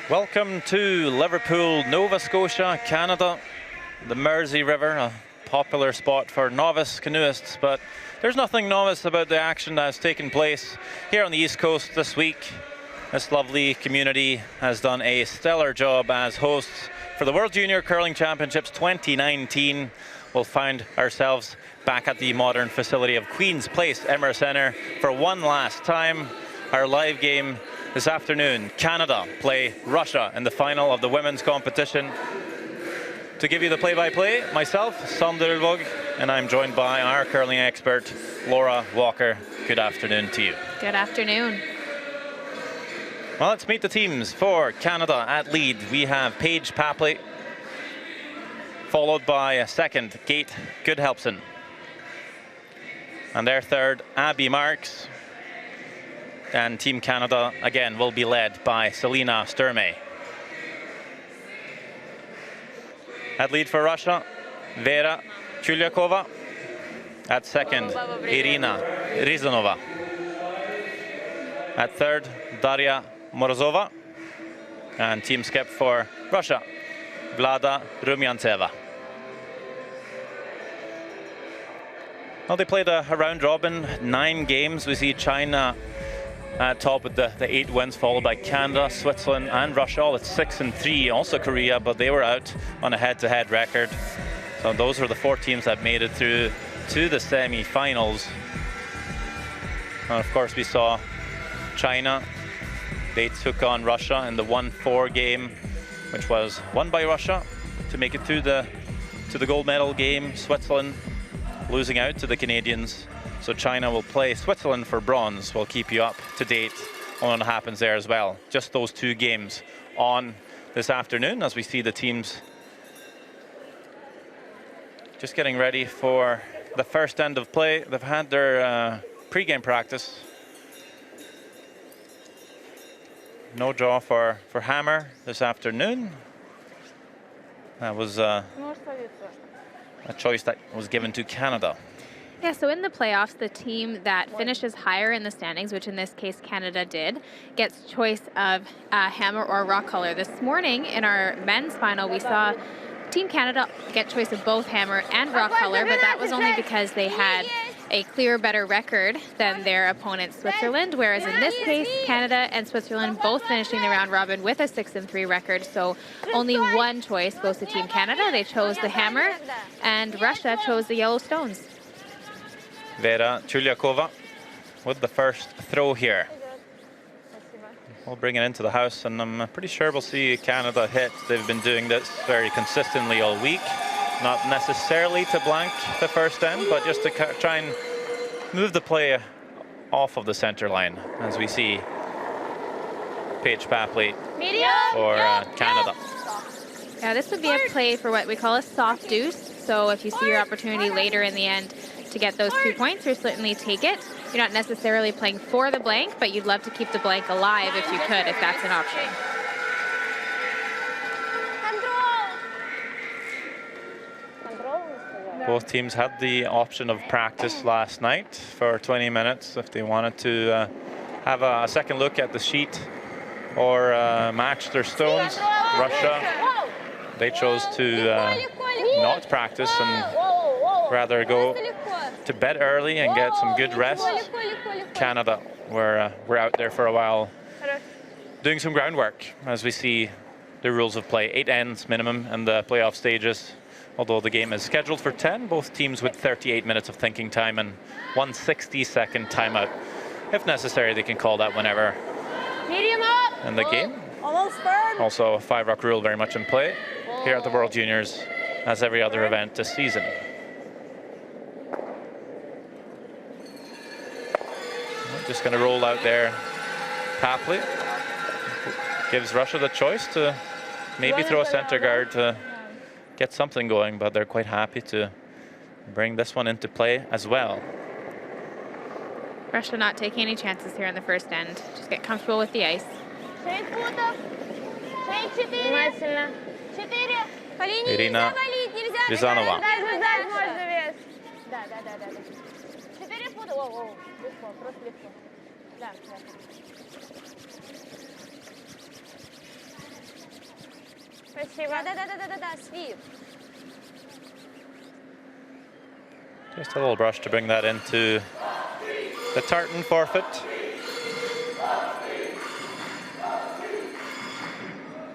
Welcome to Liverpool, Nova Scotia, Canada. The Mersey River, a popular spot for novice canoeists, but there's nothing novice about the action that has taken place here on the East Coast this week. This lovely community has done a stellar job as hosts for the World Junior Curling Championships 2019. We'll find ourselves back at the modern facility of Queen's Place Emmer Centre for one last time. Our live game this afternoon, Canada play Russia in the final of the women's competition. To give you the play-by-play, myself, Sam Derulvog, and I'm joined by our curling expert, Laura Walker. Good afternoon to you. Good afternoon. Well, let's meet the teams. For Canada at lead, we have Paige Papley, followed by a second, Kate Goodhelpson. And their third, Abby Marks. And Team Canada, again, will be led by Selena Sturmey. At lead for Russia, Vera Chulyakova. At second, Irina Rizanova. At third, Daria Morozova. And team skip for Russia, Vlada Rumyantseva. Well, they played a round robin, 9 games. We see China at top with the 8 wins, followed by Canada, Switzerland and Russia, all at 6-3. Also Korea, but they were out on a head-to-head record. So those are the 4 teams that made it through to the semi-finals. And of course we saw China. They took on Russia in the 1-4 game, which was won by Russia to make it through to the gold medal game. Switzerland losing out to the Canadians. So China will play Switzerland for bronze. We'll keep you up to date on what happens there as well. Just those 2 games on this afternoon as we see the teams just getting ready for the first end of play. They've had their pre-game practice. No draw for Hammer this afternoon. That was a choice that was given to Canada. Yeah, so in the playoffs, the team that finishes higher in the standings, which in this case Canada did, gets choice of hammer or rock color. This morning in our men's final, we saw Team Canada get choice of both hammer and rock color, but that was only because they had a clear, better record than their opponent Switzerland, whereas in this case, Canada and Switzerland both finishing the round robin with a 6-3 record, so only one choice goes to Team Canada. They chose the hammer, and Russia chose the yellow stones. Vera Chulyakova with the first throw here. We'll bring it into the house, and I'm pretty sure we'll see Canada hit. They've been doing this very consistently all week. Not necessarily to blank the first end, but just to try and move the play off of the center line, as we see Paige Papley for Canada. Yeah, this would be a play for what we call a soft deuce. So if you see your opportunity later in the end to get those 2 points, you certainly take it. You're not necessarily playing for the blank, but you'd love to keep the blank alive if you could, if that's an option. Both teams had the option of practice last night for 20 minutes if they wanted to have a second look at the sheet or match their stones. Russia, they chose to not practice and rather go to bed early and get some good rest. Canada were out there for a while doing some groundwork, as we see the rules of play. 8 ends minimum in the playoff stages. Although the game is scheduled for 10, both teams with 38 minutes of thinking time and 1 60-second timeout. If necessary, they can call that whenever in the game. Also, a 5-rock rule very much in play here at the World Juniors, as every other event this season. Just going to roll out there. Papley gives Russia the choice to maybe throw a center guard to get something going, but they're quite happy to bring this one into play as well. Russia not taking any chances here in the first end. Just get comfortable with the ice. Irina Rizanova. Just a little brush to bring that into the tartan forfeit.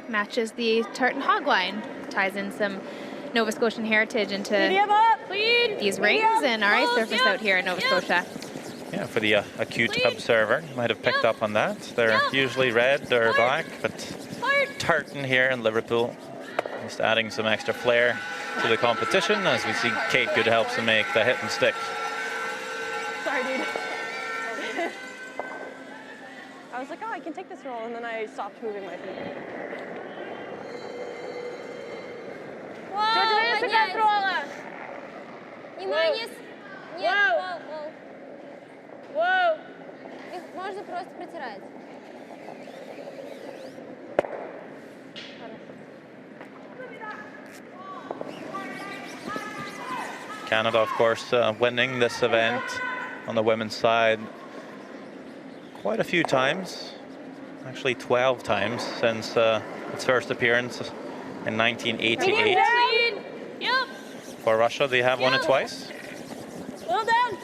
Matches the tartan hog line. Ties in some Nova Scotian heritage into these rings and our ice surface out here in Nova Scotia. Yeah, for the acute observer, you might have picked up on that. They're usually red or black, but tartan here in Liverpool, just adding some extra flair to the competition as we see Kate Good helps to make the hit and stick. Sorry, dude. I was like, oh, I can take this roll, and then I stopped moving my feet. Внимание! Нет, Whoa! их можно просто протирать. Canada, of course, winning this event on the women's side quite a few times, actually 12 times since its first appearance in 1988. For Russia, they have won it twice. Well done!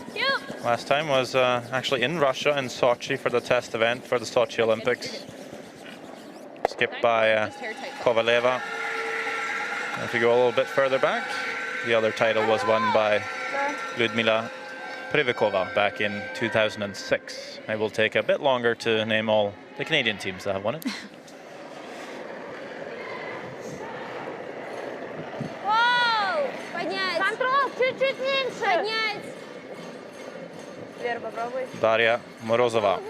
Last time was actually in Russia, in Sochi, for the test event for the Sochi Olympics. Skipped by Kovaleva. And if you go a little bit further back, the other title was won by Ludmila Privikova back in 2006. It will take a bit longer to name all the Canadian teams that have won it. Контрол, чуть-чуть меньше. Daria Morozova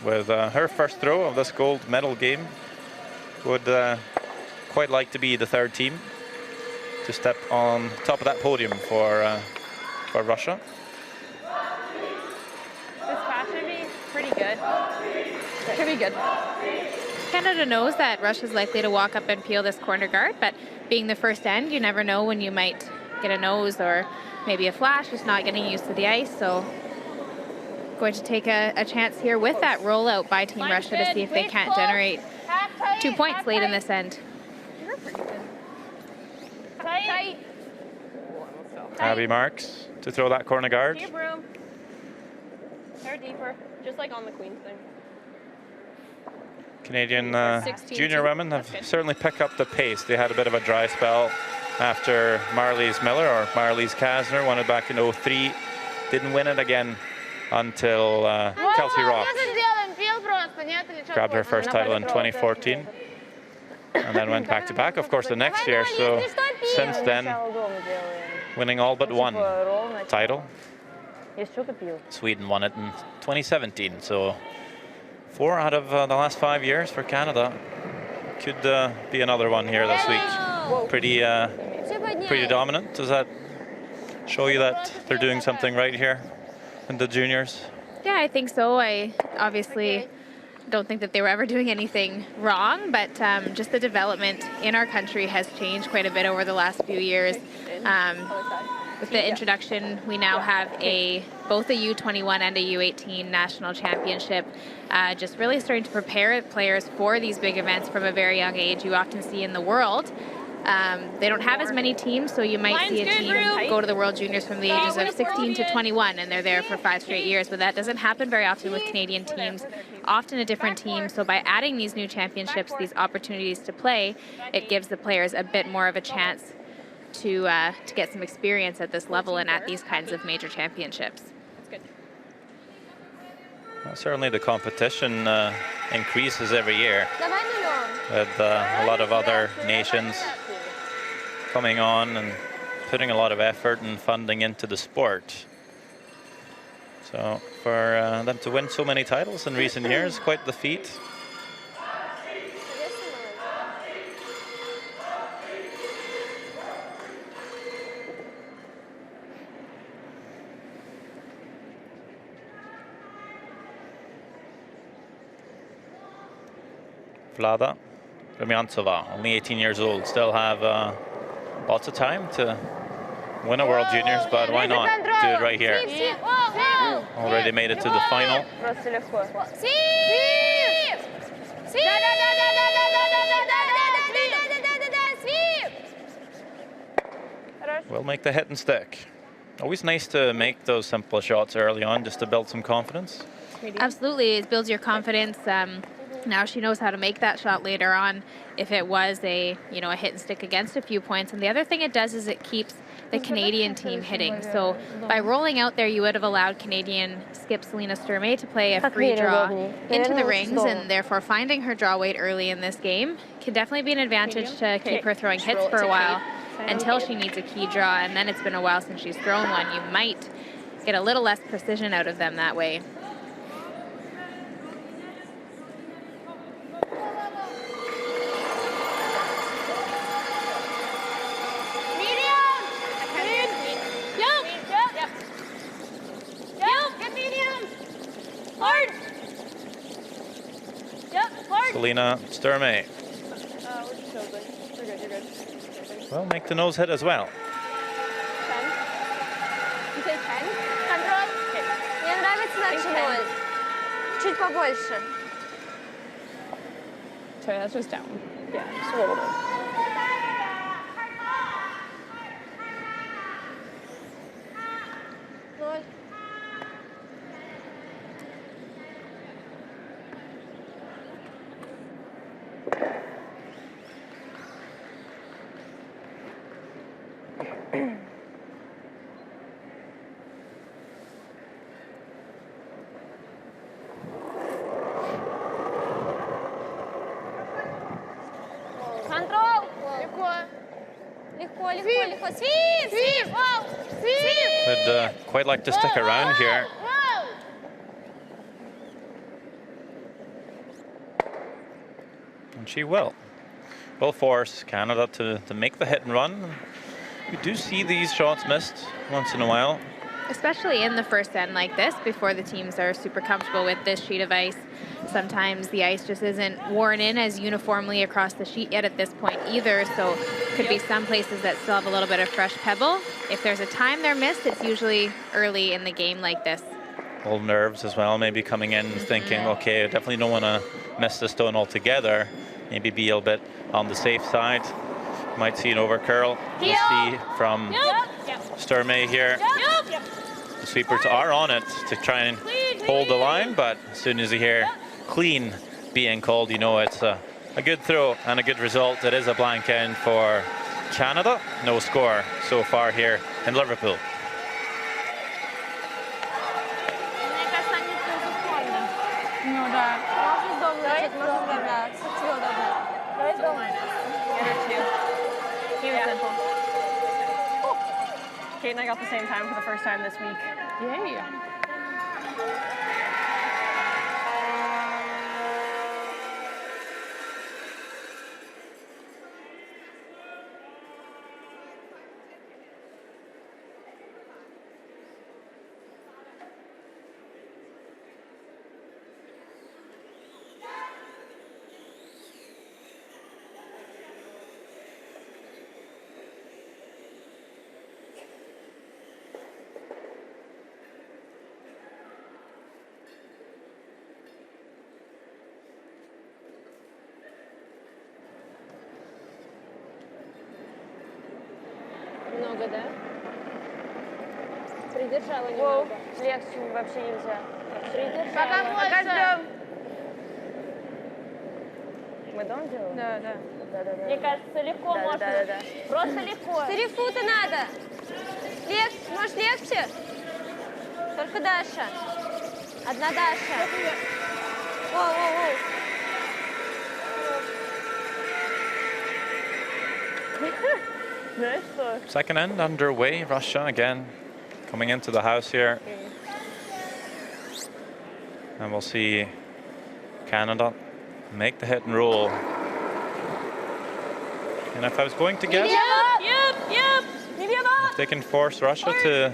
with her first throw of this gold medal game. Would quite like to be the third team to step on top of that podium for Russia. This pass should be pretty good. Should be good. Canada knows that Russia's likely to walk up and peel this corner guard, but being the first end, you never know when you might get a nose or maybe a flash, just not getting used to the ice. So going to take a chance here with that rollout by Team Russia to see if they can't generate 2 points late in this end. Tight. Abby Marks to throw that corner guard. Deep room. They're deeper, just like on the Queen's thing. Canadian junior women have certainly picked up the pace. They had a bit of a dry spell after Marlies Miller, or Marlies Kasner, won it back in 03. Didn't win it again until Kelsey Rock grabbed her first title in 2014 and then went back to back, of course, the next year. So since then, winning all but one title. Sweden won it in 2017. So 4 out of the last 5 years for Canada. Could be another one here this week. Pretty dominant. Does that show you that they're doing something right here in the juniors? Yeah, I think so. I obviously don't think that they were ever doing anything wrong, but just the development in our country has changed quite a bit over the last few years. With the introduction, we now have both a U21 and a U18 national championship, just really starting to prepare players for these big events from a very young age. You often see in the world, they don't have as many teams, so you might see a team go to the World Juniors from the ages of 16 to 21, and they're there for 5 straight years, but that doesn't happen very often with Canadian teams, often a different team. So by adding these new championships, these opportunities to play, it gives the players a bit more of a chance to get some experience at this level and at these kinds of major championships. Well, certainly the competition increases every year with a lot of other nations coming on and putting a lot of effort and funding into the sport. So for them to win so many titles in recent years, quite the feat. Vlada Rumyantsova, only 18 years old, still have lots of time to win a World Juniors, but why not do it right here? Already made it to the final. will make the hit and stick. Always nice to make those simple shots early on just to build some confidence. Absolutely, it builds your confidence. Now she knows how to make that shot later on if it was a a hit and stick against a few points. And the other thing it does is it keeps the Canadian team hitting. So by rolling out there, you would have allowed Canadian skip Selena Sturmey to play a free draw into the rings, and therefore finding her draw weight early in this game can definitely be an advantage to keep her throwing hits for a while until she needs a key draw. And then it's been a while since she's thrown one. You might get a little less precision out of them that way. Selena Sturmey. You're good. Well, make the nose hit as well. 10. You say 10? Контроль. Мне нравится начало. Чуть побольше. Sorry, that's just down. Yeah, just a little bit. Ноль. Контроль. Легко. Свип. Would quite like to stick around here. And she will force Canada to make the hit and run. We do see these shots missed once in a while. Especially in the first end like this, before the teams are super comfortable with this sheet of ice. Sometimes the ice just isn't worn in as uniformly across the sheet yet at this point either, so could be some places that still have a little bit of fresh pebble. If there's a time they're missed, it's usually early in the game like this. Old nerves as well, maybe coming in thinking, okay, I definitely don't want to miss the stone altogether. Maybe be a little bit on the safe side. Might see an overcurl. We'll see from Sturmey here. The sweepers are on it to try and hold the line, but as soon as you hear clean being called, you know it's a good throw and a good result. It is a blank end for Canada. No score so far here in Liverpool. Мне кажется, они безусловно. Ну да. Можно сдобрать, можно сдобрать. Всего добра. Давай сдобрать. Get her two. Keep it simple. Kate and I got the same time for the first time this week. Yay. Много, да? Придержала немного. Легче вообще нельзя. Придержала. Пока ждем. Мы дом делаем? Да. Мне кажется, легко можно. Да. Просто легко. 4 фута надо. Может, легче? Только Даша. Одна Даша. Воу. Second end underway. Russia again coming into the house here. And we'll see Canada make the hit and roll. And if I was going to guess, if they can force Russia to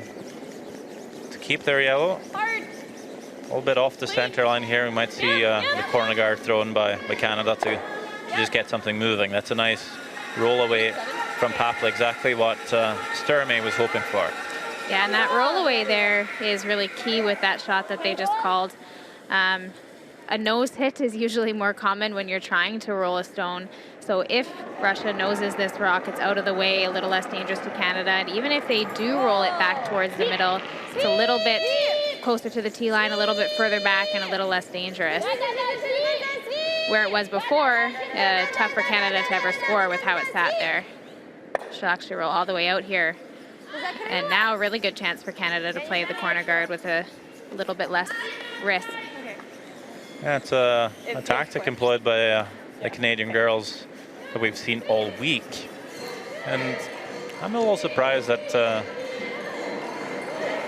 keep their yellow, a little bit off the center line here, we might see the corner guard thrown by Canada to just get something moving. That's a nice roll away from Papla, exactly what Sturmey was hoping for. Yeah, and that roll away there is really key with that shot that they just called. A nose hit is usually more common when you're trying to roll a stone. So if Russia noses this rock, it's out of the way, a little less dangerous to Canada. And even if they do roll it back towards the middle, it's a little bit closer to the tee line, a little bit further back, and a little less dangerous. Where it was before, tough for Canada to ever score with how it sat there. She'll actually roll all the way out here. And now a really good chance for Canada to play the corner guard with a little bit less risk. Yeah, it's a tactic employed by the Canadian girls that we've seen all week. And I'm a little surprised that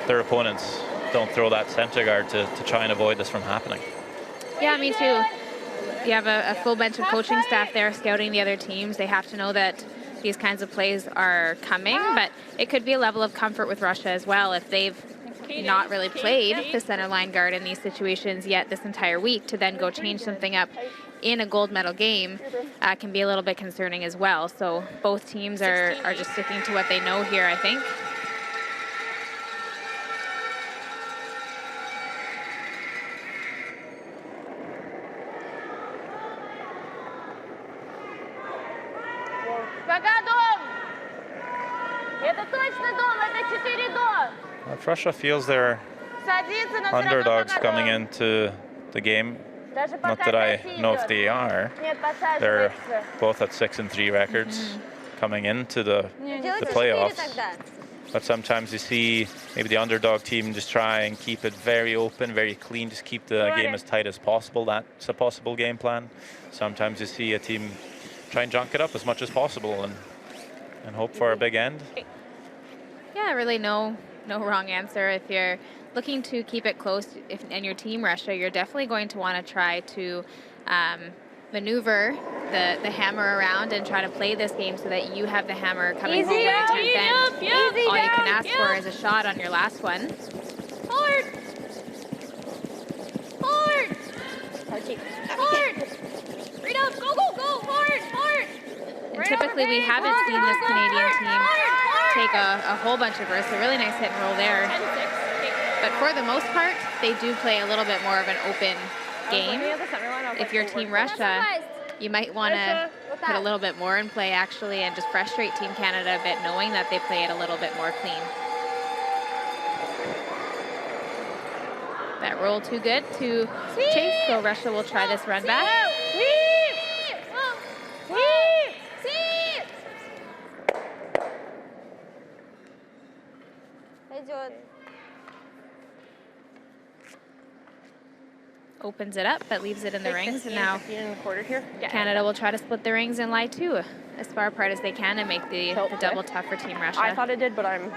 their opponents don't throw that center guard to try and avoid this from happening. Yeah, me too. You have a full bench of coaching staff there scouting the other teams. They have to know that these kinds of plays are coming, but it could be a level of comfort with Russia as well if they've not really played the center line guard in these situations yet this entire week. To then go change something up in a gold medal game can be a little bit concerning as well. So both teams are just sticking to what they know here, I think. If Russia feels they're underdogs coming into the game, not that I know if they are, they're both at 6-3 records coming into the playoffs. But sometimes you see maybe the underdog team just try and keep it very open, very clean, just keep the game as tight as possible. That's a possible game plan. Sometimes you see a team try and junk it up as much as possible and hope for a big end. Yeah, really no wrong answer. If you're looking to keep it close and your team Russia, you're definitely going to want to try to maneuver the hammer around and try to play this game so that you have the hammer coming home in a 10th end. All you can ask for is a shot on your last one. Forward! Forward! Forward! Read out! Go, go, go! Forward! Forward! And typically we haven't seen this Canadian team take a whole bunch of risks. A really nice hit and roll there. But for the most part, they do play a little bit more of an open game. If you're Team Russia, you might want to put a little bit more in play actually and just frustrate Team Canada a bit, knowing that they play it a little bit more clean. That roll too good to chase, so Russia will try this run back. Opens it up, but leaves it in the rings, and now Canada will try to split the rings and lie two as far apart as they can and make the double tough for Team Russia. I thought it did, but I'm...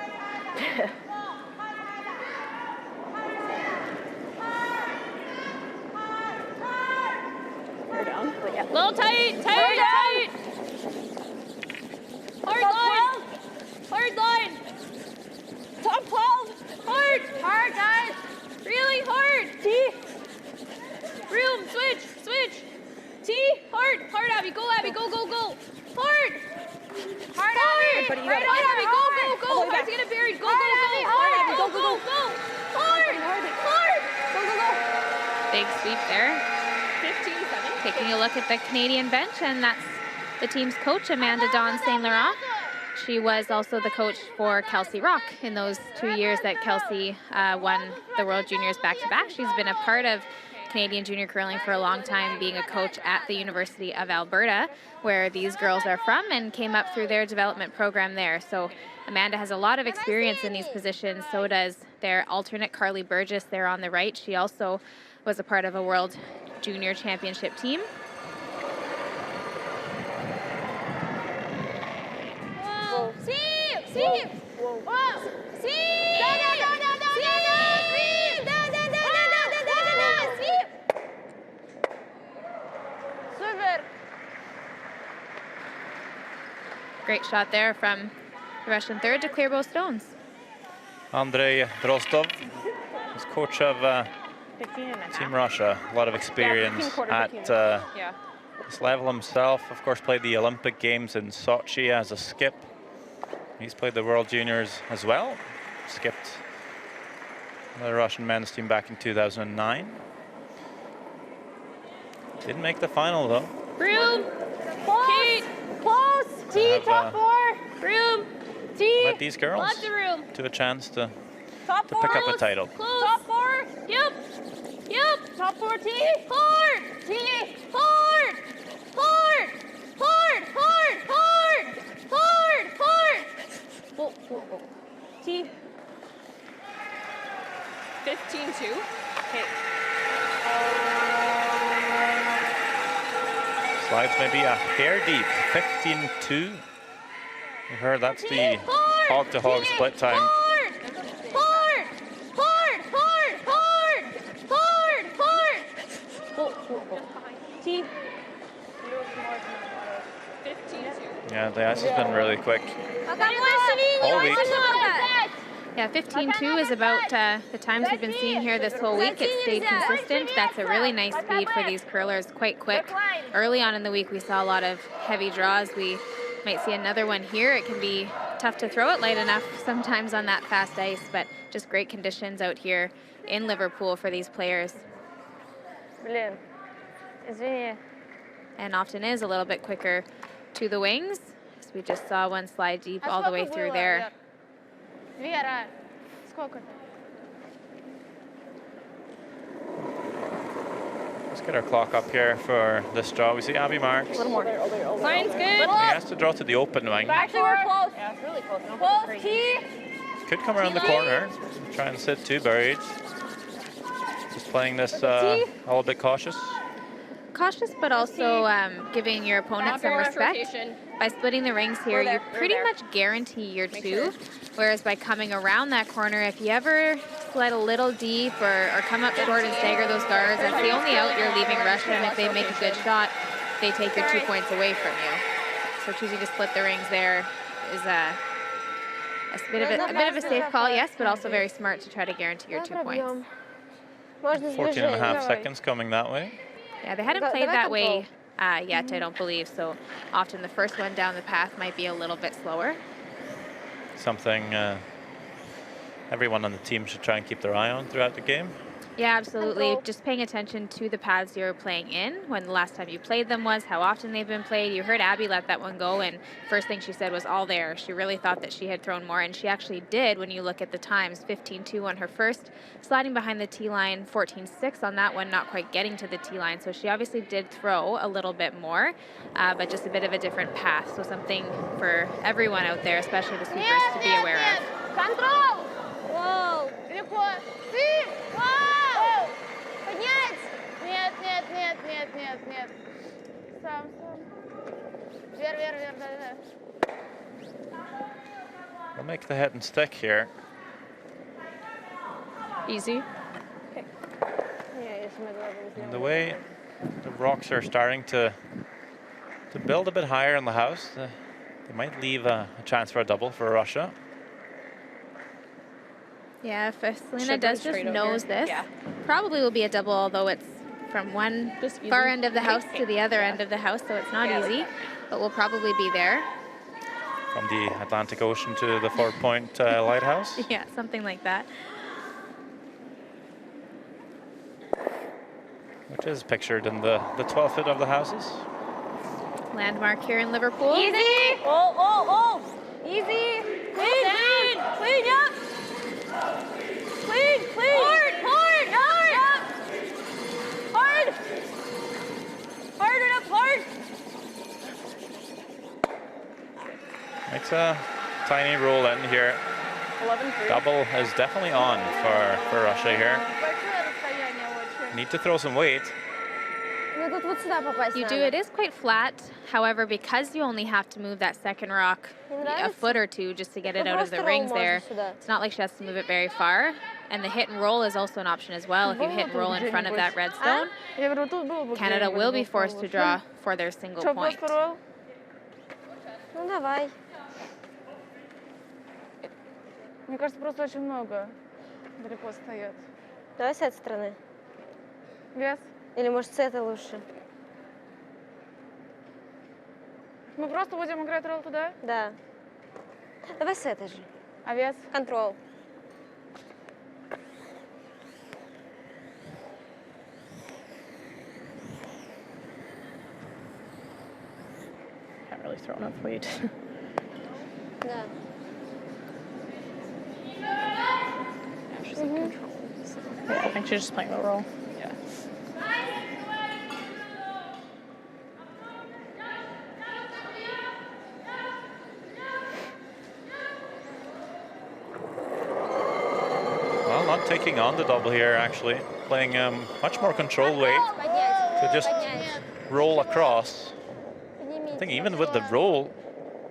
You're down, but yeah. Little tight, tight, tight! Hard line! Hard line! Top 12! Hard! Hard, guys! Really hard! T! Room, switch, switch! T! Hard! Hard, Abby! Go, Abby! Go, go, go! Hard! Hard, Abby! Hard, Abby! Go, go, go! Hard to get it buried! Go, go, go! Hard, Abby! Go, go, go! Hard! Hard! Go, go, go! Big sweep there. 15-7. Taking a look at the Canadian bench, and that's the team's coach, Amanda Dawn St. Laurent. She was also the coach for Kelsey Rock in those 2 years that Kelsey won the World Juniors back-to-back. She's been a part of Canadian junior curling for a long time, being a coach at the University of Alberta, where these girls are from, and came up through their development program there. So Amanda has a lot of experience in these positions. So does their alternate Carly Burgess there on the right. She also was a part of a World Junior Championship team. Sweep! Whoa! Great shot there from the Russian third to clear both stones. Andrei Drostov is coach of Team Russia. A lot of experience at this level himself. Of course, played the Olympic Games in Sochi as a skip. He's played the World Juniors as well. Skipped the Russian men's team back in 2009. Didn't make the final though. Room! Close. Close. T, Have, top 4. Room. T. Let these girls Lots of room. to a chance to Top 4. pick up a title. Close. Top 4. Yep. Yep. Top 4, T. Hard. T. Hard. Hard. Hard. Hard. Hard. Hard. Hard. Whoa, whoa, whoa. T. 15-2. Okay. Slides maybe a hair deep. 15-2. You heard that's the hog-to-hog split time. Hard. Hard. Hard. Hard. Hard. Hard. Hard. Whoa, whoa, whoa. T. 15-2. Yeah, the ice has been really quick. All week. Yeah, 15-2 is about the times we've been seeing here this whole week. It's stayed consistent. That's a really nice speed for these curlers, quite quick. Early on in the week, we saw a lot of heavy draws. We might see another one here. It can be tough to throw it light enough sometimes on that fast ice, but just great conditions out here in Liverpool for these players. Блин, извини. And often is a little bit quicker to the wings. So we just saw one slide deep all the way through there. Вера, сколько? Let's get our clock up here for this draw. We see Abby Marks. Line's good. He has to draw to the open wing. Actually, we're close. Yeah, it's really close. Don't Close, go T. crazy. Could come around the corner. Try and sit too buried. Just playing this a little bit cautious. Cautious, but also giving your opponent some respect. By splitting the rings here, you pretty much guarantee your two. Whereas by coming around that corner, if you ever slide a little deep or come up short and stagger those guards, that's the only out you're leaving Russia. And if they make a good shot, they take your 2 points away from you. So choosing to split the rings there is a bit of a safe call, yes, but also very smart to try to guarantee your 2 points. 14.5 seconds coming that way. Yeah, they hadn't played that way yet, I don't believe. So often the first one down the path might be a little bit slower. Something everyone on the team should try and keep their eye on throughout the game. Yeah, absolutely. Just paying attention to the paths you're playing in, when the last time you played them was, how often they've been played. You heard Abby let that one go, and first thing she said was all there. She really thought that she had thrown more, and she actually did when you look at the times. 15-2 on her first, sliding behind the tee line, 14-6 on that one, not quite getting to the tee line. So she obviously did throw a little bit more, but just a bit of a different path. So something for everyone out there, especially the sweepers, to be aware of. Control! Whoa! Легко. Ты! Вау! Поднять! Нет, нет, нет, нет, нет, нет. Сам. Вер, да, да. We'll make the head and stick here. Easy. And the way the rocks are starting to build a bit higher in the house, they might leave a chance for a double for Russia. Yeah, if Selena does just knows this, probably will be a double, although it's from one far end of the house to the other end of the house, so it's not easy, but we'll probably be there. From the Atlantic Ocean to the 4-point lighthouse. Yeah, something like that. Which is pictured in the 12th foot of the houses. Landmark here in Liverpool. Easy! Oh! Easy! Clean! Clean up! Clean! Hard! Hard it up, hard! Makes a tiny roll in here. 11-3. Double is definitely on for Russia here. Большое расстояние очень. Need to throw some weight. Ну тут вот сюда попасть You надо. do, it is quite flat. However, because you only have to move that second rock a foot or two just to get it out of the rings there, it's not like she has to move it very far. And the hit and roll is also an option as well. If you hit and roll in front of that red stone, Я говорю, тут было бы Canada где-нибудь will be был forced to повод. draw for their single Чё, point. Босфорол? Ну давай. Мне кажется, просто очень много далеко стоят. Давай с этой стороны. Вес. Или может с этой лучше? Мы просто будем играть ролл туда? Да. Давай с этой же. А вес? Контрол. really throwing up weight. Yeah. She's in control. So. Yeah, I think she's just playing the role. Yeah. Well, not taking on the double here, actually. Playing much more control weight to just roll across. I think even with the roll,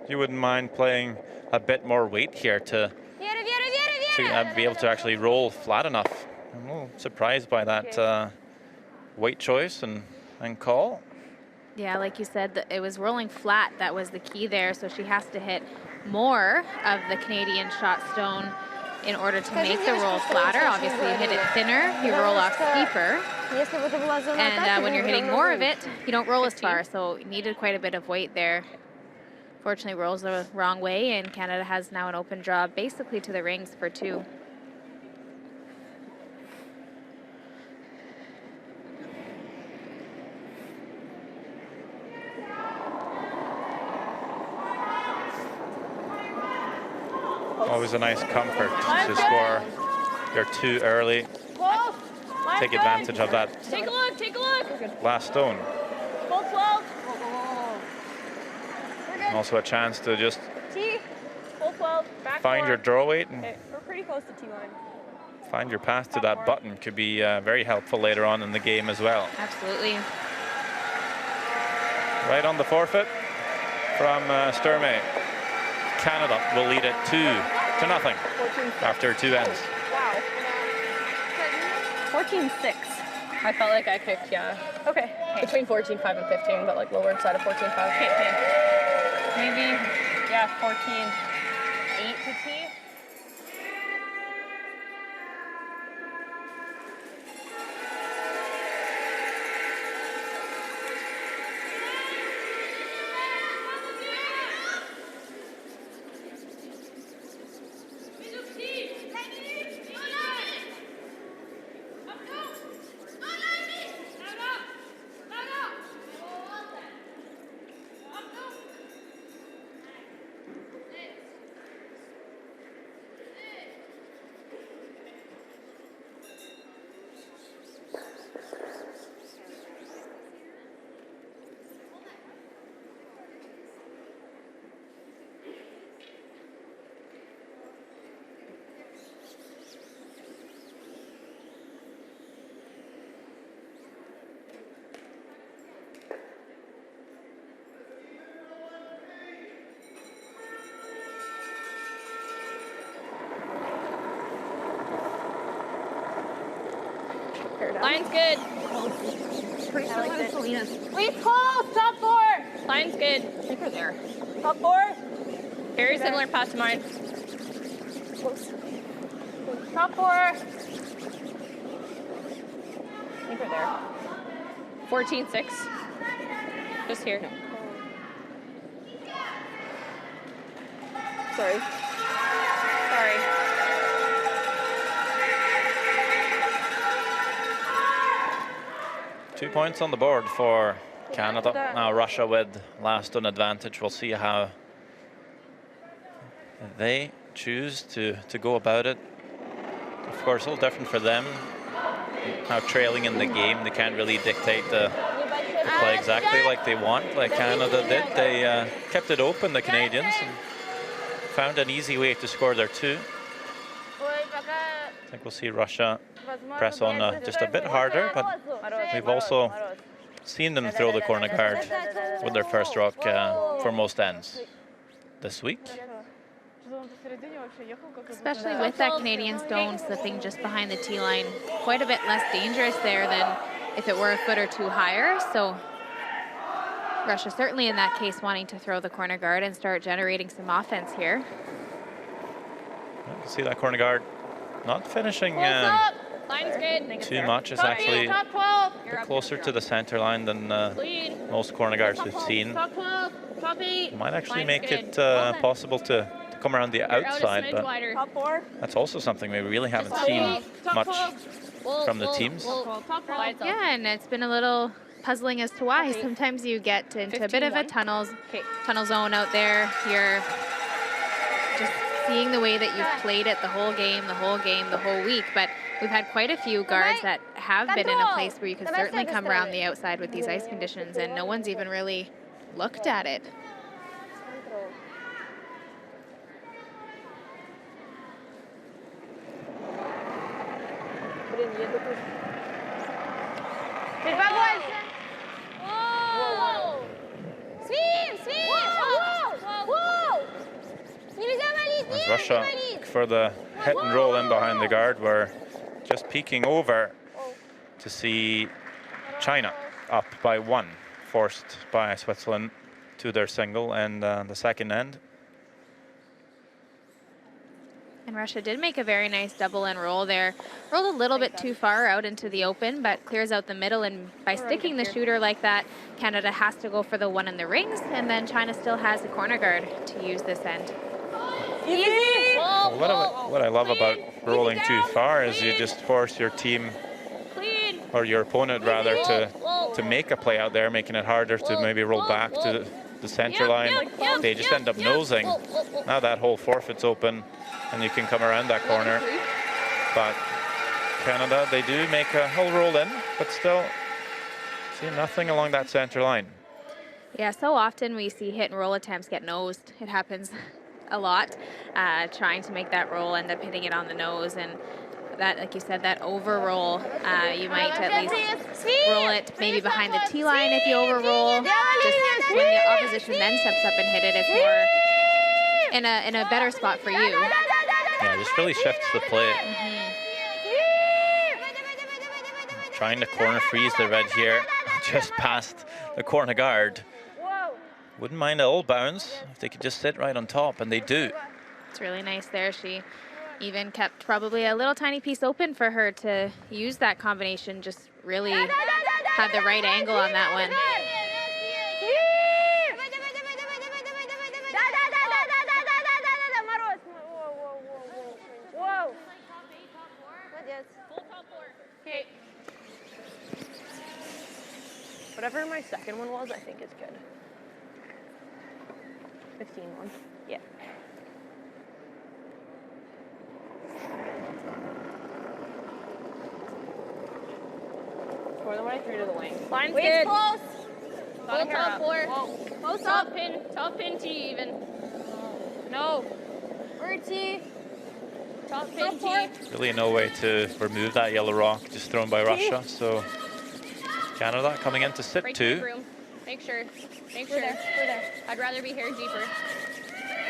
you wouldn't mind playing a bit more weight here to be able to actually roll flat enough. I'm a little surprised by that weight choice and call. Yeah, like you said, it was rolling flat. That was the key there. So she has to hit more of the Canadian shot stone in order to make the roll flatter. Obviously, you hit it thinner, you roll off steeper. And when you're hitting more of it, you don't roll as far. So you needed quite a bit of weight there. Fortunately, rolls the wrong way, and Canada has now an open draw basically to the rings for 2. Always a nice comfort to score your 2 early. Take advantage of that Take a look, take a look. last stone. 12. And also a chance to just T. 12. Back find 4. your draw weight and Okay, we're pretty close to T-line. find your path to that button. Could be very helpful later on in the game as well. Absolutely. Right on the forfeit from Sturmey. Canada will lead it 2-0 after 2 ends. Wow. 14-6. I felt like I kicked, yeah. Okay. Between 14-5 and 15, but like lower side of 14-5. Maybe, yeah, 14-8 to T. Line's good. Pretty similar to Selena's. Wait, close, top 4. Line's good. I think we're there. Top 4. Very similar pass to mine. Close. Top 4. I think we're there. 14-6. Just here. Sorry. Sorry. Two points on the board for Canada. Now Russia with last on advantage. We'll see how they choose to go about it. Of course, a little different for them. Now trailing in the game, they can't really dictate the play exactly like they want, like Canada did. They kept it open, the Canadians, and found an easy way to score their 2. I think we'll see Russia press on just a bit harder, but we've also seen them throw the corner guard with their first rock for most ends this week. Especially with that Canadian stone slipping just behind the tee line, quite a bit less dangerous there than if it were a foot or 2 higher. So Russia certainly in that case wanting to throw the corner guard and start generating some offense here. You can see that corner guard not finishing Line's good. too much. It's actually Top 12. a bit closer to the center line than most corner guards we've seen. Top 12. Top 8. Might actually Line's make good. it possible to come around the You're out a outside, smidge but wider. Top 4. that's also something we really haven't Top seen 12. Top much 12. from the teams. Top 12. Yeah, and it's been a little puzzling as to why. Sometimes you get into a bit of a 15-1. tunnel zone out there. You're just seeing the way that you've played it the whole game, the whole week. But we've had quite a few guards that have been in a place where you could certainly come around the outside with these ice conditions, and no one's even really looked at it. As Russia for the hit and roll in behind the guard, we're just peeking over to see China up by 1, forced by Switzerland to their single and the second end. And Russia did make a very nice double and roll there. Rolled a little bit too far out into the open, but clears out the middle. And by sticking the shooter like that, Canada has to go for the one in the rings. And then China still has a corner guard to use this end. Easy! Well, what I love about rolling too far is you just force your team, or your opponent rather, to make a play out there, making it harder to maybe roll back to the center line. They just end up nosing. Now that whole forfeit's open, and you can come around that corner. But Canada, they do make a whole roll in, but still see nothing along that center line. Yeah, so often we see hit and roll attempts get nosed. It happens a lot. Trying to make that roll, end up hitting it on the nose, and that, like you said, that over roll, you might at least roll it maybe behind the T line if you over roll. Just when the opposition then steps up and hit it, it's more in a better spot for you. Yeah, just really shifts the play. Trying to corner freeze the red here, just past the corner guard. Wouldn't mind a old bounce if they could just sit right on top, and they do. It's really nice there. She even kept probably a little tiny piece open for her to use that combination, just really had the right angle on that one. Whatever my second one was, I think is good. 15-1. Yeah. More than what I threw to the wing. Line's Wait's good. close. Full top 4. Close Top up. pin T even. No. Word T. Top pin Top T. four. Really no way to remove that yellow rock just thrown by Russia. So Canada coming in to sit Break two. the room. Make sure. We're there. I'd rather be here deeper.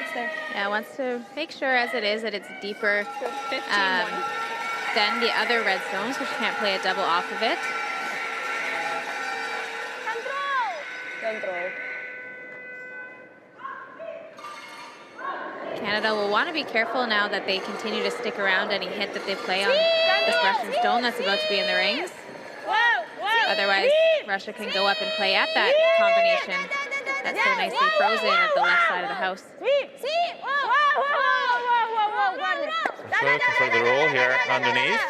It's there. Yeah, wants to make sure as it is that it's deeper 15-1. than the other red zone, so she can't play a double off of it. Control. Canada will want to be careful now that they continue to stick around any hit that they play on this Russian stone that's about to be in the rings. Otherwise, Russia can go up and play at that combination that's so nicely frozen at the left side of the house. So looking for the roll here underneath.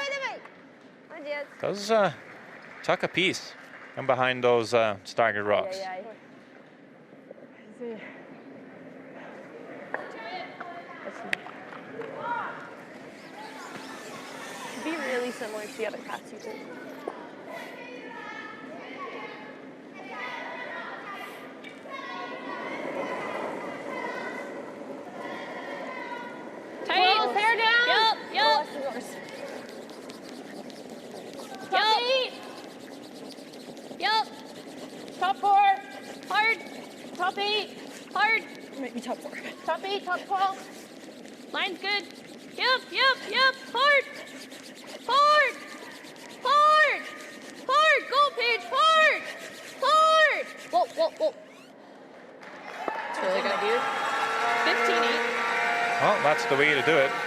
Does tuck a piece in behind those staggered rocks. It'd be really similar to the other cats you did. Tight. Hair down. Yup. Yup. Top 4. Hard. Top 8. Hard. Might be top 4. Top 8. Top 12. Line's good. Yup. Hard. Go, Paige. Hard. Whoa. It's really good, dude. 15-8. Well, that's the way to do it. 15-8.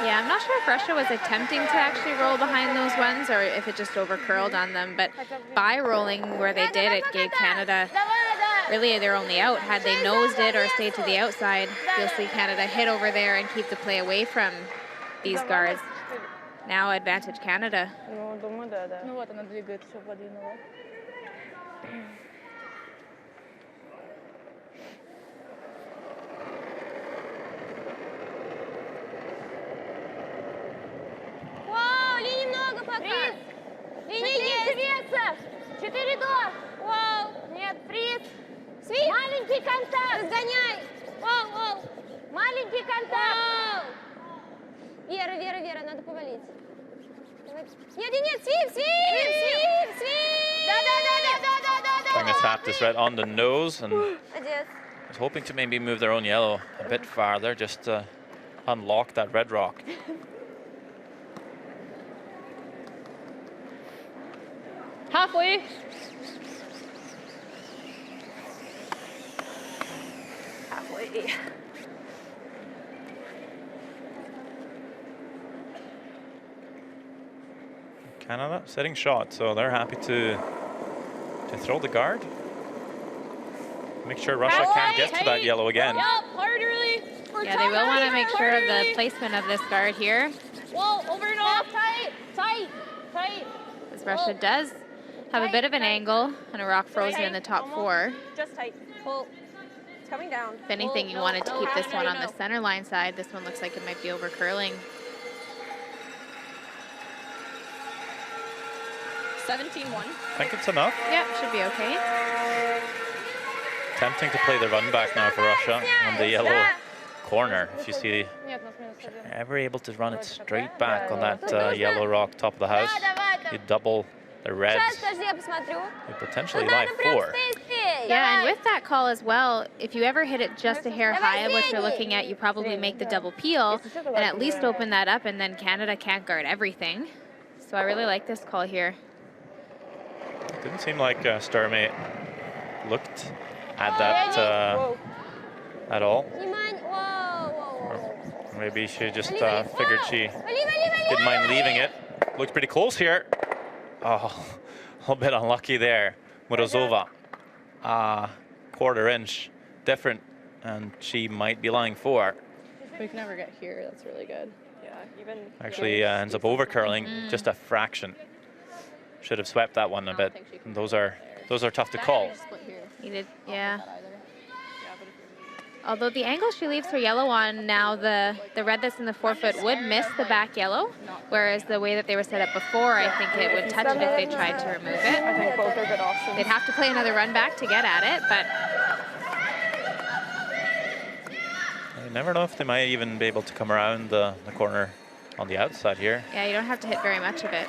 Yeah, I'm not sure if Russia was attempting to actually roll behind those ones or if it just overcurled on them, but by rolling where they did, it gave Canada really their only out. Had they nosed it or stayed to the outside, you'll see Canada hit over there and keep the play away from these guards. Now advantage Canada. Ну, думаю, да. Ну вот она двигает, все подвинула. Вау, линий много пока. Фриз! Линия есть. 4 до. Вау. Нет, фриз! Свип. Маленький контакт. Разгоняй. Вау, вау. Маленький контакт! Вау. Вера, надо повалить. Нет, свип. Да. Trying to tap this red on the nose and Молодец. was hoping to maybe move their own yellow a bit farther just to unlock that red rock. Halfway! Halfway. Canada setting shot, so they're happy to throw the guard. Make sure Russia can't get to that yellow again. Yup, hard early. Yeah, they will want to make sure of the placement of this guard here, Whoa, over and off. Tight. as Russia does have a bit of an angle and a rock frozen in the top four. Just tight. Pull. It's coming down. If anything, you wanted to keep this one on the center line side. This one looks like it might be over curling. 17-1. I think it's enough. Yep, should be okay. Tempting to play the run back now for Russia on the yellow corner. If you see, Нет, нас минус один. ever able to run it straight back on that yellow rock top of the house, you double the reds, Сейчас, подожди, я посмотрю. you potentially Ну, live надо прям 4. стей. Yeah, and with that call as well, if you ever hit it just a hair high of what you're looking at, you probably make the double peel and at least open that up, and then Canada can't guard everything. So I really like this call here. Didn't seem like Sturmey looked at that at all. Внимание. Воу. Maybe she just figured she didn't mind leaving it. Looks pretty close here. Oh, a little bit unlucky there. Morozova, quarter inch different, and she might be lying 4. We can never get here. That's really good. Yeah, even. Actually ends up over curling just a fraction. Should have swept that one a bit. And those are tough to call. Split here. He did, yeah. Not either. Yeah, but if Although the angle she leaves her yellow on now, the red that's in the forefoot would miss the back yellow, whereas the way that they were set up before, I think it would touch it if they tried to remove I it. think both are good options. They'd have to play another run back to get at it, but You never know if they might even be able to come around the corner on the outside here. yeah, you don't have to hit very much of it.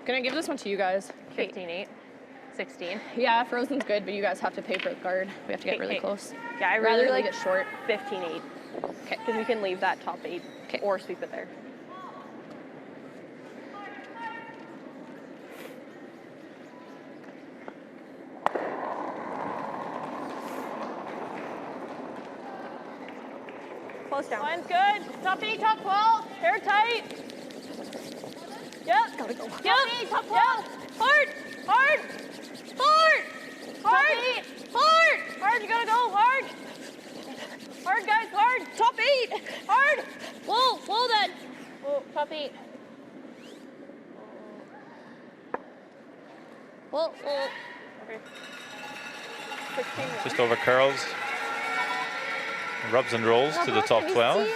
Gonna give this one to you guys. 15-8. 16. Yeah, Frozen's good, but you guys have to pay for the guard. We have to get really Okay. close. Yeah, I Rather really leave like it short. 15-8. Okay. Because we can leave that top 8 or sweep it there. Close down. Line's good. Top 8, top 12. Hair tight. Yep. Gotta go. Yep. Top 12. Hard. Hard. Hard. Hard. Hard. Hard. You gotta go. Hard. Hard, guys. Hard. Top 8. Hard. Whoa then. Whoa, top 8. Whoa. Okay. 16. Just over curls. Rubs and rolls to the top 12.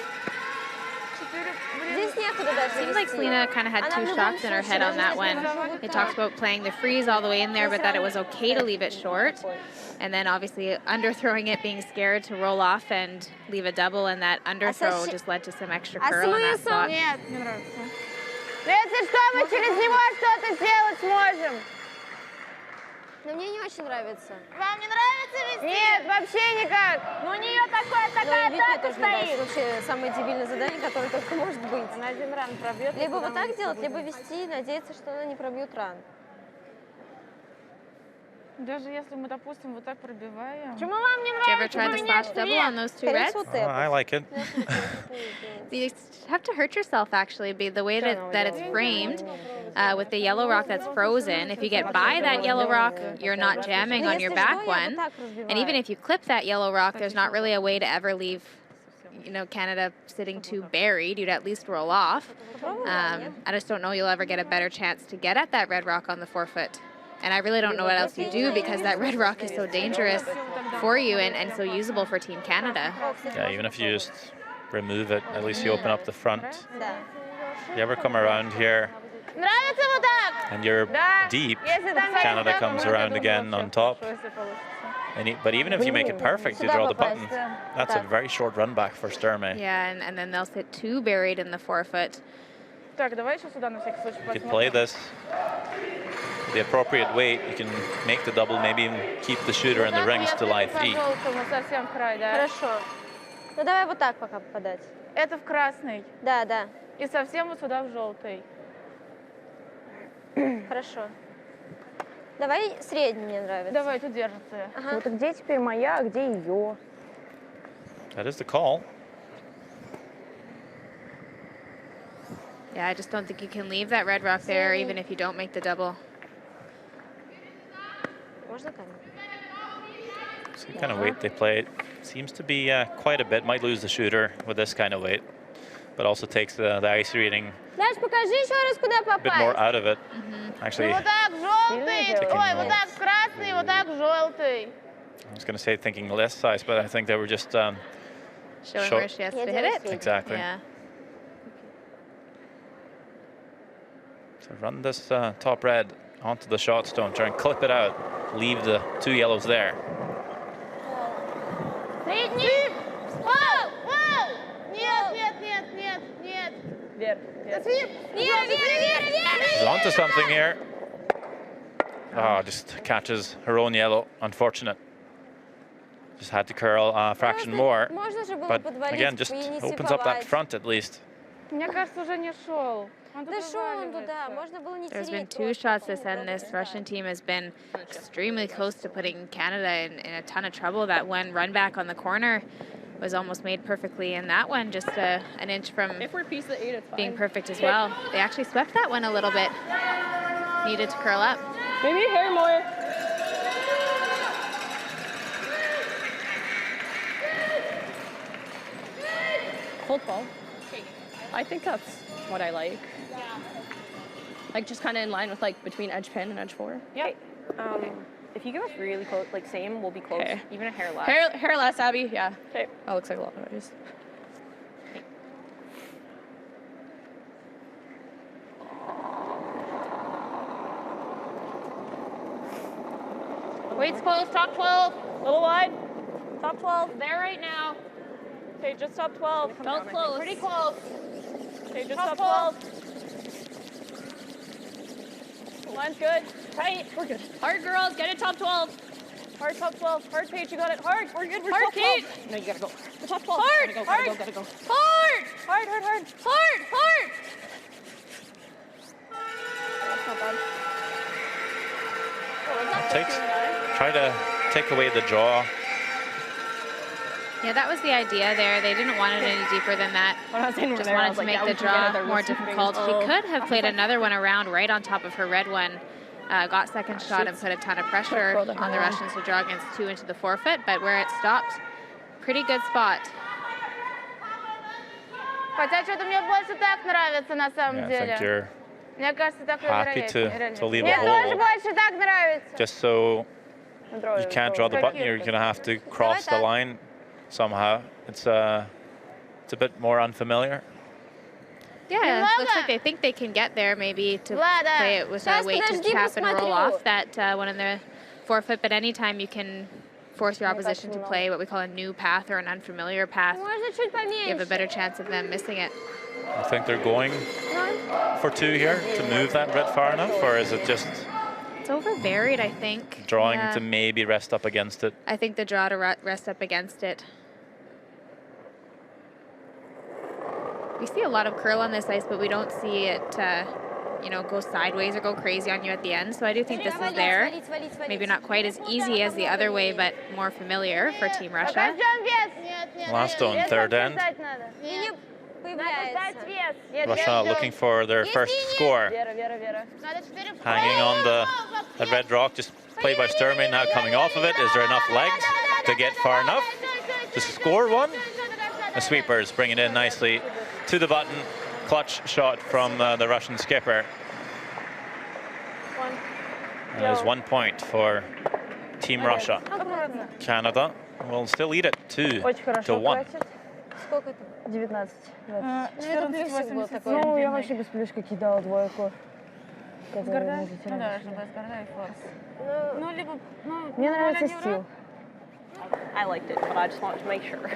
Здесь некуда даже Seems like вести. Selena kind of had 2 shots in her head on that one. It talks about playing the freeze all the way in there, but that it was okay to leave it short. And then obviously underthrowing it, being scared to roll off and leave a double, and that underthrow just led to some extra curl in that spot. Нет, не нравится. Если что, мы через него что-то сделать сможем. Но мне не очень нравится. Вам не нравится вести? Нет, вообще никак. Ну, у нее такая атака стоит. Вообще самое дебильное задание, которое только может быть. Она один ран пробьет. Либо вот так делать, либо вести и надеяться, что она не пробьет ран. Даже если мы, допустим, вот так пробиваем. Чему вам не Did you ever нравится try the поменять slash double цвет? on those two Скорее reds? всего, Oh, ты. I like it. You have to hurt yourself, actually, be the way that it's framed with the yellow rock that's frozen. If you get by that yellow rock, you're not jamming Ну, on your если back что, я вот one. так разбиваю. And even if you clip that yellow rock, there's not really a way to ever leave, you know, Canada sitting too buried. You'd at least roll off. I just don't know you'll ever get a better chance to get at that red rock on the forefoot. And I really don't know what else you do because that red rock is so dangerous for you and so usable for Team Canada. Yeah, even if you just remove it, at least you open up the front. Да. If you ever come around here Нравится вот так? and you're deep, Если там Canada comes around again on top. But even if you make it perfect, you draw the button. That's a very short run back for Sturmey. Yeah, and then they'll sit too buried in the forefoot. Так, давай еще сюда на всякий случай You could play this with the appropriate weight. You can make the double, maybe even keep the shooter in the rings to lie 3. Совсем в край, да? Хорошо. Ну давай вот так пока попадать. Это в красный. Да, да. И совсем вот сюда в желтый. Хорошо. Давай средний, мне нравится. Давай, тут держится. Ага. Вот где теперь моя, а где ее? That is the call. Yeah, I just don't think you can leave that red rock there, even if you don't make the double. Можно камень? So the kind of weight they play seems to be quite a bit. Might lose the shooter with this kind of weight, but also takes the ice reading Даш, покажи еще раз, куда a bit more попасть. out of it. Actually, Вот так желтый. Taking Ой, вот more. так красный, вот так желтый. I was going to say thinking less size, but I think they were just Showing Show- where she has Yeah, to hit it. that's exactly. Yeah. So run this top red onto the shot stone, try and clip it out, leave the 2 yellows there. Средний. Вау, вау. Нет, нет, нет, нет, нет. Вверх. вверх. Свип. Нет, нет, нет, She's нет. onto something here. Oh, just catches her own yellow. Unfortunate. Just had to curl a fraction more. Можно же было But подвалить again, just и не opens up that слиповать. front at least. Мне кажется, уже не шел. Он Да тут шел он вываливается. туда, можно было не There's been тереть. 2 shots this end. This Russian team has been extremely close to putting Canada in a ton of trouble. That one run back on the corner was almost made perfectly, and that one just an inch from If we're piece of 8, it's fine. being perfect as well. They actually swept that one a little bit. Needed to curl up. Maybe hair more. Full 12. I think that's what I like. Like just kind of in line with like between edge pin and edge 4. Yeah. If you give us really close, like same, we'll be close. Okay. Even a hair less. Hair less, Abby. Yeah. Okay. That looks like a lot of edges. Weight's close, top 12. A little wide. Top 12. There right now. Okay, just top 12. Felt close. Pretty close. Okay, just Top top 12. Line's good. Tight. We're good. Hard, girls. Get it top 12. Hard top 12. Hard, Paige. You got it. Hard. We're good. We're Hard, top 12. Kate. No, you gotta go. The top 12. Hard, Gotta go, hard. gotta go, gotta go. Hard. Hard, hard, hard. Hard. Hard. That's not bad. Try to take away the draw. Yeah, that was the idea there. They didn't want it any deeper than that. When I was in Just there, I wanted was to like, make yeah, the we can get draw it there more with two difficult. fingers. She could have played another one around right on top of her red one. Got second shot and put a ton of pressure curl the on the hair. Russians to draw against 2 into the forefoot, but where it stopped, pretty good spot. Хотя что-то мне больше так нравится на самом Yeah, I деле. think you're Мне кажется, так happy вероятнее. to leave a Мне тоже hole. больше так нравится. Just so you can't draw the button, you're going to have to cross the line somehow. It's a bit more unfamiliar. Yeah, it looks Влада! like they think they can get there maybe to Влада! play it with a Сейчас, weight to подожди, tap and roll посмотрю. off that one in the forefoot, but anytime you can force your opposition to play what we call a new path or an unfamiliar path, Можно чуть you have a поменьше. better chance of them missing it. I think they're going for 2 here to move that red far enough, or is it just It's over buried, I think. drawing Yeah. to maybe rest up against it? I think the draw to rest up against it. We see a lot of curl on this ice, but we don't see it you know, go sideways or go crazy on you at the end. So I do think this is there. Maybe not quite as easy as the other way, but more familiar for Team Russia. Last stone, third end. Russia looking for their first score. Hanging on the red rock, just played by Sturmey, now coming off of it. Is there enough legs to get far enough to score one? The sweepers bring it in nicely to the button. Clutch shot from the Russian skipper. And there's 1 point for Team Russia. Canada will still lead it 2-1. 19. Ну, я вообще без плюшки кидала двойку. Мне нравится стил. I liked it, but I just wanted to make sure.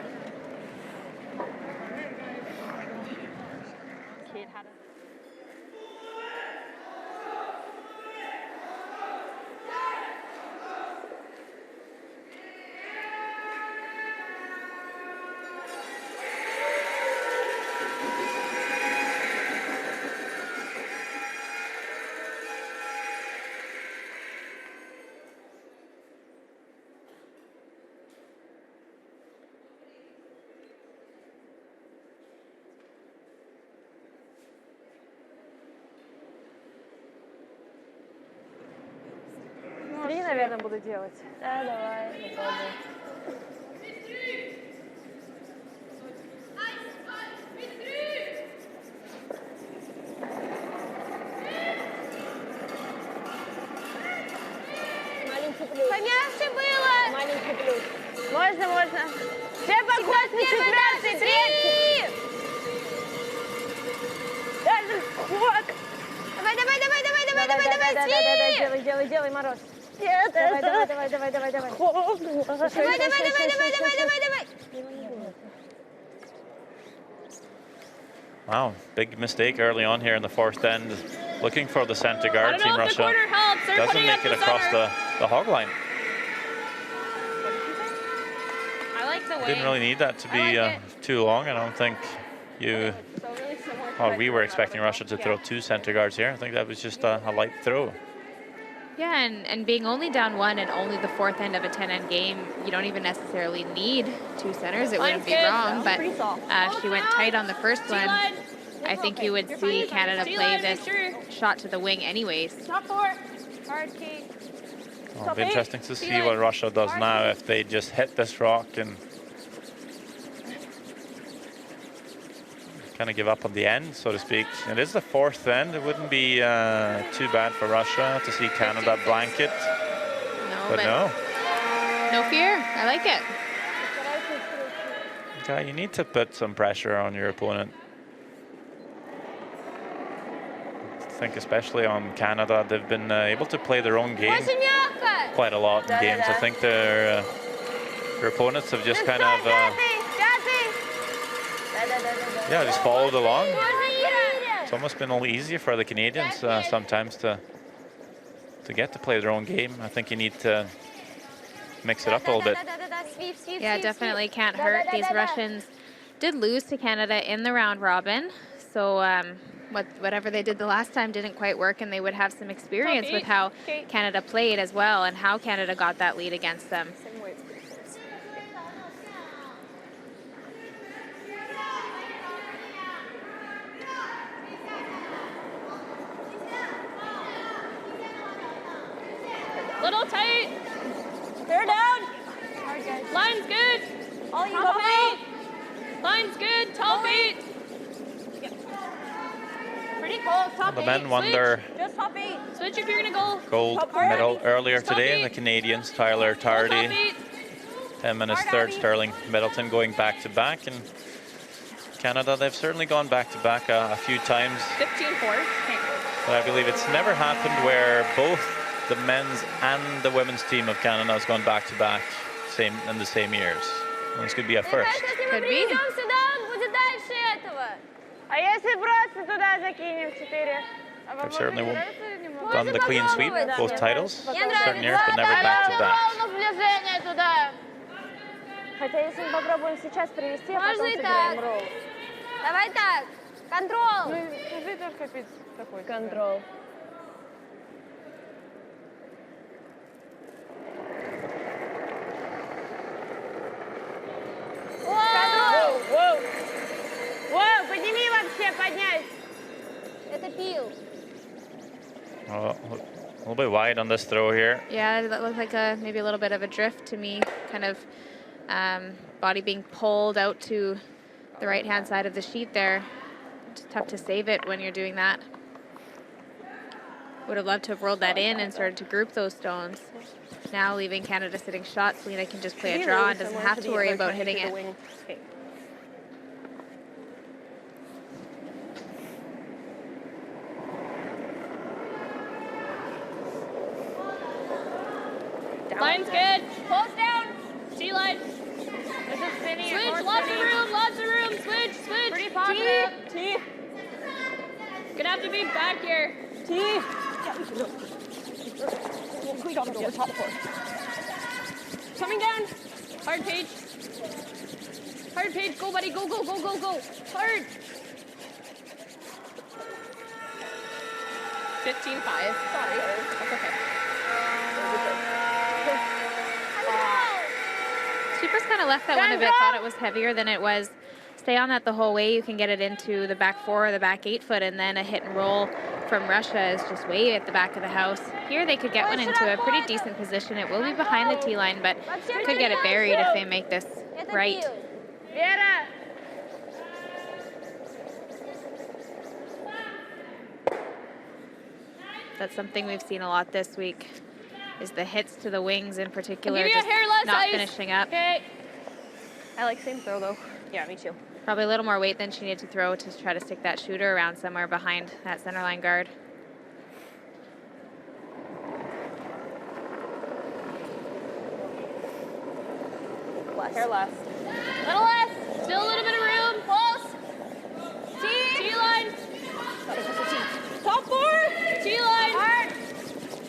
Наверное, буду делать. Да, давай, попробуем. Маленький плюс. Помягче было. Маленький плюс. Можно, можно. Все подходы, цепляйся, третий. Даже вот. Давай, давай, давай, давай, давай, давай, давай, давай, делай, делай, Мороз. Нет, давай, давай, давай, давай, давай, давай. Давай, давай, давай, давай, давай, давай, давай. Wow, big mistake early on here in the fourth end. Looking for the center guard. Team Russia doesn't make it across the hog line. I like the way. Didn't really need that to be too long. I don't think you... Oh, we were expecting Russia to throw two center guards here. I think that was just a light throw. Yeah, and being only down one and only the fourth end of a 10-end game, you don't even necessarily need two centers. It wouldn't be wrong, but if she went tight on the first one, I think you would see Canada play this shot to the wing anyways. Top four. Hard key. Well, it'll be interesting to see what Russia does now if they just hit this rock and kind of give up on the end, so to speak. It is the fourth end. It wouldn't be too bad for Russia to see Canada blanket. No, but no. No fear. I like it. Okay, you need to put some pressure on your opponent. I think especially on Canada, they've been able to play their own game quite a lot in games. I think their opponents have just kind of yeah, just followed along. It's almost been a little easier for the Canadians sometimes to get to play their own game. I think you need to mix it up a little bit. Yeah, definitely can't hurt. These Russians did lose to Canada in the round robin, so whatever they did the last time didn't quite work, and they would have some experience with how Canada played as well and how Canada got that lead against them. Little tight. Hair down. Line's good. All you Top go. eight. Line's good. Top eight. Pretty cool. Top The eight. men won their Just top eight. Switch if you're gonna go. gold medal earlier today. eight. The Canadians, Tyler Top Tardy, eight. him and his third, Sterling Middleton, going back-to-back. And Canada, they've certainly gone back-to-back a few times. 15-4. But I believe it's never happened where both the men's and the women's team of Canada has gone back-to-back in the same years. And this could be a first. Could be. Сюда, он будет дальше этого. А если просто туда закинем 4? They've certainly done the clean sweep, both titles, certain years, but never back-to-back. Хотя если мы попробуем сейчас привести, а Можно потом и сыграем так. ролл. Давай так. Контрол. Скажи тоже капец такой. Control. Воу, воу. Воу, подними вообще, поднять. Это пил. Oh, a little bit wide on this throw here. Yeah, that looked like maybe a little bit of a drift to me, kind of body being pulled out to the right-hand side of the sheet there. It's tough to save it when you're doing that. Would have loved to have rolled that in and started to group those stones. Now leaving Canada sitting shot, Selena can just play a draw and doesn't have to worry about hitting it. Okay. Line's good. Close down. T-line. This is spinning. Switch, lots of room. Switch. Pretty positive. T. Gonna have to be back here. T. Yeah, we can do it. We gotta go top four. Coming down. Hard page. Go, buddy. Go. Hard. 15-5. Sorry. That's okay. Sweepers kind of left that one a bit, thought it was heavier than it was. Stay on that the whole way. You can get it into the back 4 or the back 8 foot, and then a hit and roll from Russia is just way at the back of the house. Here they could get one into a pretty decent position. It will be behind the tee line, but could get it buried if they make this Это right. пил. Vera. That's something we've seen a lot this week, is the hits to the wings in particular, Give me a just hair less not ice. finishing up. Okay. I like same throw though. Yeah, me too. Probably a little more weight than she needed to throw to try to stick that shooter around somewhere behind that center line guard. Hair less. Little less. Still a little bit of room. Pulse. T-line. Top 4. T-line. Hard.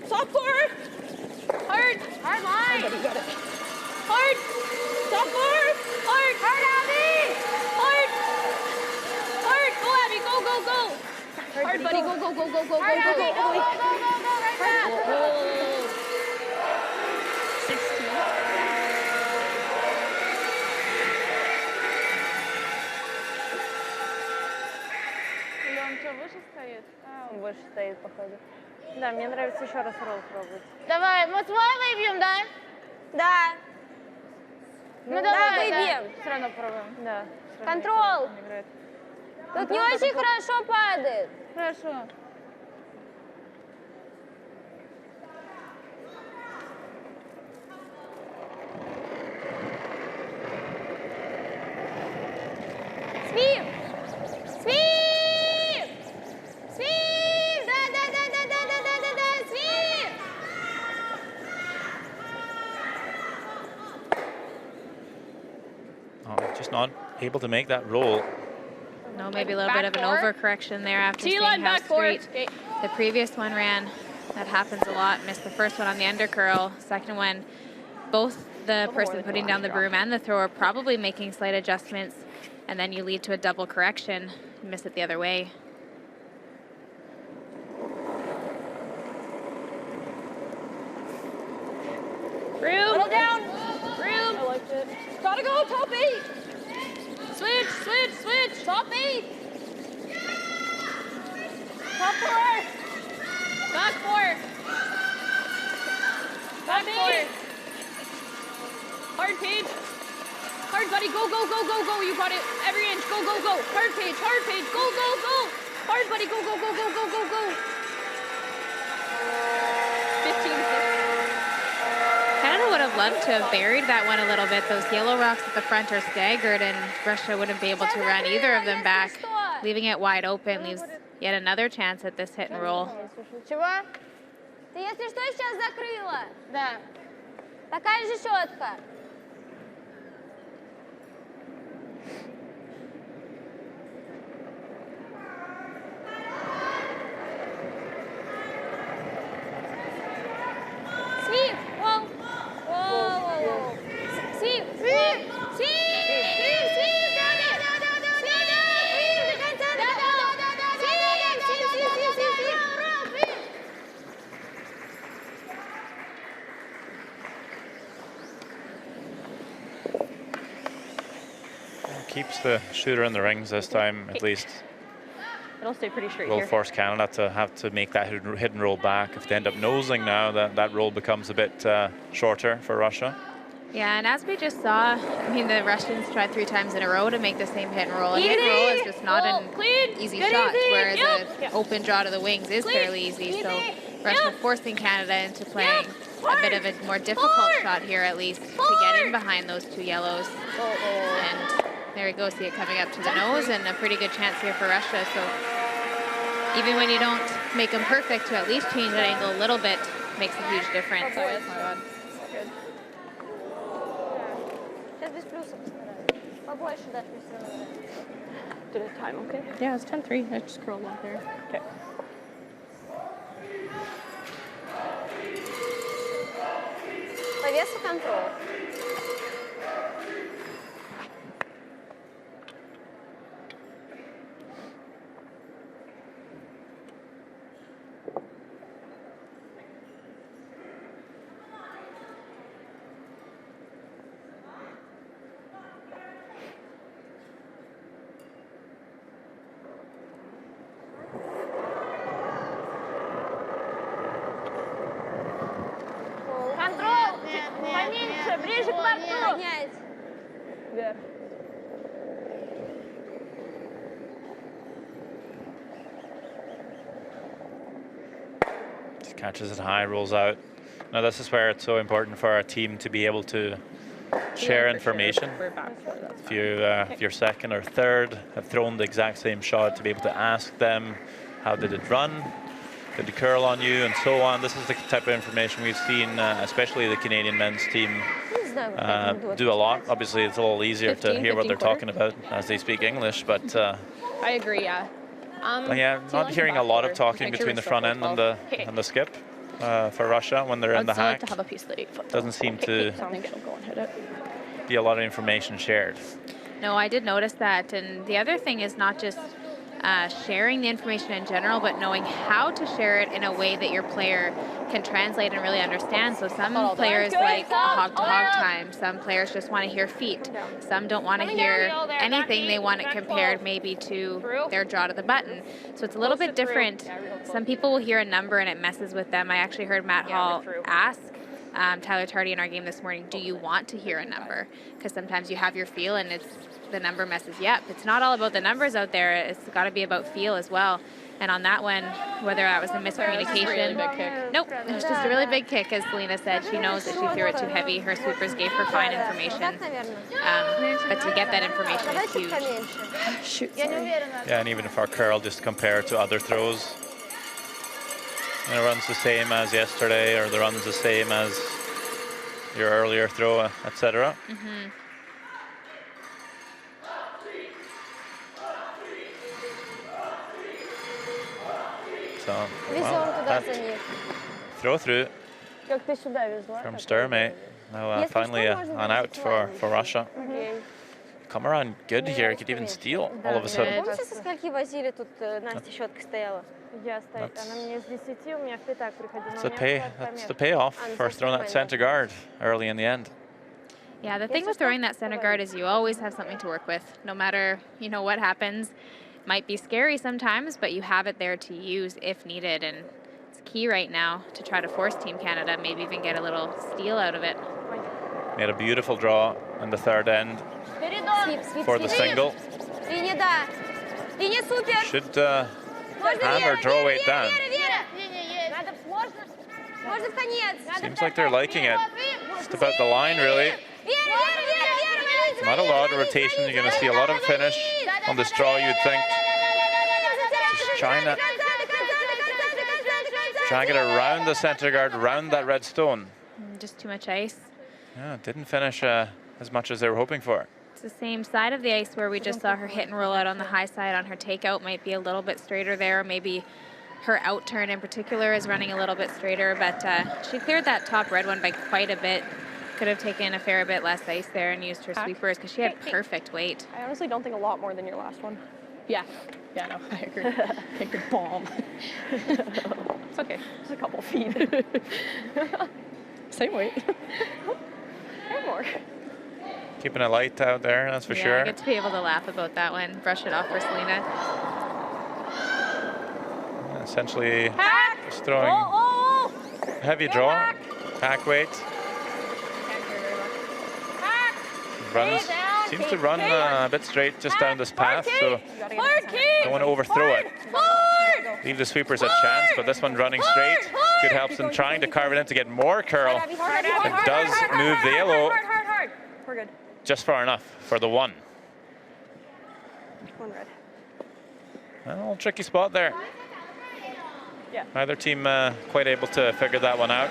Top 4. Hard. Hard line. You got it. Hard. Top 4. Hard. Hard, Abby. Hard. Hard. Go, Abby. Go. Hard, buddy. Go. Hard, Abby. Go. Right back. Oh. 16. Или он что, выше стоит? Он больше стоит, походу. Да, мне нравится еще раз ролл пробовать. Давай, мы свой выбьем, да? Да. Ну, давай, выбьем. Все равно пробуем. Да. Контрол. Тут не очень хорошо падает. Хорошо. Свип! Свип! Свип! Да, свип! Oh, just not able to make that roll. No, maybe a little bit of an overcorrection there after seeing T-line how back forward. straight the previous one ran. That happens a lot. Missed the first one on the undercurl. Second one, both the person putting down the broom and the thrower probably making slight adjustments, and then you lead to a double correction. You miss it the other way. Room. Little down. Room. I liked it. Gotta go, top 8. Switch. Top 8. Top 4. Back 4. Back 4. Hard page. Hard, buddy. Go. You got it. Every inch. Go. Hard page. Go. Hard, buddy. Go. 15-6. Canada would have loved to have buried that one a little bit. Those yellow rocks at the front are staggered, and Russia wouldn't be able to run either of them back. Leaving it wide open leaves yet another chance at this hit and roll. Чего? Ты, если что, сейчас закрыла. Да. Такая же щетка. Свип! Воу! Свип! Свип! Свип! Свип! Да! Свип! До конца! Да! keeps the shooter in the rings this time, at least. It'll stay pretty straight Will here. force Canada to have to make that hit and roll back. If they end up nosing now, that roll becomes a bit shorter for Russia. Yeah, and as we just saw, I mean, the Russians tried 3 times in a row to make the same hit and roll. And hit and roll is just not an easy shot, whereas an open draw to the wings is fairly easy. So Russia forcing Canada into playing a bit of a more difficult shot here, at least, to get in behind those 2 yellows. And there we go, see it coming up to the nose, and a pretty good chance here for Russia. So even when you don't make them perfect, to at least change that angle a little bit makes a huge difference. Sorry, that's my bad. Сейчас без плюсов постараюсь. Побольше дать мне все равно. Did it time okay? Yeah, it's 10-3. I just curled up there. Okay. По весу контроль. Контроль! Поменьше, ближе к борту! Поднять. Вверх. Just catches it high, rolls out. Now this is where it's so important for our team to be able to share information. We're back for that. If your second or third have thrown the exact same shot, to be able to ask them, how did it run? Did it curl on you, and so on. This is the type of information we've seen, especially the Canadian men's team, Не знаю, как это будет. do a lot. Obviously, it's a little easier to 15, hear what they're 15 talking about as they speak English, but I agree, yeah. yeah, not hearing a lot of talking between the front end and the skip for Russia when they're in the I'd still like hack. to have a piece of the 8 foot. Doesn't seem to I think it'll go and hit it. be a lot of information shared. No, I did notice that. And the other thing is not just sharing the information in general, but knowing how to share it in a way that your player can translate and really understand. So some players like a hog-to-hog time. Some players just want to hear feet. Some don't want to hear anything. They want it compared maybe to their draw to the button. So it's a little bit different. Some people will hear a number and it messes with them. I actually heard Matt Hall ask Tyler Tardy in our game this morning, do you want to hear a number? Because sometimes you have your feel and the number messes you up. It's not all about the numbers out there. It's got to be about feel as well. And on that one, whether that was a miscommunication. Really big kick. Nope, it was just a really big kick, as Selena said. She knows that she threw it too heavy. Her sweepers gave her fine information. Так, наверное. But to get that information is Давай чуть huge. поменьше. Shoot, Я не sorry. уверена. Yeah, and even if our curl just compared to other throws, and it runs the same as yesterday, or the runs the same as your earlier throw, etc. So, Везем well, туда that за них. throw through Как ты сюда везла? from так Sturmey. Now Если finally что, можно an бросить out for лайн. Russia. Окей. Come around good here, could even steal all of a sudden. Помните, со скольки возили, тут Настя щеткой стояла? Я стою, That's- она мне с 10, у меня в пятак приходила. That's the payoff for throwing that center guard early in the end. Yeah, the thing with throwing that center guard is you always have something to work with. No matter, what happens. Might be scary sometimes, but you have it there to use if needed. And it's key right now to try to force Team Canada, maybe even get a little steal out of it. Made a beautiful draw in the third end Свип, for the single. Линия, да. Линия супер. Should Можно hammer draw weight down. Вера. Надо, можно в конец. Seems like they're liking it. Just about the line, really. Вера, Not a lot of rotation. You're going to see a lot of finish on this draw, you'd think. Just trying to get around the center guard, around that red stone. Just too much ice. Yeah, didn't finish as much as they were hoping for. It's the same side of the ice where we just saw her hit and roll out on the high side. On her takeout might be a little bit straighter there. Maybe her out turn in particular is running a little bit straighter, but she cleared that top red one by quite a bit. Could have taken a fair bit less ice there and used her sweepers because she had perfect weight. I honestly don't think a lot more than your last one. Yeah. Yeah, no, I agree. Okay, good bomb. It's okay. Just a couple feet. Same weight. And more. Keeping it light out there, that's for yeah, sure. I get to be able to laugh about that one. Brush it off for Selena. Essentially, Hack. just throwing heavy draw, hack weight. Hack. Runs, down, seems to keep run going. a bit straight just down this path, so Hard kick. don't want to overthrow it. Hard. Leave the sweepers a chance, but this one running straight. Good helps in trying to carve it in to get more curl. It does move the yellow Hard. We're good. just far enough for the one. One red. Well, tricky spot there. Yeah. Neither team quite able to figure that one out.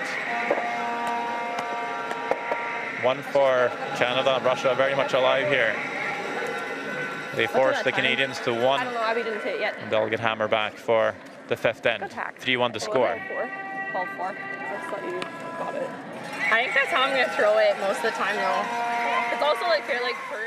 One for Canada. Russia very much alive here. They force the Canadians to one. I don't know why we didn't hit it yet. And they'll get hammer back for the 5th end. 3-1 to score. 12-4. Just thought you got it. I think that's how I'm going to throw it most of the time, though. It's also like fairly per.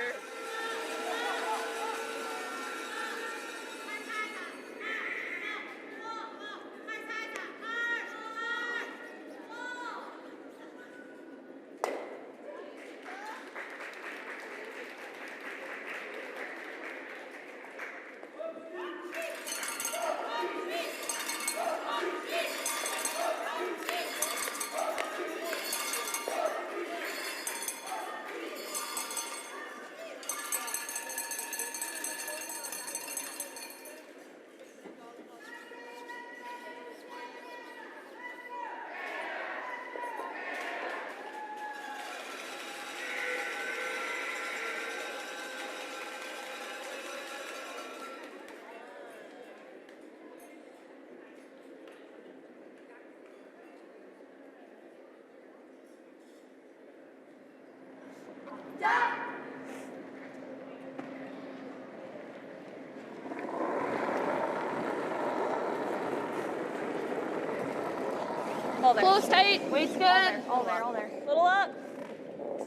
Close tight. Weight's good. All there. Little up.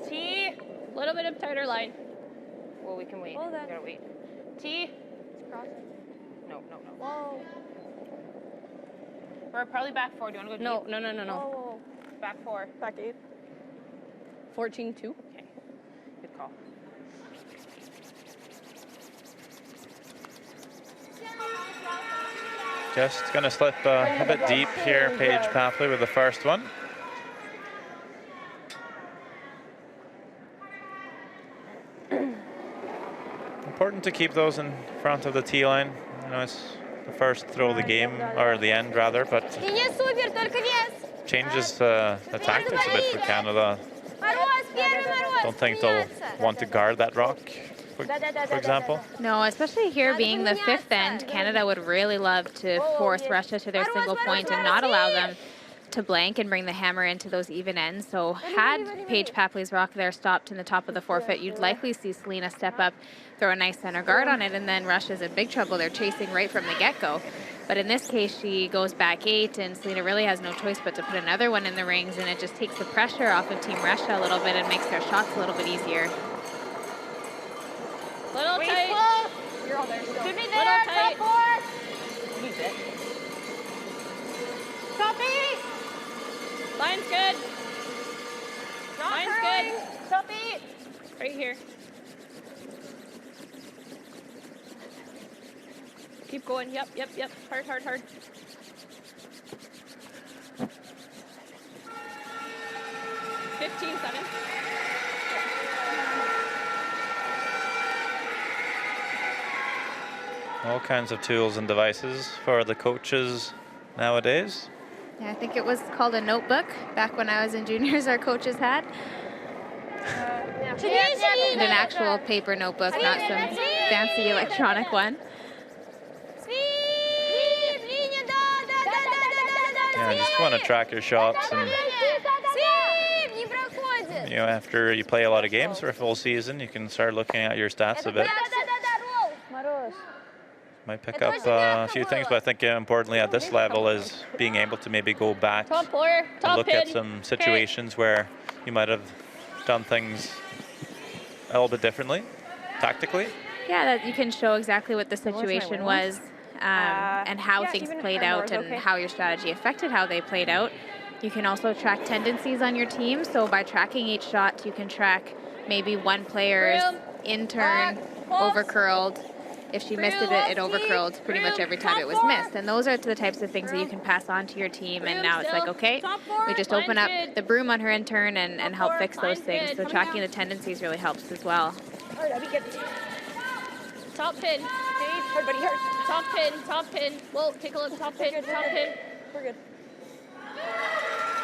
T. Little bit of tighter line. Well, we can wait. Hold on. We gotta wait. T. No. Whoa. We're probably back 4. Do you want to go deep? No. Whoa. Back 4. Back 8. 14-2. Okay. Good call. Just going to slip a bit deep here, Paige Papley with the first one. Important to keep those in front of the tee line. You know, it's the first throw of the game, or the end rather, but И не супер, только вес. changes the tactics a bit for Canada. Мороз, первый мороз. Don't think they'll want to guard that rock, for example. No, especially here being the 5th end, Canada would really love to force Russia to their single point and not allow them to blank and bring the hammer into those even ends. So had Paige Papley's rock there stopped in the top of the forfeit, you'd likely see Selena step up, throw a nice center guard on it, and then Russia's in big trouble. They're chasing right from the get-go. But in this case, she goes back 8, and Selena really has no choice but to put another one in the rings, and it just takes the pressure off of Team Russia a little bit and makes their shots a little bit easier. Little tight. You're all there. Should be Little there, tight. top 4. Use it. Copy. Line's good. Not Line's curling. good. Copy. Right here. Keep going. Yep. Hard. 15-7. All kinds of tools and devices for the coaches nowadays. Yeah, I think it was called a notebook. Back when I was in juniors, our coaches had. And an actual paper notebook, not some fancy electronic one. Yeah, you just want to track your shots, and you know, after you play a lot of games for a full season, you can start looking at your stats a bit. Might pick up a few things, but I think importantly at this level is being able to maybe go back Top four. and Top look pin. at some situations where you might have done things a little bit differently, tactically. Yeah, that you can show exactly what the situation was and how yeah, things even if played my out more's and okay. how your strategy affected how they played out. You can also track tendencies on your team. So by tracking each shot, you can track maybe one player's in-turn overcurled. If she missed it, it overcurled pretty much every time it was missed. And those are the types of things that you can pass on to your team. And now it's like, okay, we just open up the broom on her in-turn and help fix those things. So tracking the tendencies really helps as well. All right, Abby, get top pin. Hard, buddy, hard. Top pin, top pin. Whoa, take a look. Top pin, top pin. We're good.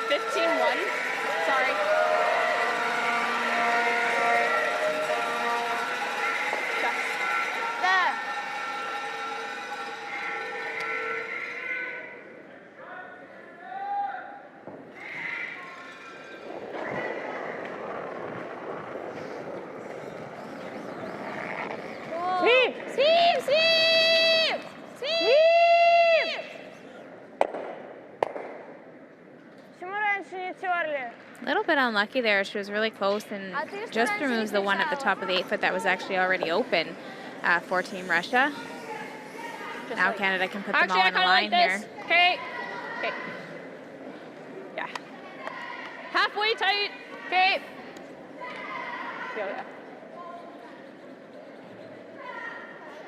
15-1. Sorry. A little bit unlucky there. She was really close and just removes the one at the top of the 8-foot that was actually already open for Team Russia. Now Canada can put them all in a line here. Okay. Okay. Yeah. Halfway tight. Okay. Yeah.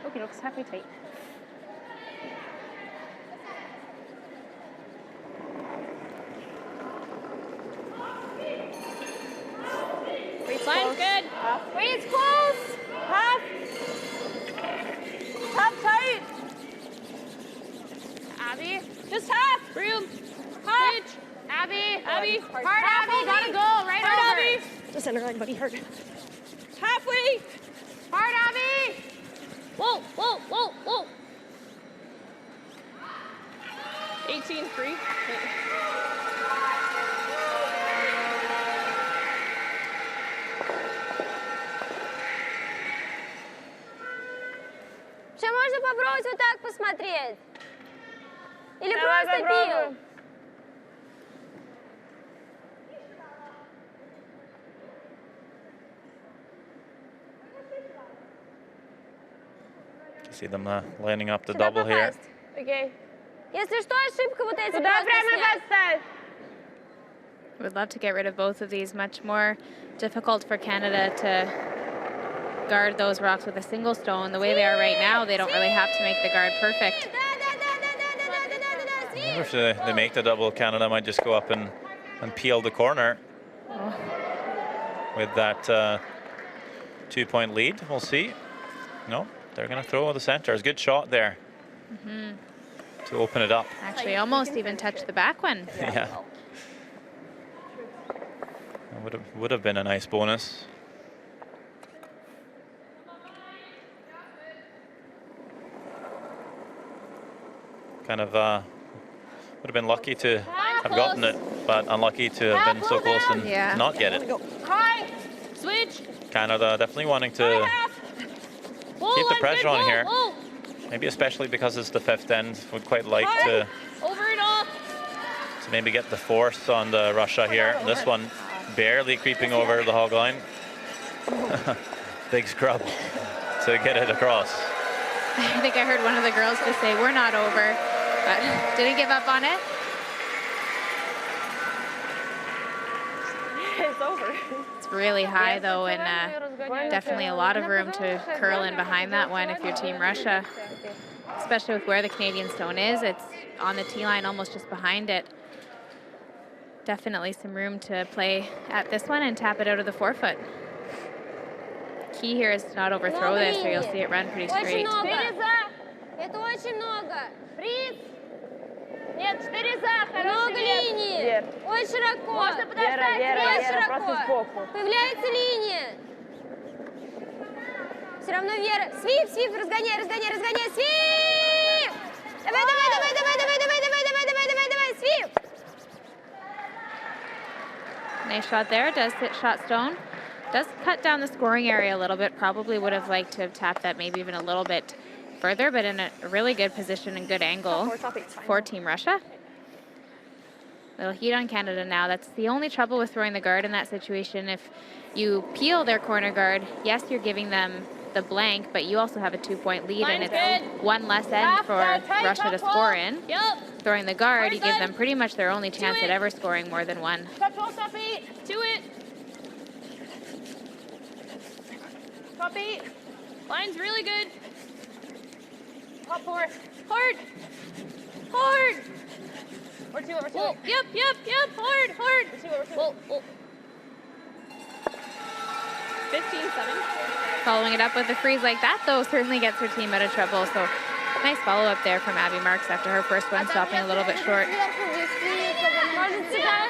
Okay, looks halfway tight. Line's good. Wait's close. Half. Half tight. Abby. Just half. Room. Half. Abby. Abby. Hard, Abby. Gotta go. Right Hard, over. Abby. The center line, buddy. Hard. Halfway. Hard, Abby. Whoa, whoa, whoa, whoa. 18-3. Что, можно попробовать вот так посмотреть? Или просто бил? See them lining up the double here. Okay. Если что, ошибка вот эти просто снять. Would love to get rid of both of these. Much more difficult for Canada to guard those rocks with a single stone. The way they are right now, they don't really have to make the guard perfect. I wonder if they make the double, Canada might just go up and peel the corner with that 2-point lead. We'll see. No, they're going to throw the center. It's a good shot there to open it up. Actually, almost even touched the back one. Yeah. Would have been a nice bonus. Kind of would have been lucky to have gotten it, but unlucky to have been so close and not get it. High. Switch. Canada definitely wanting to keep the pressure on here. Maybe especially because it's the 5th end. Would quite like to Over and off. maybe get the force on the Russia here. This one barely creeping over the hog line. Big scrub to get it across. I think I heard one of the girls just say, "We're not over," but didn't give up on it. It's over. It's really high though, and definitely a lot of room to curl in behind that one if you're Team Russia, especially with where the Canadian stone is. It's on the tee line, almost just behind it. Definitely some room to play at this one and tap it out of the 4-foot. Key here is to not overthrow this, or you'll see it run pretty straight. Это очень много. Приз. Нет, 4 за. Много линий. Очень широко. Можно подождать. Очень широко. Появляется линия. Все равно Вера. Свип, свип, разгоняй, разгоняй, разгоняй. Свип! Давай, давай, давай, давай, давай, давай, давай, давай, давай, давай, давай, свип! Nice shot there. Does hit shot stone. Does cut down the scoring area a little bit. Probably would have liked to have tapped that maybe even a little bit further, but in a really good position and good angle for Team Russia. Little heat on Canada now. That's the only trouble with throwing the guard in that situation. If you peel their corner guard, yes, you're giving them the blank, but you also have a 2-point lead, and it's one less end for Russia to score in. Throwing the guard, you give them pretty much their only chance at ever scoring more than one. Top 12, top 8. To it. Top 8. Line's really good. Top 4. Hard. Hard. Or 2, or 2. Well, yep. Hard. Or 2, or 2. Well. 15-7. Following it up with a freeze like that, though, certainly gets her team out of trouble. So nice follow-up there from Abby Marks after her first one, stopping a little bit short. Может, сюда?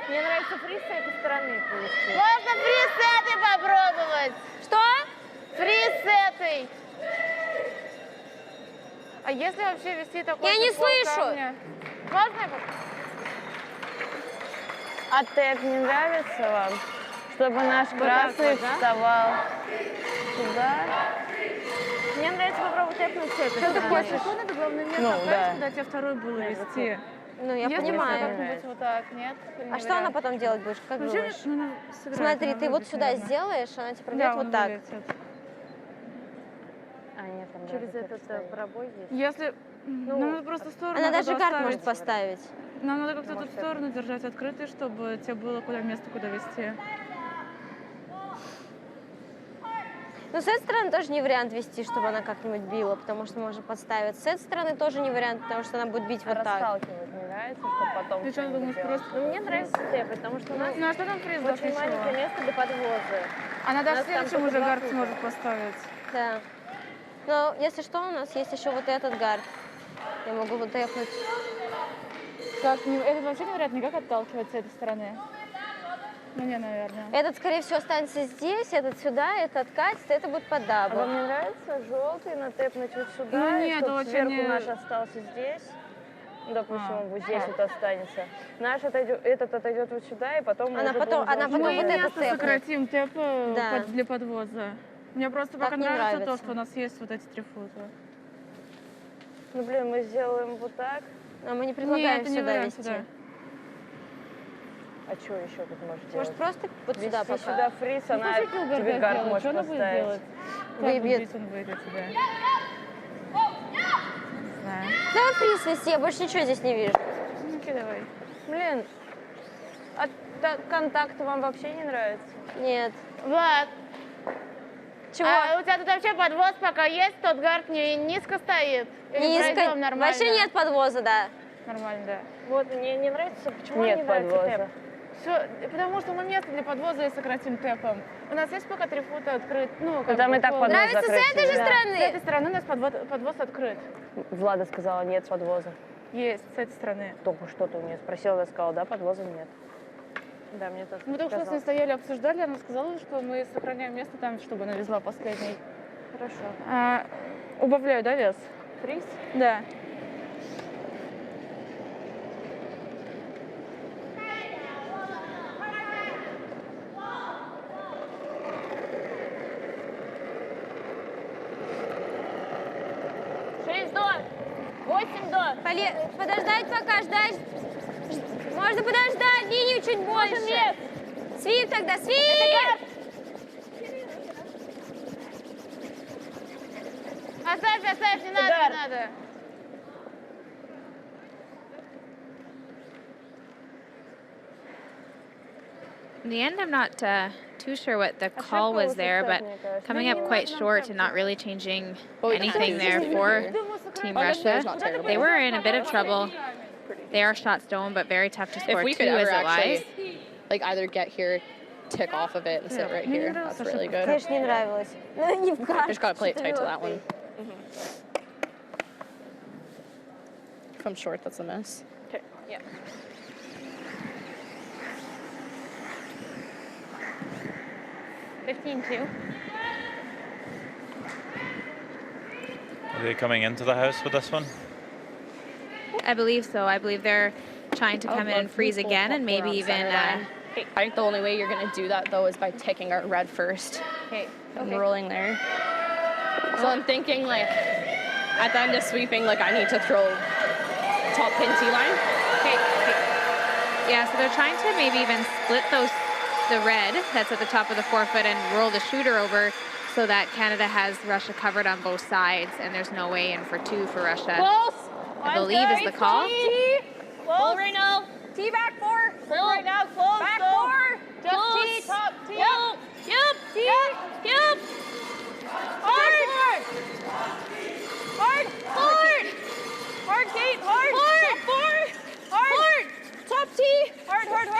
Мне нравится фриз с этой стороны повести. Можно фриз с этой попробовать. Что? Фриз с этой. А если вообще вести такой Я не футбол слышу. камня? Можно я попробую? А тэп не нравится вам? Чтобы наш красный вставал сюда? Мне нравится попробовать тэпнуть с этой Что ты стороны. хочешь? Надо главное место Ну, оставить, да. куда тебе второй было вести. Ну, я Если понимаю. как-нибудь вот так, нет? Или А не что она вариант? потом делать будешь? Как Вообще, думаешь? ну, надо сыграть, Смотри, она ты вот вылетит, сюда наверное. сделаешь, она тебе пройдет Да, вот он так. вылетит. А, нет, там Через даже этот стоит. пробой есть. Если... нам надо просто сторону Она даже оттуда карт оставить. может поставить. Нам надо как-то тут сторону держать открытой, чтобы тебе было куда место, куда вести. Но с этой стороны тоже не вариант вести, чтобы она как-нибудь била, потому что можно подставить. С этой стороны тоже не вариант, потому что она будет бить вот так. Расталкивать не нравится, чтобы потом Ты что что-нибудь думаешь, делать? просто... Ну, мне нравится тэп, потому что у нас Ну а что там фриз очень запрещено? маленькое место для подвоза. Она даже нас там следующим только уже два гард фута. сможет поставить. Да. Но если что, у нас есть еще вот этот гард. Я могу вот тэпнуть. Как, этот вообще не вариант никак отталкивать с этой стороны. Ну не, наверное. Этот, скорее всего, останется здесь, этот сюда, этот откатится, это будет под А дабл. вам не нравится желтый натэпнуть вот сюда, Ну, и нет, чтобы очень сверху не- наш остался здесь? Ну, допустим, А. он вот здесь вот останется. Наш этот отойдет вот сюда, и потом мы Она уже потом- будем она делать потом Мы вот что-то. это место тэпнет. сократим, тэп Да. для подвоза. Мне просто Так пока не нравится то, нравится. что у нас есть вот эти 3 фута. Ну, блин, мы сделаем вот так. А мы не предлагаем Нет, это не сюда вариант вести. сюда. А что еще тут можешь делать? Может, просто вот Вести сюда пока. сюда фриз, она тебе гард может поставить. Выбьет. Он выйдет тебя. Не знаю. Давай фриз вести, я больше ничего здесь не вижу. Ну-ка, давай. Блин, а контакты вам вообще не нравятся? Нет. Влад, Чего? а у тебя тут вообще подвоз пока есть? Тот гард не низко стоит? Или Низко. пройдем нормально? Вообще нет подвоза, да. Нормально, да. Вот, мне не нравится, почему Нет не нравится подвоза. тэп? Все, потому что мы место для подвоза и сократим тэпом. У нас есть пока 3 фута открыт. Ну, как там бы и так пол- подвоз Нравится с закрыть этой же нельзя. стороны? С этой стороны у нас подвоз открыт. Влада сказала, нет подвоза. Есть, с этой стороны. Только что-то у нее спросила, она сказала, да, подвоза нет. Да, мне тоже Мы только что с ней показалось. стояли, обсуждали, она сказала, что мы сохраняем место там, чтобы она везла последний. Хорошо. Убавляю, да, вес? Фриз? Да. Подождать пока, ждать. Можно подождать, линию чуть больше. Свип тогда, свип! Оставь, не надо, не надо. In the end, I'm not too sure what the call was there, but coming up quite short and not really changing anything there for Team Russia. They were in a bit of trouble. They are shot stone, but very tough to score If we two could as ever it lies. actually, like, either get here, tick off of it, and sit right here, that's really good. Конечно, не нравилось. Ну, не в карт. Just gotta play it tight to that one. If I'm short, that's a miss. Okay, yeah. Are they coming into the house with this one? I believe so. I believe they're trying to come in and freeze again and maybe even... I think the only way you're gonna do that though is by ticking our red first. Okay. And rolling there. So I'm thinking like, at the end of sweeping, like I need to throw top pin T-line. Yeah, so they're trying to maybe even split the red that's at the top of the forefoot and roll the shooter over so that Canada has Russia covered on both sides and there's no way in for two for Russia. Close. I believe is the call. Close right now. T back 4. Close. Right now, close. Back go. 4. Just Close. T, top T. Yep.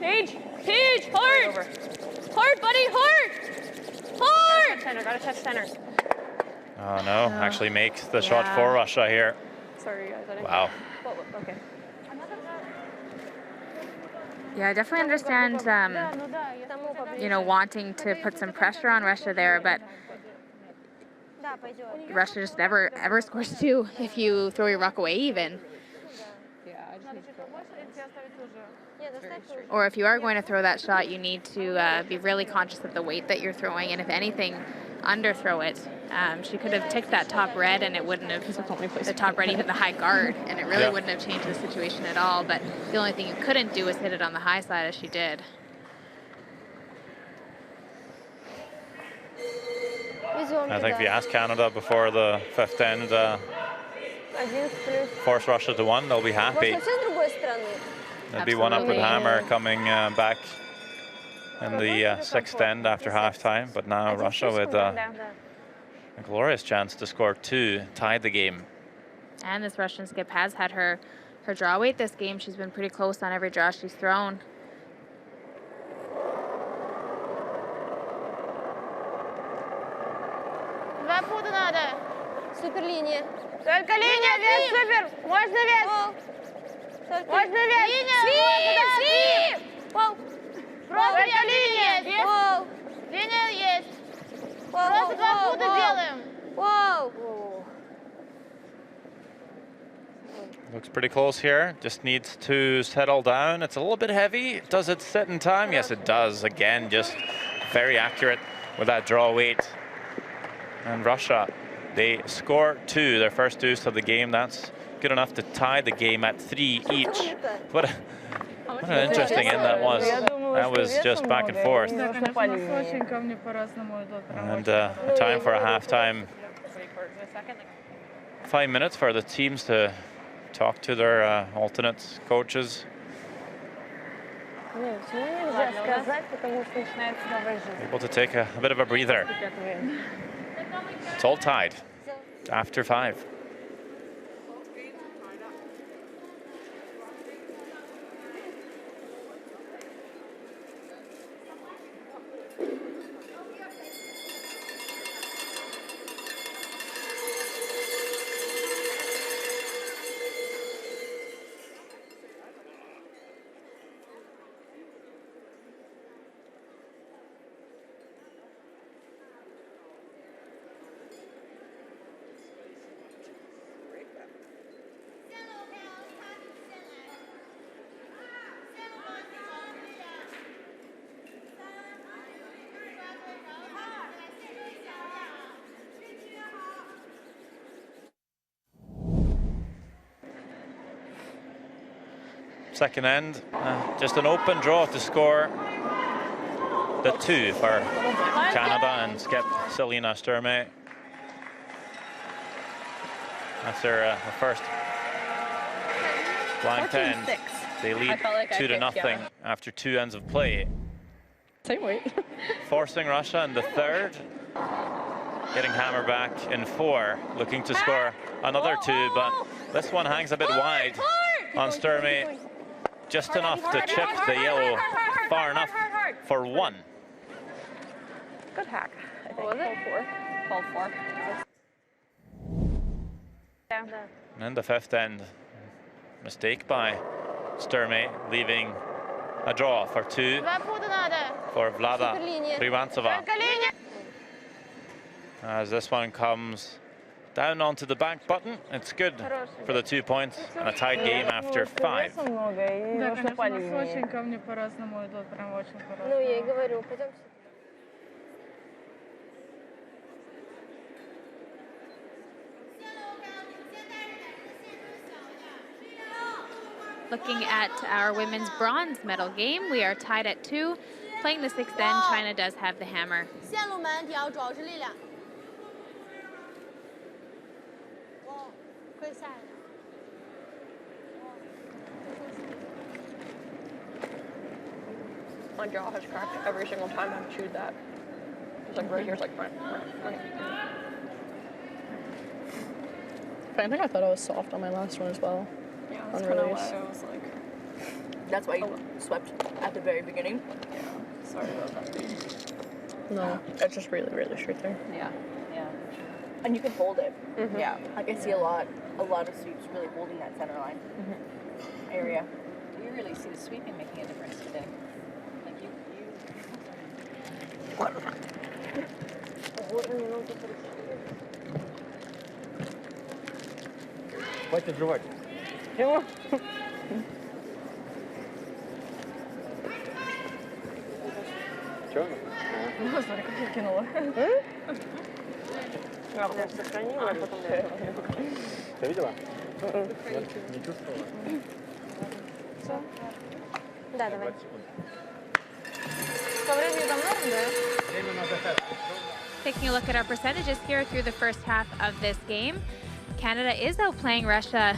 Paige, hard. Hard, buddy, hard. Hard. Gotta touch center. Oh no, actually makes the shot for Russia here. Sorry, guys. I didn't Wow. Okay. Yeah, I definitely understand, you know, wanting to put some pressure on Russia there, but Russia just never ever scores 2 if you throw your rock away even. Or if you are going to throw that shot, you need to be really conscious of the weight that you're throwing, and if anything, underthrow it. She could have ticked that top red and it wouldn't have, the top red, even the high guard, and it really wouldn't have changed the situation at all, but the only thing you couldn't do was hit it on the high side as she did. I think if you ask Canada before the 5th end, force Russia to 1, they'll be happy. There'll be one up with Hammer coming back in the 6th end after halftime, but now Russia with a glorious chance to score 2, tied the game. And this Russian skip has had her draw weight this game. She's been pretty close on every draw she's thrown. Супер линия. Только линия, вес, супер. Можно вес. Можно вес. Свип. Просто линия. Линия есть. Просто 2 фута делаем. Looks pretty close here. Just needs to settle down. It's a little bit heavy. Does it sit in time? Yes, it does. Again, just very accurate with that draw weight. And Russia, they score 2, their first deuce of the game. That's good enough to tie the game at 3 each. What an interesting end that was. That was just back and forth. And time for a halftime. 5 minutes for the teams to talk to their alternates, coaches. Able to take a bit of a breather. It's all tied after 5. Second end, just an open draw to score the 2 for Canada and skip Selena Sturmey. That's their first blank end. They lead 2-0 after 2 ends of play. Same weight. Forcing Russia in the 3rd. Getting Hammer back in 4, looking to score another 2, but this one hangs a bit wide on Sturmey. Just enough to chip the yellow far enough for 1. Good hack, I think. What was it? 4. 4. And the 5th end, mistake by Sturmey, leaving a draw for 2 for Vlada Privantsova. As this one comes down onto the back button, it's good for the 2 points and a tied game after 5. Looking at our women's bronze medal game, we are tied at 2. Playing the 6th end, China does have the hammer. My jaw has cracked every single time I've chewed that. It's like right here, it's like right. I think I thought I was soft on my last one as well. Yeah, that's kind of what I was like. That's why you swept at the very beginning. Sorry about that. No, it's just really, really straight there. Yeah. Yeah. And you can hold it. Yeah. Like I see a lot of sweeps really holding that center line area. Do you really see the sweeping making a difference today? Like you Хватит жевать. Чего? Смотри, как я кинула. Я сохранила, а потом я... Ты видела? Не чувствовала? Да, давай. По времени там норм, да? Время на заход. Taking a look at our percentages here through the first half of this game, Canada is outplaying Russia.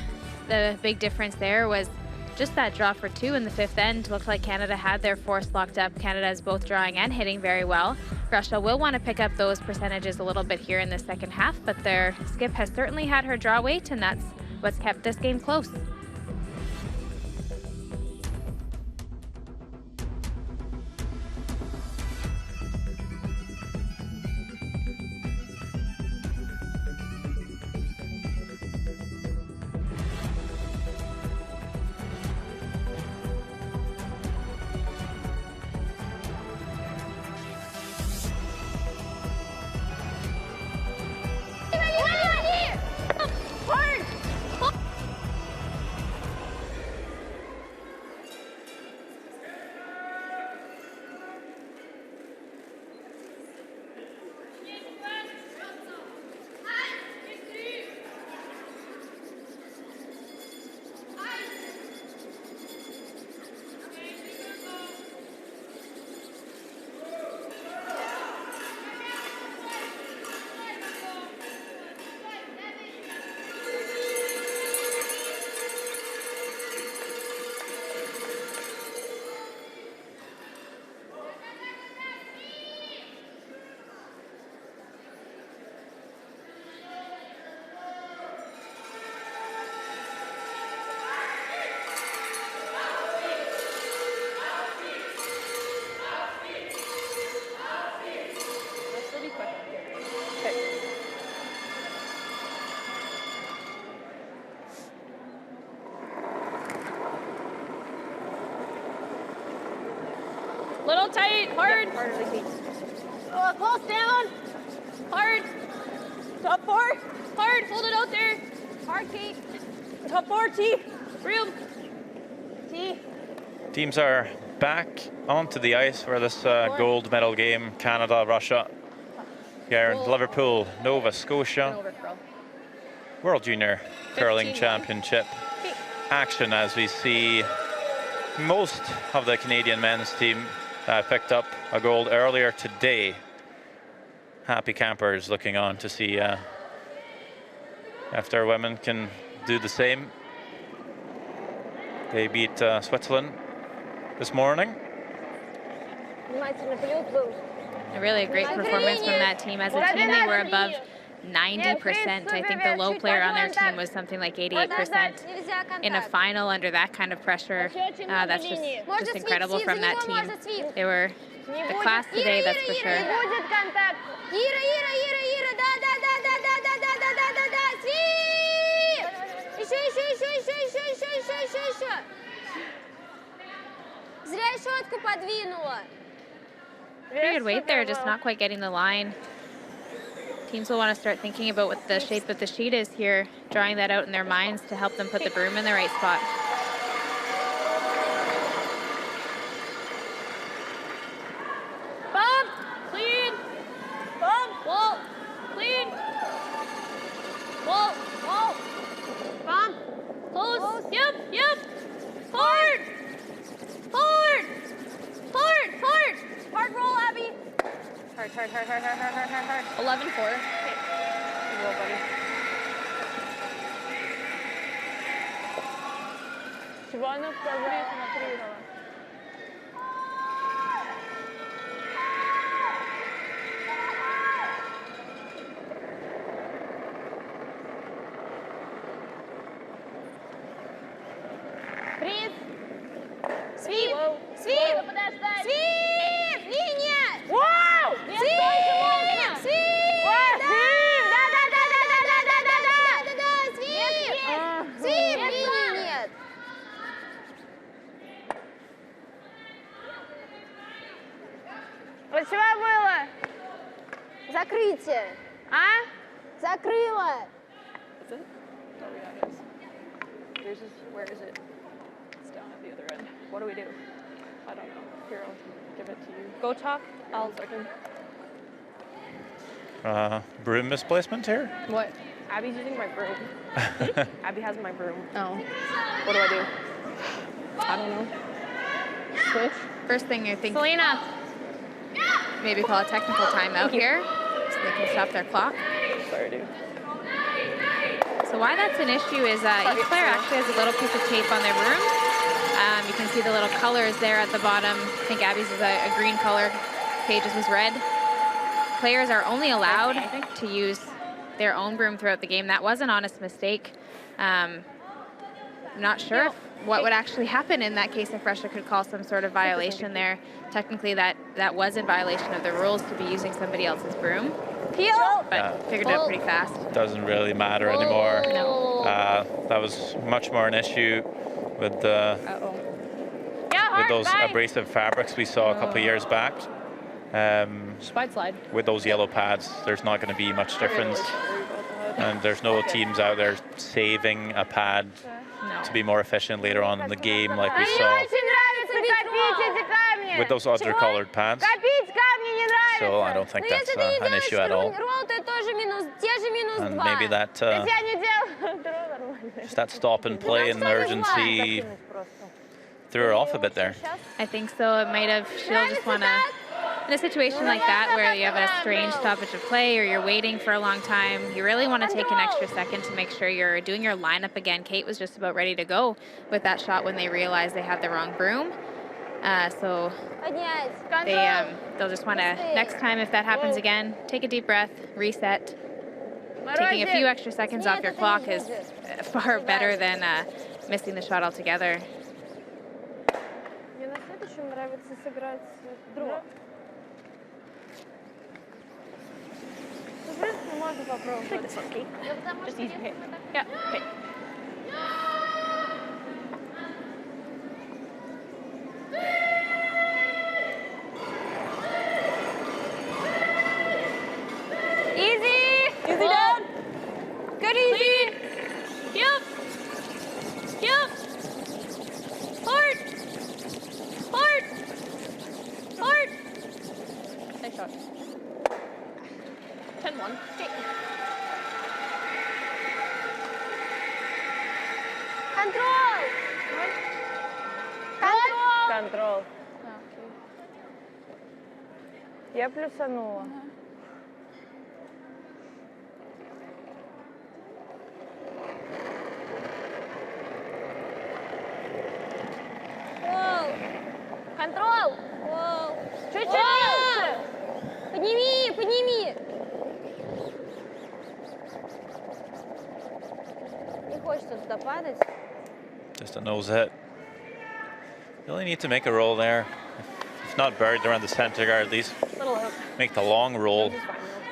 The big difference there was just that draw for 2 in the 5th end. Looked like Canada had their force locked up. Canada is both drawing and hitting very well. Russia will want to pick up those percentages a little bit here in the second half, but their skip has certainly had her draw weight, and that's what's kept this game close. Little tight, hard. Close down. Hard. Top 4. Hard. Hold it out there. Hard, Kate. Top 4, T. Room. T. Teams are back onto the ice for this gold medal game. Canada, Russia. Here in Liverpool, Nova Scotia. World Junior Curling Championship action as we see most of the Canadian men's team picked up a gold earlier today. Happy campers looking on to see if their women can do the same. They beat Switzerland this morning. A really great performance from that team. As a team, they were above 90%. I think the low player on their team was something like 88%. In a final under that kind of pressure, that's just incredible from that team. They were the class today, that's for sure. Pretty good weight there, just not quite getting the line. Teams will want to start thinking about what the shape of the sheet is here, drawing that out in their minds to help them put the broom in the right spot. Bump. Clean. Bump. Wall. Clean. Wall. Wall. Bump. Close. Yep. Yep. Hard. Hard. Hard. Hard. Hard roll, Abby. Hard, hard, hard, hard, hard, hard, hard, hard. 11-4. Good roll, buddy. Чего она говорит, смотрела? Приз. Ключевое было. Закрытие. А? Закрыла. Is it? Oh, yeah, it is. Yours is, where is it? It's down at the other end. What do we do? I don't know. Here, I'll give it to you. Go talk. I'll Second. Broom misplacement here? What? Abby's using my broom. Abby has my broom. Oh. What do I do? I don't know. Switch. First thing you're thinking, Selena. maybe call a technical timeout here so they can stop their clock. Sorry, dude. So why that's an issue is each player actually has a little piece of tape on their broom. You can see the little colors there at the bottom. I think Abby's is a green color. Paige's was red. Players are only allowed to use their own broom throughout the game. That was an honest mistake. I'm not sure what would actually happen in that case if Russia could call some sort of violation there. Technically, that was in violation of the rules to be using somebody else's broom. But figured it out pretty fast. Doesn't really matter anymore. No. That was much more an issue with the with those abrasive fabrics we saw a couple of years back. Spide slide. With those yellow pads, there's not going to be much difference. And there's no teams out there saving a pad to be more efficient later on in the game like we saw with those other colored pads. So I don't think that's an issue at all. And maybe that just that stop and play and urgency threw her off a bit there. I think so. It might have, she'll just want to, in a situation like that where you have a strange stoppage of play or you're waiting for a long time, you really want to take an extra second to make sure you're doing your lineup again. Kate was just about ready to go with that shot when they realized they had the wrong broom. So they'll just want to, next time if that happens again, take a deep breath, reset. Taking a few extra seconds off your clock is far better than missing the shot altogether. Мне на следующем нравится сыграть дров. Ну, в принципе, можно попробовать. Just easy hit. Yeah. Okay. Easy! Easy down! Good easy! Yep. Yep. Hard. Hard. Hard. Nice shot. 10-1. Контрол! Контрол! Контрол. Я плюсанула. Контрол! Чуть-чуть выше! Подними, подними! Не хочется туда падать. Just a nose hit. Really need to make a roll there. If not buried around the center guard, at least make the long roll.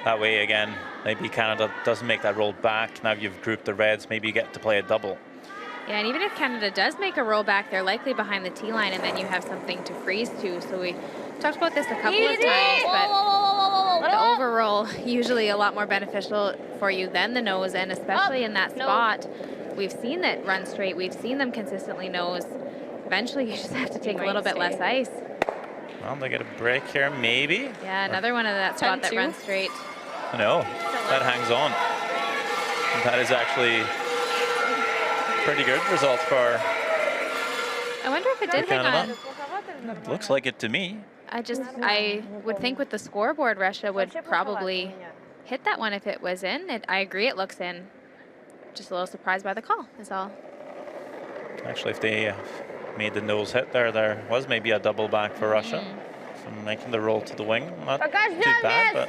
That way again, maybe Canada doesn't make that roll back. Now you've grouped the reds, maybe you get to play a double. Yeah, and even if Canada does make a roll back, they're likely behind the tee line, and then you have something to freeze to. So we talked about this a couple of times, but the overroll usually a lot more beneficial for you than the nose, and especially in that spot. We've seen that run straight. We've seen them consistently nose. Eventually, you just have to take a little bit less ice. Well, they get a break here, maybe. Yeah, another one of that spot that runs straight. No, that hangs on. That is actually pretty good result for I wonder if it did hang Canada. on. Looks like it to me. I would think with the scoreboard, Russia would probably hit that one if it was in. I agree, it looks in. Just a little surprised by the call, is all. Actually, if they made the nose hit there was maybe a double back for Russia. So making the roll to the wing, not too bad, but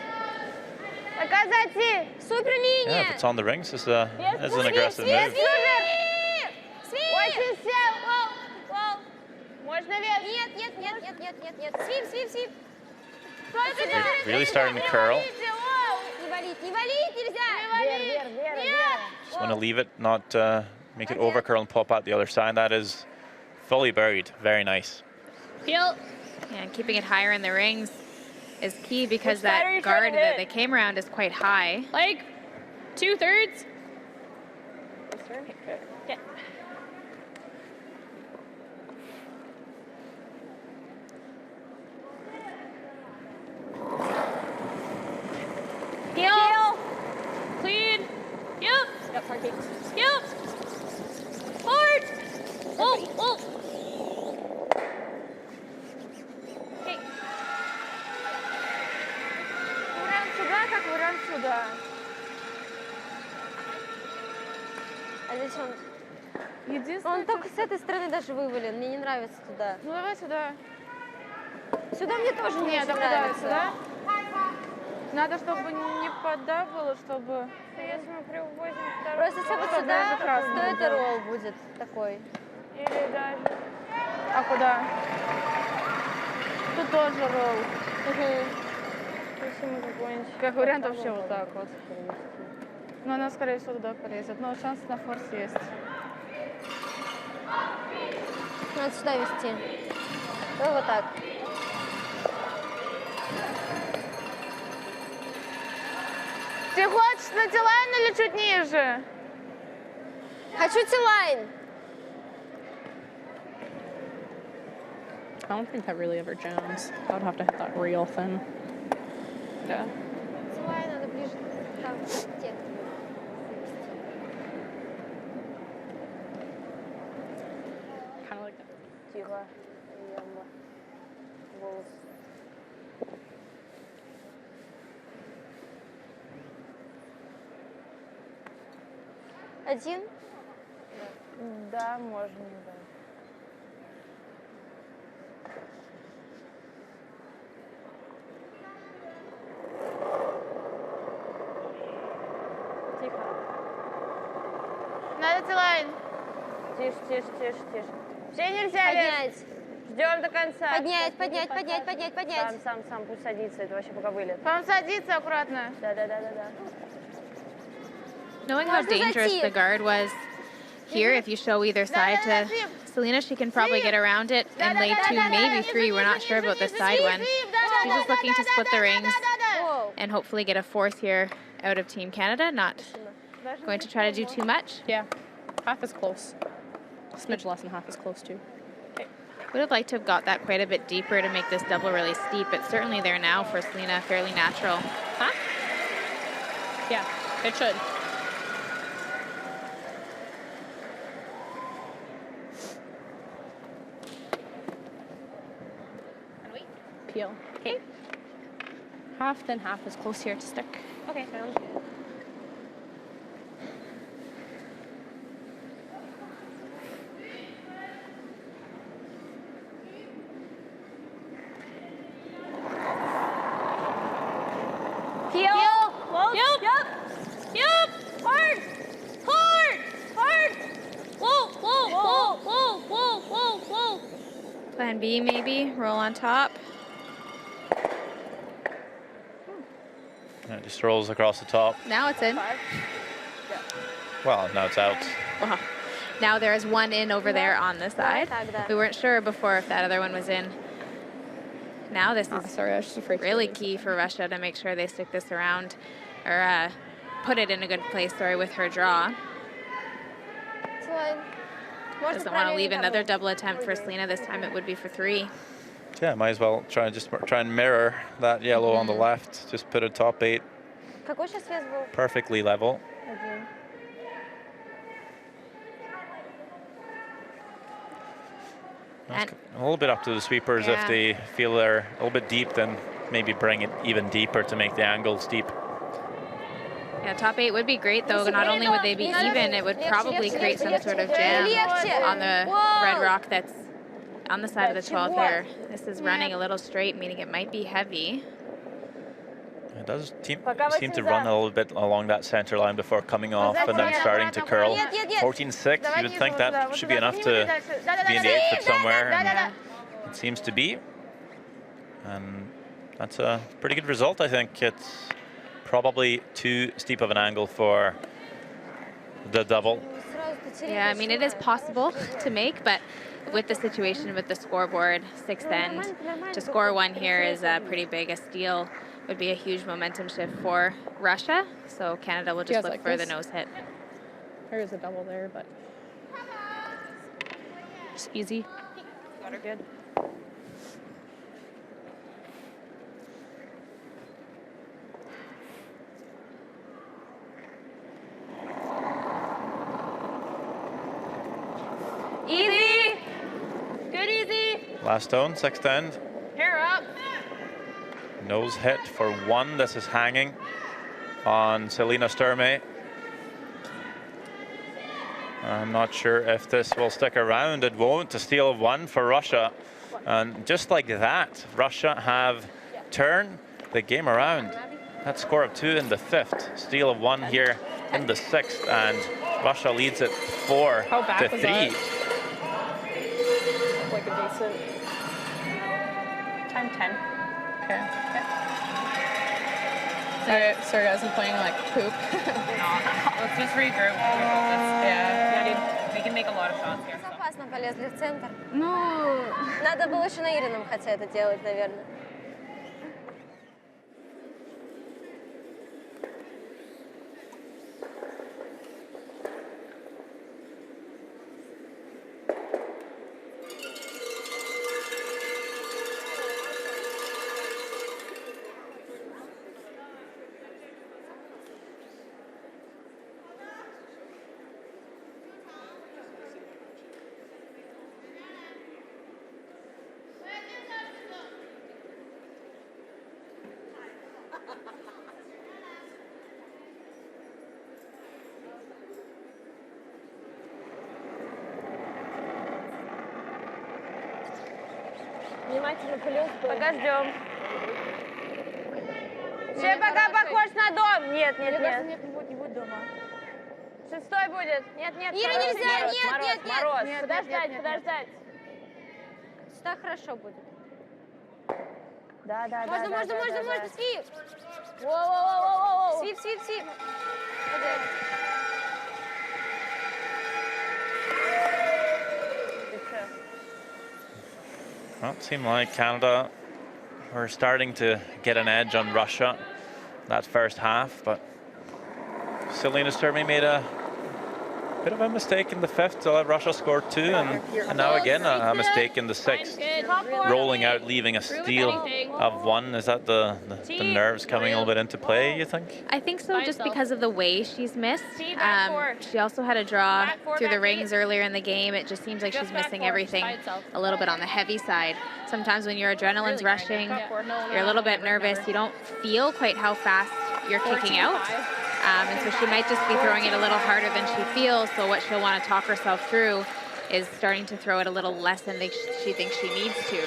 yeah, if it's on the rings, it's an aggressive move. Really starting to curl. Just want to leave it, not make it over curl and pop out the other side. That is fully buried. Very nice. Yeah, keeping it higher in the rings. is key because Which side are that you trying guard to that hit? they came around is quite high. Like 2/3. Yeah. Heel. Clean. Yep. Yep, hard kick. Yep. Hard. Oh, oh. Hey. Вариант сюда, как вариант сюда. А зачем? Единственное, Он только с этой стороны даже вывален. Мне не нравится туда. ну давай сюда. Сюда мне тоже не Нет, очень а куда нравится. сюда? Надо, чтобы не пода было, чтобы... Если мы привозим второй... Просто если вот сюда, даже красный то это будет. ролл будет такой. Или даже... А куда? Тут тоже ролл. Если мы какой-нибудь... Как вариант вообще вот так вот. Но она, скорее всего, туда полезет. Но шанс на форс есть. Надо сюда вести. Давай вот так. Ты хочешь на Тилайн или чуть ниже? Хочу Тилайн. I don't think that really ever jams. I would have to hit that real thin. Да. Тилайн надо ближе там к стенке. Kind of like that. Тихо. Яма. Волос. Один. Да, можно, да. Тихо. Надо Тилайн. Тише, тише, тише, тише. Все нельзя лезть. Поднять. Ждем до конца. Поднять, Сейчас поднять, будет поднять, подкат. поднять, поднять. Сам, пусть садится. Это вообще пока вылет. Вам садиться аккуратно. Да. Knowing how Можно dangerous зайти. the guard was here, if you show either side to Selena, she can probably get around it and lay 2, maybe 3. We're not sure about this side one. She's just looking to split the rings Воу. and hopefully get a fourth here out of Team Canada. Not going to try to do too much. Yeah, half is close. A smidge less than half is close too. Would have liked to have got that quite a bit deeper to make this double really steep. It's certainly there now for Selena, fairly natural. Huh? Yeah, it should. Peel. Okay. Half, then half is close here to stick. Okay, sounds good. Peel. Close. Yep. Yep. Hard. Hard. Hard. Whoa. Plan B maybe, roll on top. And it just rolls across the top. Now it's in. Well, now it's out. Wow. Now there is one in over there on the side. так, да. We weren't sure before if that other one was in. Now this Oh, is sorry, I was just afraid. to really do this. key for Russia to make sure they stick this around, or put it in a good place, sorry, with her draw. Тилайн. Можно Doesn't want to leave проверить another там. double attempt for Selena. This time it would be for 3. Yeah, might as well try and mirror that yellow on the left. Just put a top 8 Какой сейчас вес был? perfectly level. Один. That's a little bit up to the sweepers. If Yeah. they feel they're a little bit deep, then maybe bring it even deeper to make the angle steep. Yeah, top 8 would be great though. Not only would they be even, it would probably create some sort of jam Легче. on the Whoa. red rock that's on the side of the 12 чего? here. This is running a little straight, meaning it might be heavy. It does Пока seem to Василий run за. a little bit along that center line before coming off and then Аккуратно, starting to curl. аккуратно. Нет, нет. 14-6, Давай you would ниже think вот сюда, that вот should сюда. be enough Подними to дальше. Да-да-да, be in the 8th foot somewhere. And Да-да-да. it seems to be. And that's a pretty good result, I think. It's probably too steep of an angle for the double. Сразу потерял Yeah, I mean, it is большое. possible to make, but with the situation with the scoreboard, sixth end, to score one here is pretty big. A steal would be a huge momentum shift for Russia. So Canada will just look like for this? the nose hit. There is a double there, but just easy. Got her good. Easy. Good easy. Last stone, sixth end. Hair up. Nose hit for one. This is hanging on Selena Sturmey. I'm not sure if this will stick around. It won't. A steal of one for Russia. And just like that, Russia have turned the game around. That score of 2 in the 5th. Steal of 1 here in the 6th. And Russia leads it 4 to 3. Like a decent time 10. Okay. Sorry guys, I'm playing like poop. Let's just regroup. Yeah. We can make a lot of shots here. Опасно полезли в центр. Ну, Надо было еще на Ирином хотя это делать, наверное. внимательно плюс. Пока ждем. Все пока похож на дом. Нет, нет, нет. Нет, не будет дома. Шестой будет. Нет, нет. Ира, Мороз, нельзя, Мороз, нет, Мороз, нет, нет. Мороз. Нет, Подождать, нет, подождать. Так хорошо будет. Да, да, Можно, да. можно, да, можно, да, можно. да. Свип. Воу-воу-воу-воу-воу. Свип, свип, свип. Well, it seemed like Canada were starting to get an edge on Russia that first half, but Selena Sturmey made a bit of a mistake in the 5th to let Russia score 2, and now again a mistake in the 6th. Rolling out, leaving a steal of 1. Is that the nerves coming a little bit into play, you think? I think so, just because of the way she's missed. She also had a draw through the rings earlier in the game. It just seems like she's missing everything a little bit on the heavy side. Sometimes when your adrenaline's rushing, you're a little bit nervous. You don't feel quite how fast you're kicking out. And so she might just be throwing it a little harder than she feels. So what she'll want to talk herself through is starting to throw it a little less than she thinks she needs to.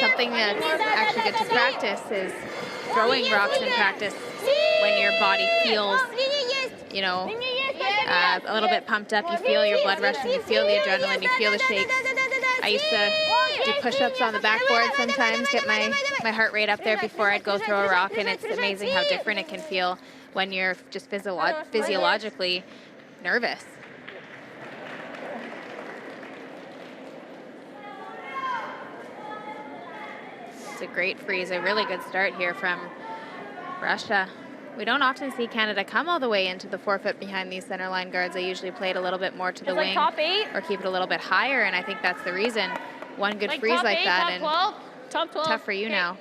Something that's actually good to practice is throwing rocks in practice when your body feels, you know, a little bit pumped up. You feel your blood rushing, you feel the adrenaline, you feel the shakes. I used to do push-ups on the backboard sometimes, get my heart rate up there before I'd go throw a rock, and it's amazing how different it can feel when you're just physiologically nervous. It's a great freeze, a really good start here from Russia. We don't often see Canada come all the way into the 4-foot behind these center line guards. They usually play it a little bit more to the wing top 8 or keep it a little bit higher, and I think that's the reason. One good freeze top like 8, that, top and 12, top 12. tough for you now.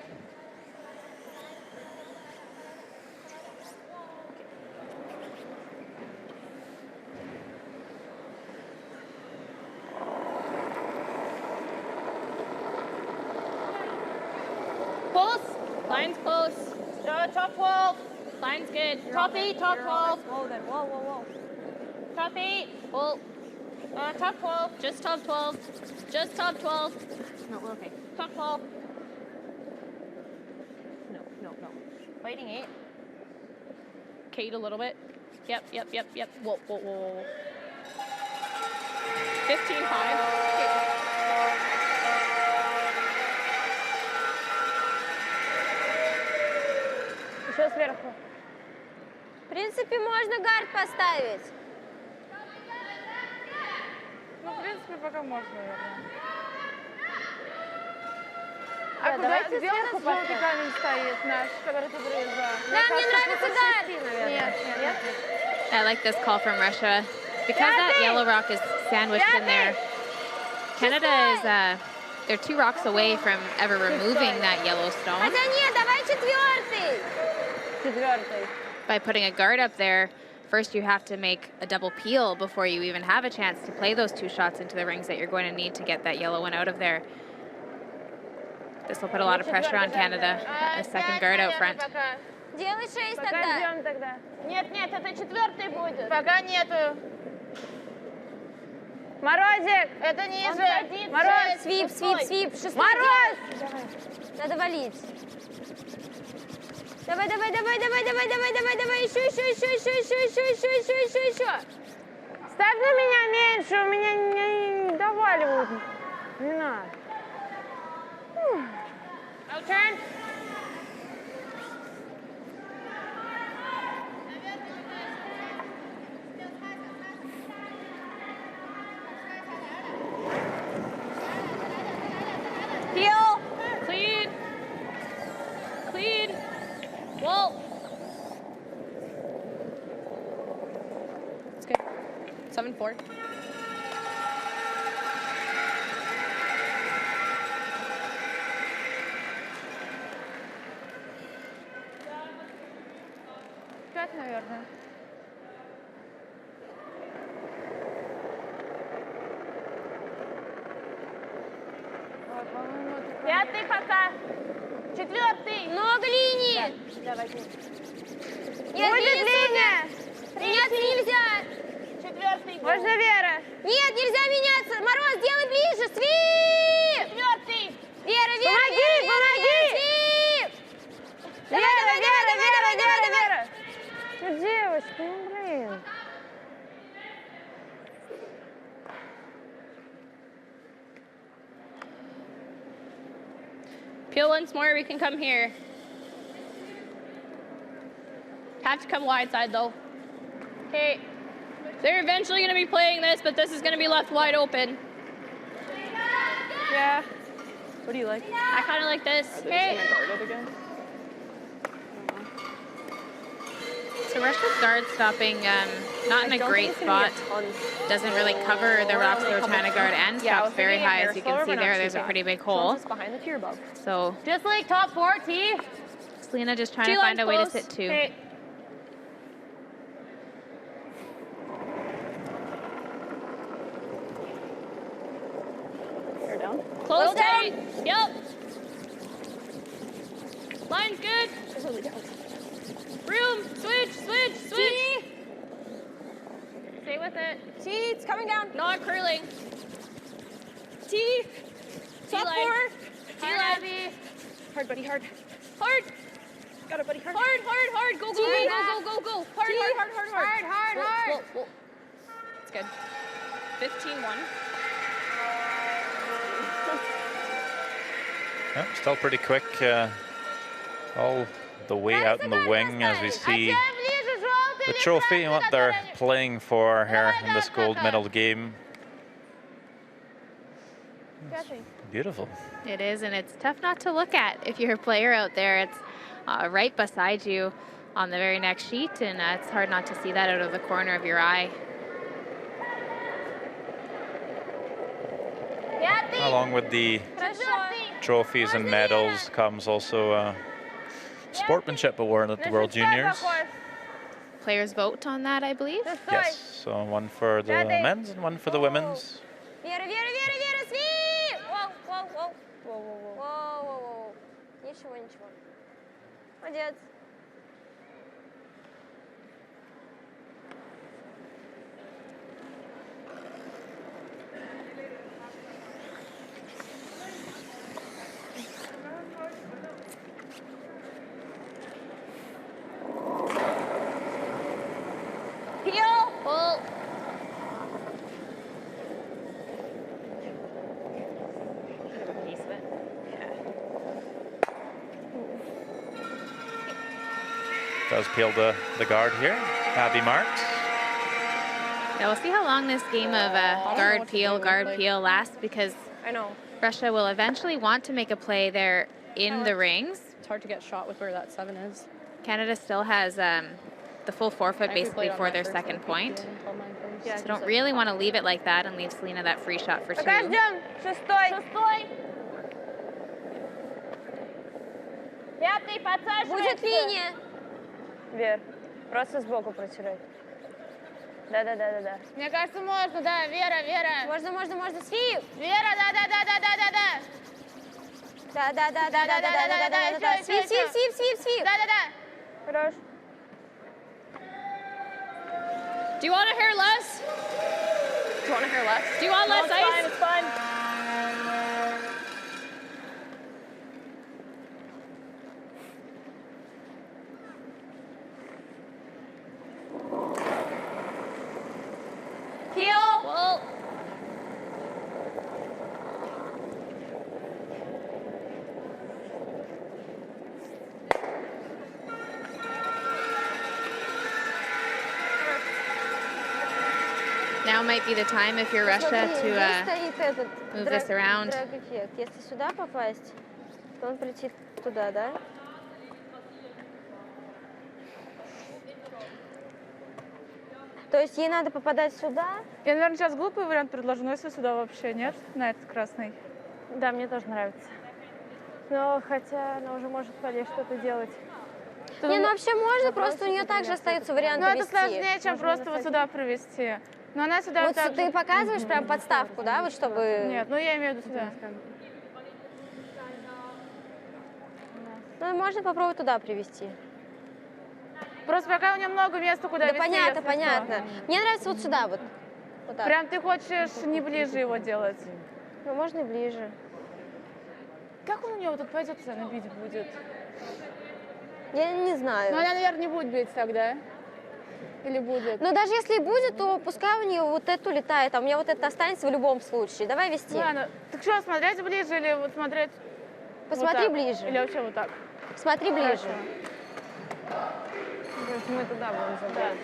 Close. Line's close. Top 12. Line's good. Top 8, top 12. Whoa, then. Whoa, whoa, whoa. Top 8. Pull. Top 12. Just top 12. Just top 12. No, we're okay. Top 12. No. Fighting 8. Kate a little bit. Yep. Whoa. 15-5. 15-5. Еще сверху. В принципе, можно гард поставить. Ну, в принципе, пока можно, наверное. Да, А куда давайте белый сверху желтый поставим. камень стоит наш, который тут рeza? Нам не нравится гард. Нет. I like this call from Russia. Because that yellow rock is sandwiched in there, Canada is, they're 2 rocks away from ever removing that yellow stone. Хотя нет, давай четвертый. Четвертый. By putting a guard up there, first you have to make a double peel before you even have a chance to play those 2 shots into the rings that you're going to need to get that yellow one out of there. This will put a lot of pressure on Canada, a second guard out front. Делай 6 Пока тогда. ждем тогда. Нет, это 4 будет. Пока нету. Морозик! Это ниже. Мороз! Свип, свип, свип. 6 Мороз! Надо валить. Давай. Еще. Ставь на меня меньше, у меня не доваливают. Не надо. Out turn. Heel. Clean. Wall. It's good. 7-4. Пять, наверное. Ой, по-моему, это... 5 пока. 4. Много линий. Давайте. Нет, Будет линия! Меняться нельзя. 4. Можно Вера? Нет, нельзя меняться. Мороз, делай ближе. Свип. 4. Вера. Помоги! Свип. Вера! Ну, девочка, ну, блин. Peel once more, we can come here. Have to come wide side though. Okay. They're eventually going to be playing this, but this is going to be left wide open. Yeah. What do you like? I kind of like this. Okay. Again? So Russia's guard stopping not in a great spot. Doesn't really cover the rocks they're trying to guard and stops very high, as you can see there. There's a pretty big hole. Behind the tier above. So Just like top 4, T. Selena just trying to find a way to sit 2. Okay. Hair down. Close tight. Yep. Line's good. Room. Switch. Stay with it. T, it's coming down. Not curling. T. Top Top 4. 4. T-line. Hard, buddy, hard. Hard. Got it, buddy, hard. Hard. Go. Hard. Whoa. It's good. 15-1. Yeah, still pretty quick. All the way out in the wing as we see the trophy and what they're playing for here in this gold medal game. It's beautiful. It is, and it's tough not to look at if you're a player out there. It's right beside you on the very next sheet, and it's hard not to see that out of the corner of your eye. Along with the trophies and medals comes also sportsmanship award at the World Juniors. Players vote on that, I believe. Yes, so one for the men's and one for the women's. Вера, свип. Воу. Ничего. Молодец. Heel. Pull. Does peel the guard here. Abby Marks. Yeah, we'll see how long this game of guard peel lasts, because I know. Russia will eventually want to make a play there in the rings. It's hard to get shot with where that 7 is. Canada still has the full forefooot basically for their second point. Yeah, So don't really want to leave it like that and leave Selena that free shot for 2. Пока ждем. Шестой. Шестой. Пятый, подсаживается. Будет линия. Вер, просто сбоку протирай. Да. Мне кажется, можно, да, Вера. Можно. Свив. Вера, да. Да. Свив. Да. Хорош. Do you want to hear less? Do you want to hear less? Do you want less ice? It's fine. Well, Now might be the time, if you're Russia, Смотри, здесь to стоит этот move this around. драг-эффект. Если сюда попасть, то он полетит туда, да? То есть ей надо попадать сюда? Я, наверное, сейчас глупый вариант предложу, но если сюда вообще нет, на этот красный. Да, мне тоже нравится. Но хотя она уже может полезть что-то делать. Не, ну вообще можно, просто у нее также остаются варианты Ну, это вести. сложнее, чем просто вот сюда провести. Но она сюда Вот также... ты показываешь прям подставку, да, вот чтобы... Нет, ну я имею в виду сюда. Ну, можно попробовать туда привести. Просто пока у нее много места, куда Да вести. понятно, если понятно. что. Мне нравится вот сюда вот. Вот так. Прям ты хочешь не ближе его делать. Ну, можно и ближе. Как он у нее вот тут пойдет, она бить будет? Я не знаю. Ну, она, наверное, не будет бить тогда. Или будет? Но даже если и будет, то пускай у нее вот это улетает, а у меня вот это останется в любом случае. Давай вести. Ладно. Так что, смотреть ближе или вот смотреть Посмотри вот так? ближе. Или вообще вот так? Смотри ближе. То есть мы туда будем забрать.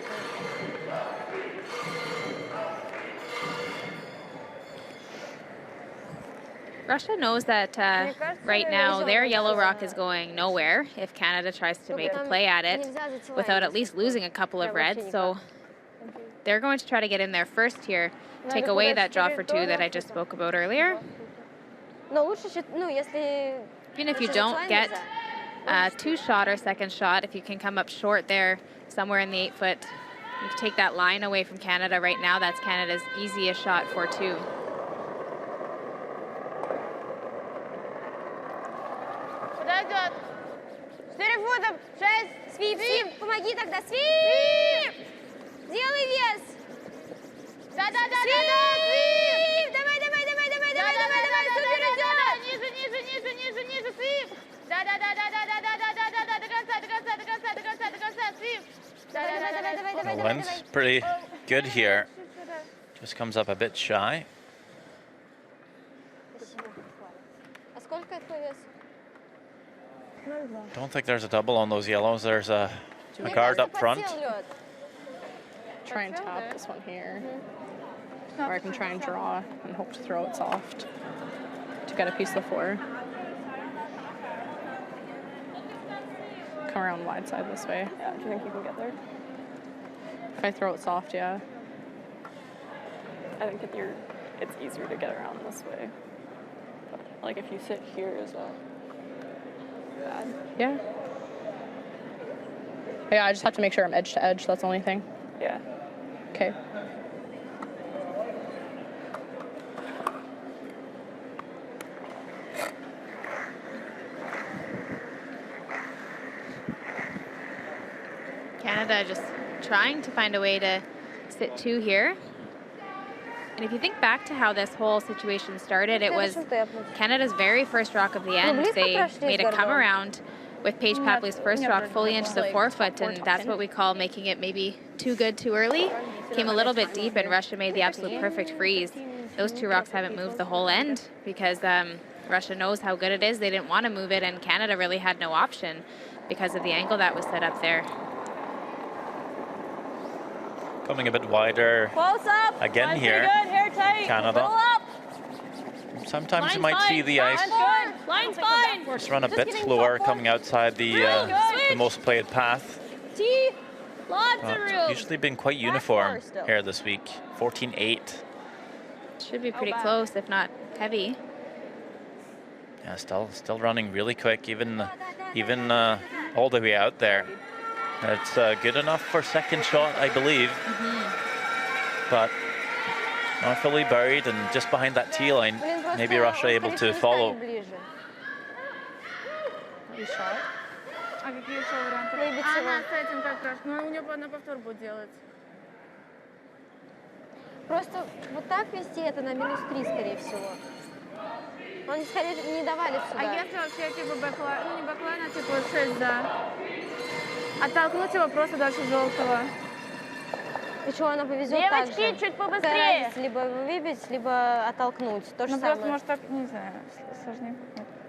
Russia knows that right now their yellow rock is going nowhere if Canada tries to make a play at it without at least losing a couple of reds. So they're going to try to get in there first here, take away that draw for 2 that I just spoke about earlier. Но лучше, ну, если... Even if you don't get a 2-shot or second shot, if you can come up short there somewhere in the 8-foot, you can take that line away from Canada right now. That's Canada's easiest shot for 2. Подойдет. 4 фута. 6. Свип, помоги тогда. Свип! Делай вес. Да. Свип! Давай. Супер идет. Ниже, свип. Да. До конца, свип. Давай. The wind's pretty good here. Just comes up a bit shy. А сколько твой вес? Don't think there's a double on those yellows. There's a guard up front. Try and tap this one here. Or I can try and draw and hope to throw it soft to get a piece of the 4. Come around wide side this way. Yeah, do you think you can get there? If I throw it soft, yeah. I think it's easier to get around this way. But, like if you sit here, is that bad? Yeah. Yeah, I just have to make sure I'm edge to edge. That's the only thing. Yeah. Okay. Canada just trying to find a way to sit 2 here. And if you think back to how this whole situation started, it was Canada's very first rock of the end. They made a come around with Paige Papley's first rock fully into the 4-foot, and that's what we call making it maybe too good too early. Came a little bit deep, and Russia made the absolute perfect freeze. Those 2 rocks haven't moved the whole end because Russia knows how good it is. They didn't want to move it, and Canada really had no option because of the angle that was set up there. coming a bit wider Close up. again Line's here. pretty good. Hair tight. Canada. Little up. Sometimes you Line's might see fine. the ice Line's good. Line's fine. just run a bit slower coming outside the most played path. T. Lots of It's room. usually been quite uniform here this week. 14-8. Should be pretty close, if not heavy. Yeah, still running really quick, even all the way out there. It's good enough for second shot, I believe. But not fully buried and just behind that tee line. Maybe Russia able to follow. А какие еще варианты? Она с этим как раз, ну у нее на повтор будет делать. Просто вот так вести это на -3, скорее всего. Он, скорее, не давали сюда. А если вообще типа бэклайн, ну не бэклайн, а типа 6, да. Оттолкнуть его просто дальше желтого. И что, она повезет так же? Девочки, чуть побыстрее. Либо выбить, либо оттолкнуть. То же Ну самое. просто, может, так, не знаю, сложнее.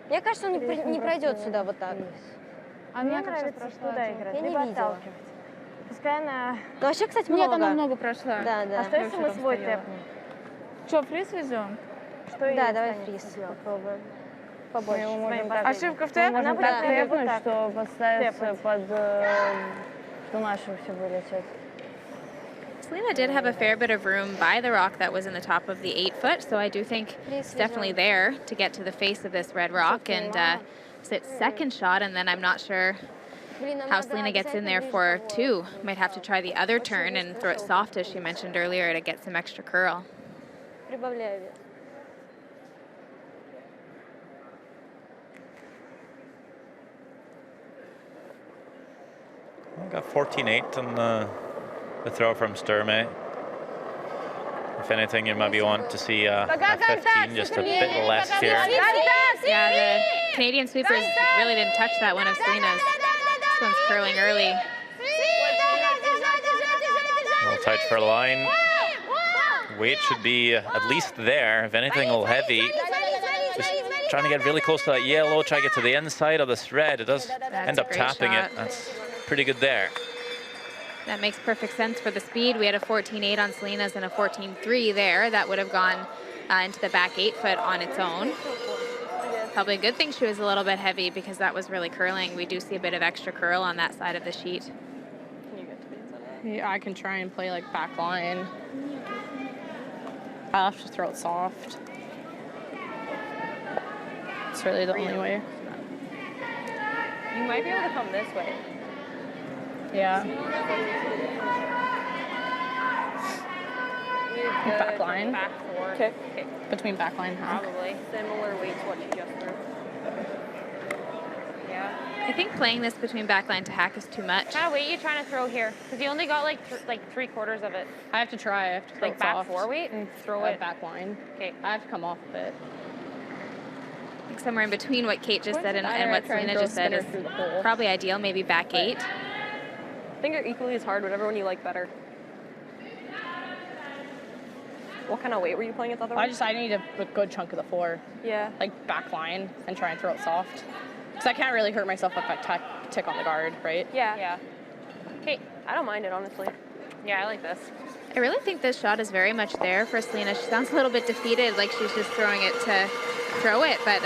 Мне кажется, он не пройдет сюда вот так. А мне нравится туда играть. Я не видела. Пускай она... Ну, вообще, кстати, Нет, много. она много прошла. Да, да. А что если мы свой тэпнем? Что, фриз везем? Да, давай фриз попробуем. Побольше. Ошибка в тэп? Она будет Да. требовать, что поставится под... что наши все вылетят. Selena did have a fair bit of room by the rock that was in the top of the 8-foot, so I do think it's definitely there to get to the face of this red rock and sit second shot, and then I'm not sure how Selena gets in there for 2. Might have to try the other turn and throw it soft, as she mentioned earlier, to get some extra curl. Прибавляю вес. We got 14-8 on the throw from Sturmey. If anything, you maybe want to see a 15, just a bit less here. Yeah, the Canadian sweepers really didn't touch that one of Selena's. This one's curling early. A little tight for a line. Weight should be at least there. If anything, a little heavy. Just trying to get really close to that yellow, try to get to the inside of this red. It does end up tapping it. That's pretty good there. That makes perfect sense for the speed. We had a 14.8 on Selena's and a 14.3 there. That would have gone into the back 8-foot on its own. Probably a good thing she was a little bit heavy because that was really curling. We do see a bit of extra curl on that side of the sheet. Can you get to the inside of that? Yeah, I can try and play like back line. I'll have to throw it soft. It's really the only way. You might be able to come this way. Yeah. Back line. Back 4. Okay. Between back line, huh? Probably. Similar weight to what you just threw. Yeah. I think playing this between backline to hack is too much. What kind of weight are you trying to throw here? Because you only got like 3/4 of it. I have to try. I have to throw Like it back soft 4 weight? and throw it back line. Okay. I have to come off of it. I think somewhere in between what Kate just said and Either I what try and Selena throw just said spinner is through the hole. probably ideal, maybe back 8. I think they're equally as hard, whatever one you like better. What kind of weight were you playing at the other one? I need a good chunk of the 4. Yeah. Like back line and try and throw it soft. Because I can't really hurt myself if I tick on the guard, right? Yeah. Yeah. Okay. I don't mind it, honestly. Yeah, I like this. I really think this shot is very much there for Selena. She sounds a little bit defeated, like she's just throwing it to throw it, but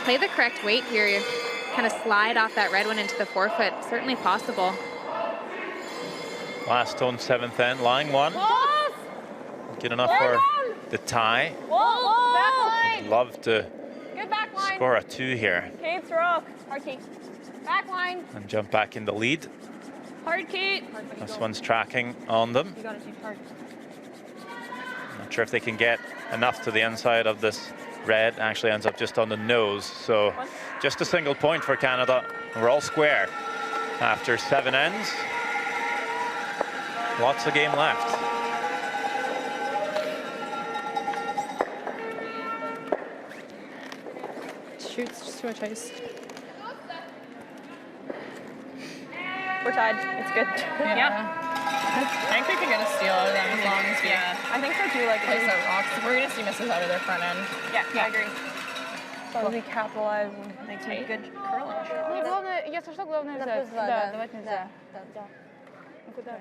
play the correct weight here. You kind of slide off that red one into the 4-foot. Certainly possible. Last stone, 7th end, lying one. Good enough for the tie. Would love to Good back line. score a 2 here Kate's rock. Hard Kate. Back line. and jump back in the lead. Hard Kate. This one's tracking on them. You got it, Kate. Hard. Not sure if they can get enough to the inside of this red. Actually ends up just on the nose. So just a single point for Canada. We're all square after 7 ends. Lots of game left. Shoots just too much ice. We're tied. It's good. Yeah. I think we can get a steal out of them as long as we I think so too. Like, place our rocks. We're going to see misses out of their front end. yeah, I agree. As long as we capitalize and make some good curling shots. Не, главное, если что, главное На взять. +2, Да, давать нельзя. Да. Ну куда?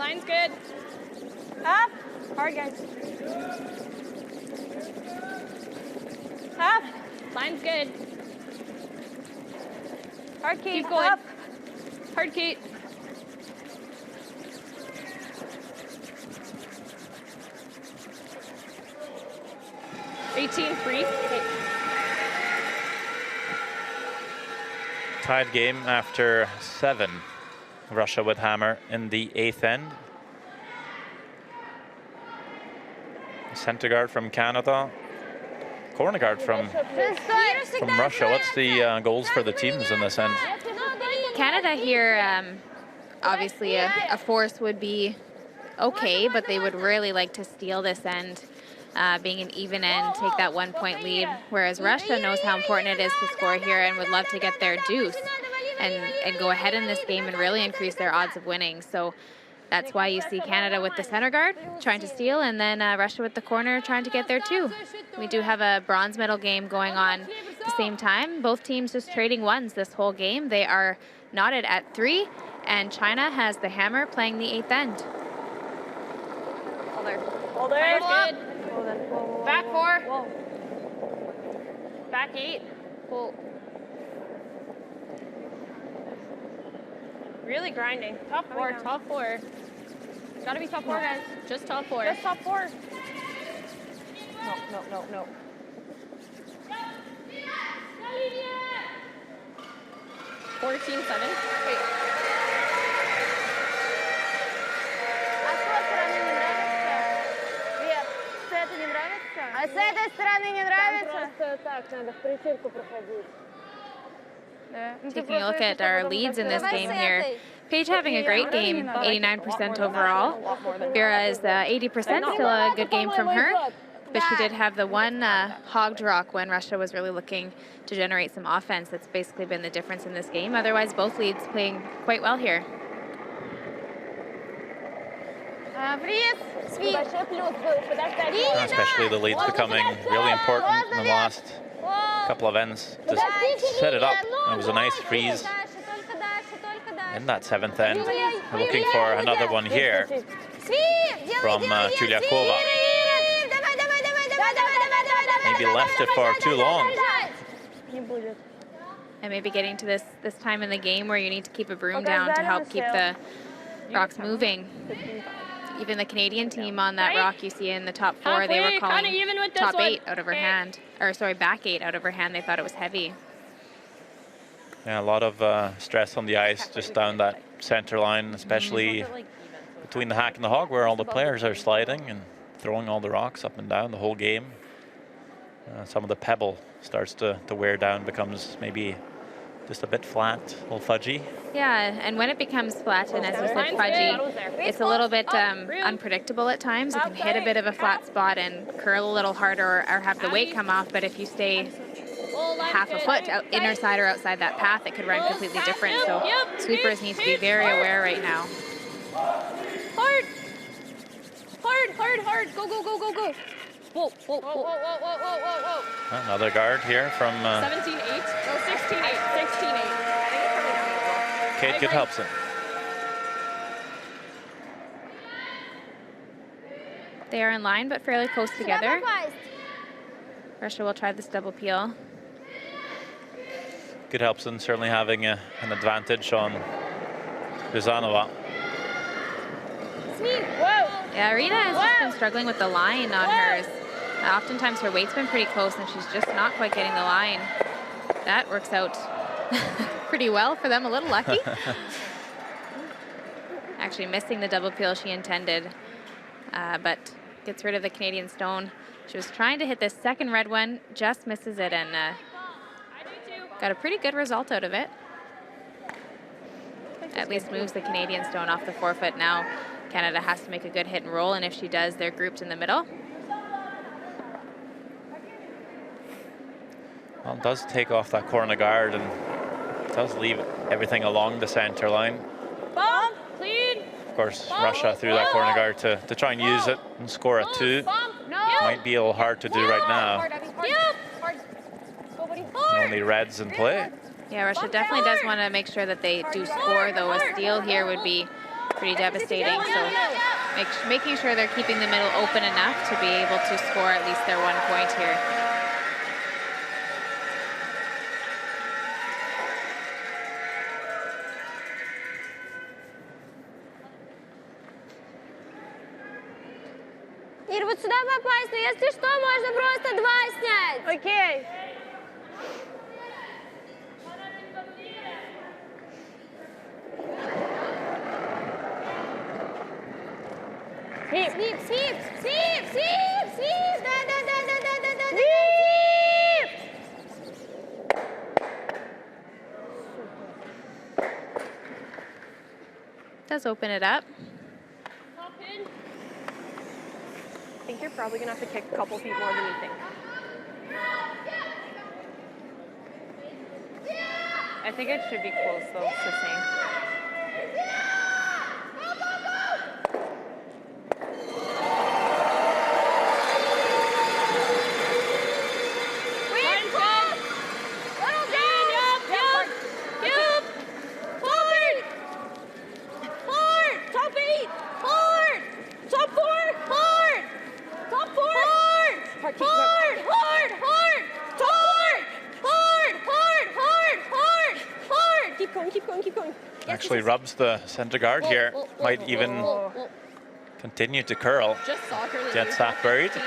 Line's good. Up. Hard, guys. Up. Line's good. Hard, Kate. Keep going. Up. Hard, Kate. (18-3). Tied game after 7. Russia with hammer in the 8th end. Center guard from Canada. Corner guard from Russia. What's the goals for the teams in this end? Canada here, obviously a force would be okay, but they would really like to steal this end, being an even end, take that 1-point lead, whereas Russia knows how important it is to score here and would love to get their deuce and go ahead in this game and really increase their odds of winning. So that's why you see Canada with the center guard trying to steal, and then Russia with the corner trying to get there too. We do have a bronze medal game going on at the same time. Both teams just trading ones this whole game. They are knotted at 3, and China has the hammer playing the 8th end. Hold there. Hold there. Good. Back 4. Whoa. Back 8. Pull. Really grinding. Top 4. Top 4. It's got to be top 4, guys. Just top 4. Just top 4. No. 14-7. Wait. А с этой стороны не нравится? Taking a look at our leads in this game here. Paige having a great game, 89% overall. Vera's 80%, still a good game from her. But she did have the one hog Drakh when Russia was really looking to generate some offense. That's basically been the difference in this game. Otherwise, both leads playing quite well here. Especially the leads becoming really important in the last couple of ends. Just set it up. It was a nice freeze in that 7th end. We're looking for another one here from Chulyakova. Maybe left it for too long. And maybe getting to this time in the game where you need to keep a broom down to help keep the rocks moving. Even the Canadian team on that rock you see in the top 4, they were calling top 8 out of her hand. Or sorry, back 8 out of her hand. They thought it was heavy. Yeah, a lot of stress on the ice just down that center line, especially between the hack and the hog, where all the players are sliding and throwing all the rocks up and down the whole game. Some of the pebble starts to wear down, becomes maybe just a bit flat, a little fudgy. Yeah, and when it becomes flat and, as you said, fudgy, it's a little bit unpredictable at times. You can hit a bit of a flat spot and curl a little harder or have the weight come off, but if you stay half a foot inner side or outside that path, it could run completely different. So sweepers need to be very aware right now. Hard. Go. Whoa. Another guard here from 17-8. No, 16-8. Kate Goodhelpson. They are in line, but fairly close together. Russia will try this double peel. Goodhelpson certainly having an advantage on Rizanova. Yeah, Irina has just been struggling with the line on hers. Oftentimes her weight's been pretty close and she's just not quite getting the line. That works out pretty well for them, a little lucky. Actually missing the double peel she intended, but gets rid of the Canadian stone. She was trying to hit this second red one, just misses it, and got a pretty good result out of it. At least moves the Canadian stone off the forefoot. Now Canada has to make a good hit and roll, and if she does, they're grouped in the middle. Well, it does take off that corner guard and does leave everything along the center line. Bomb, clean. Of course, Russia through that corner guard to try and use it and score a 2. Might be a little hard to do right now. Only reds in play. Yeah, Russia definitely does want to make sure that they do score, though. A steal here would be pretty devastating. So making sure they're keeping the middle open enough to be able to score at least their 1 point here. Ир, вот сюда попасть, но если что, можно просто 2 снять. Окей. Свип, свип, свип, свип, свип, свип. Да. Does open it up. I think you're probably gonna have to kick a couple feet more than you think. I think it should be close though, it's the same. Keep going. Actually rubs the center guard here. Might even continue to curl. Just soccer. Gets that buried. 15-7.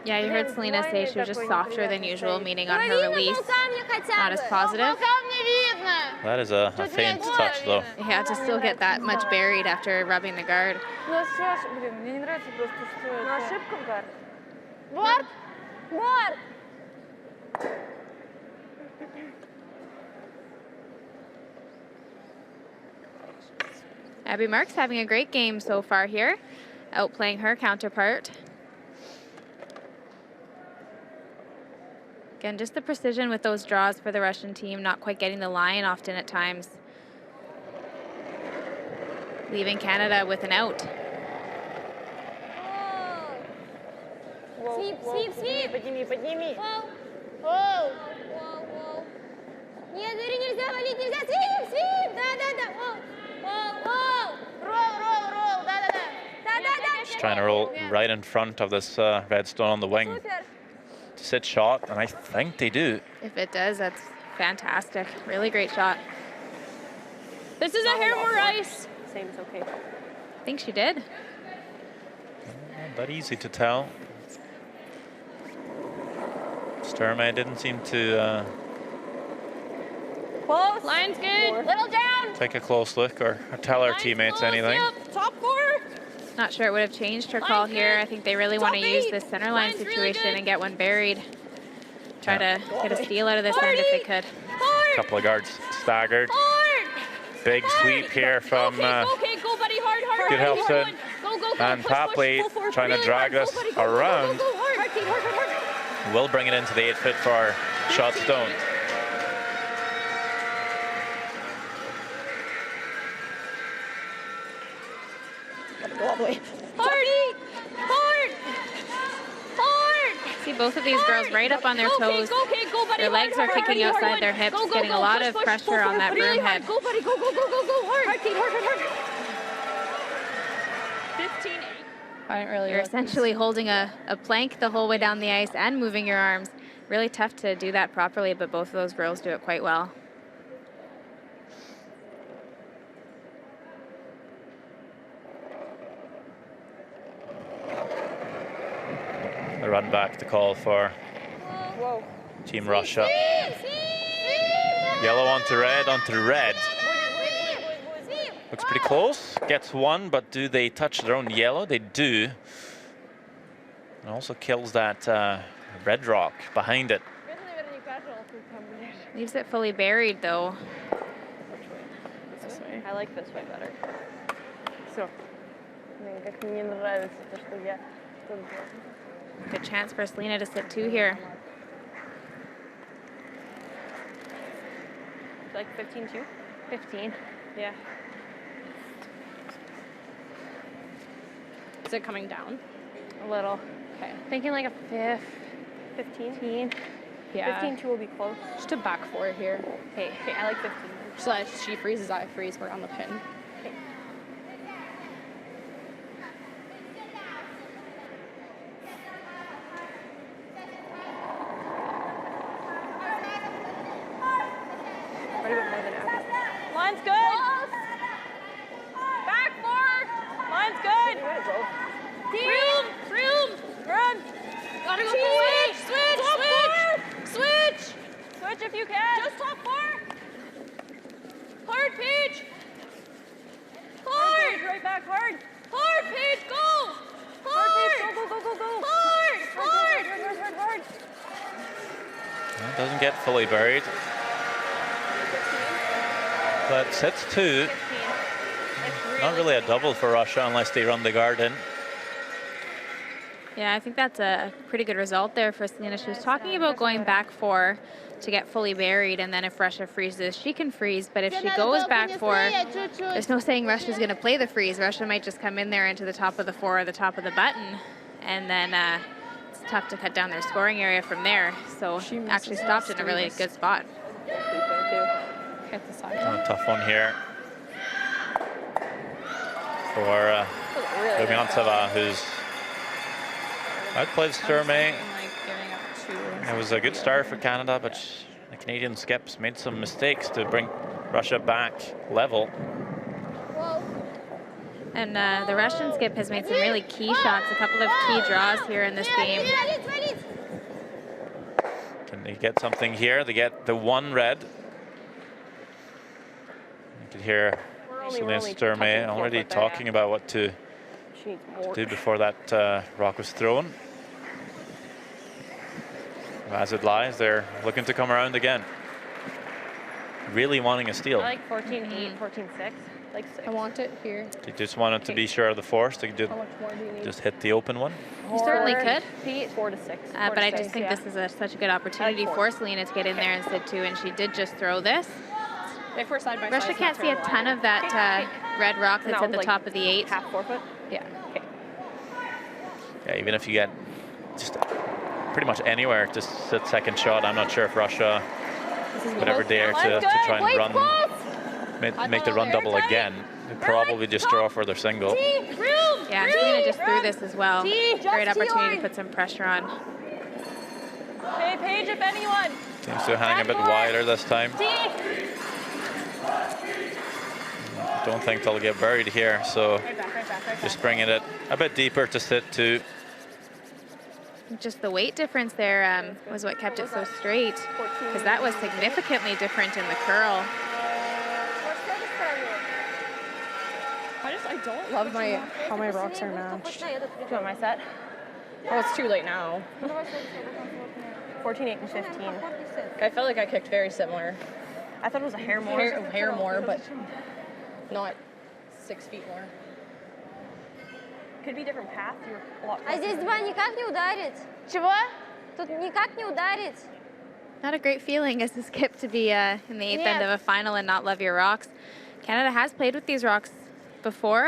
Yeah, you heard Selena say she was just softer than usual, meaning on her release, not as positive. That is a faint touch, though. Yeah, to still get that much buried after rubbing the guard. Мне не нравится просто, что это... Ошибка в гард. Борт! Борт! Abby Marks having a great game so far here, outplaying her counterpart. Again, just the precision with those draws for the Russian team, not quite getting the line often at times. Leaving Canada with an out. Свип, свип, свип! Подними. Воу! Нет, двери нельзя валить, нельзя! Свип, свип! Да! Ролл! Да! Just trying to roll right in front of this Redstone on the wing. Супер! Sit shot, and I think they do. If it does, that's fantastic. Really great shot. This is a hair more ice. Same, it's okay. I think she did. Not that easy to tell. Sturmey didn't seem to Close. Line's good. Little down. take a close look or tell her teammates anything. Yep. Top 4. Not sure it would have changed her call here. I think they really want to use this center line situation and get one buried. Try to get a steal out of this end if they could. A couple of guards staggered. Big sweep here from Go, buddy. Hard. Good Helpson. And Papley trying to drag us around. Will bring it into the 8-foot for shot stone. Go all the way. Hard! See both of these girls right up on their toes. Go, buddy. Their legs are kicking outside their hips, getting a lot of pressure on that broom head. Go, buddy. Go. Hard. 15-8. I didn't really You're like essentially holding a plank the whole way down the ice and moving your arms. Really tough to do that properly, but both of those girls do it quite well. The run back to call for Team Russia. Yellow onto red. Looks pretty close. Gets one, but do they touch their own yellow? They do. And also kills that red rock behind it. Leaves it fully buried, though. This way. I like this way better. Good chance for Selena to sit 2 here. Like 15-2? 15. Yeah. Is it coming down? A little. Okay. Thinking like a 15. Yeah. 15-2 will be close. Just a back 4 here. Okay, I like 15. So that if she freezes, I freeze. We're on the pin. Okay. Quite a bit more than average. Line's good. Back 4. Line's good. Room. Run. Gotta go switch. Switch if you can. Just top 4. Hard, Paige. Hard. Right back, hard. Hard, Paige, go. Hard. Go. Hard. Well, doesn't get fully buried. But sets 2. Not really a double for Russia unless they run the guard in. Yeah, I think that's a pretty good result there for Selena. She was talking about going back 4 to get fully buried, and then if Russia freezes, she can freeze. But if she goes back 4, there's no saying Russia's going to play the freeze. Russia might just come in there into the top of the 4 or the top of the button, and then it's tough to cut down their scoring area from there. So she actually stopped in a really good spot. Hit the side. A tough one here for Rumyantseva, who's outplayed Sturmey. It was a good start for Canada, but the Canadian skips made some mistakes to bring Russia back level. And the Russian skip has made some really key shots, a couple of key draws here in this game. Can they get something here? They get the 1 red. You could hear Selena Sturmey already talking about what to do before that rock was thrown. As it lies, they're looking to come around again. Really wanting a steal. I like 14-8, 14-6. Like 6. I want it here. They just wanted to be sure of the force. They could just hit the open one. You certainly could. 4 to 6. But I just think this is such a good opportunity for Selena to get in there and sit 2, and she did just throw this. If we're side by Russia can't see a ton of that red rock that's at the top of the 8. Half forfeit? Yeah. Okay. Yeah, even if you get just pretty much anywhere to sit second shot, I'm not sure if Russia would ever dare to try and run, make the run double again. They'd probably just draw for their single. Yeah, Selena just threw this as well. Great opportunity to put some pressure on. Okay, Paige, if anyone. Seems to hang a bit wider this time. Don't think they'll get buried here, so just bringing it a bit deeper to sit 2. Just the weight difference there was what kept it so straight, because that was significantly different in the curl. I don't love how my rocks are matched. Do you want my set? Oh, it's too late now. 14-8 and 15. I felt like I kicked very similar. I thought it was a hair more. Hair more, but not 6 feet more. Could be different path. You're a lot А здесь 2 никак не ударить. Чего? Тут никак не ударить. Not a great feeling as a skip to be in the 8th end of a final and not love your rocks. Canada has played with these rocks before.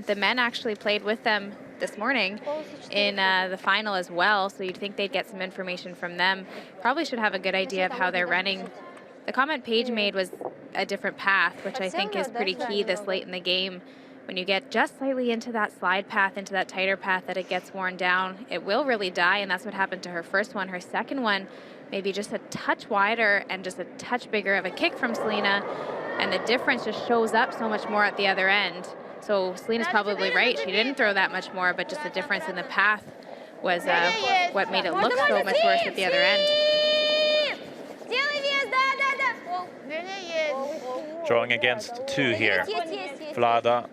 The men actually played with them this morning in the final as well, so you'd think they'd get some information from them. Probably should have a good idea of how they're running. The comment Paige made was a different path, which I think is pretty key this late in the game. When you get just slightly into that slide path, into that tighter path, that it gets worn down, it will really die, and that's what happened to her first one. Her second one, maybe just a touch wider and just a touch bigger of a kick from Selena, and the difference just shows up so much more at the other end. So Selena's probably right. She didn't throw that much more, but just the difference in the path was what made it look so much worse at the other end. Drawing against 2 here. Vlada.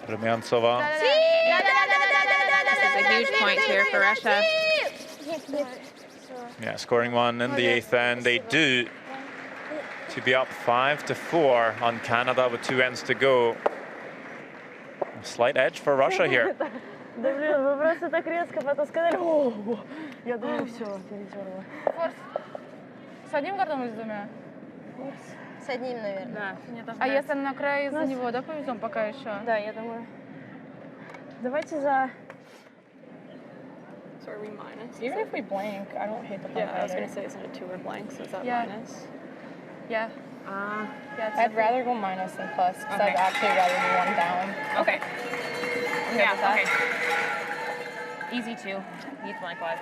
Rumyantseva. This is a huge point here for Russia. Yeah, scoring 1 in the 8th end. They do to be up 5-4 on Canada with 2 ends to go. A slight edge for Russia here. Да блин, вы просто так резко потом сказали. Я думаю, все, перетерла. С одним картом или с 2? С одним, наверное. Да. А если на край из-за него, да, повезем пока еще? Да, я думаю. Давайте за... or are we minus? Even if we blank, I don't hate the blank. Yeah, I was either. gonna say, isn't it 2 or blank? So is that Yeah. minus? Yeah. Yeah. I'd rather go minus than plus, because I'd actually rather be 1 down. Okay. I'm good Yeah, with that. okay. Easy 2. Needs blank 5.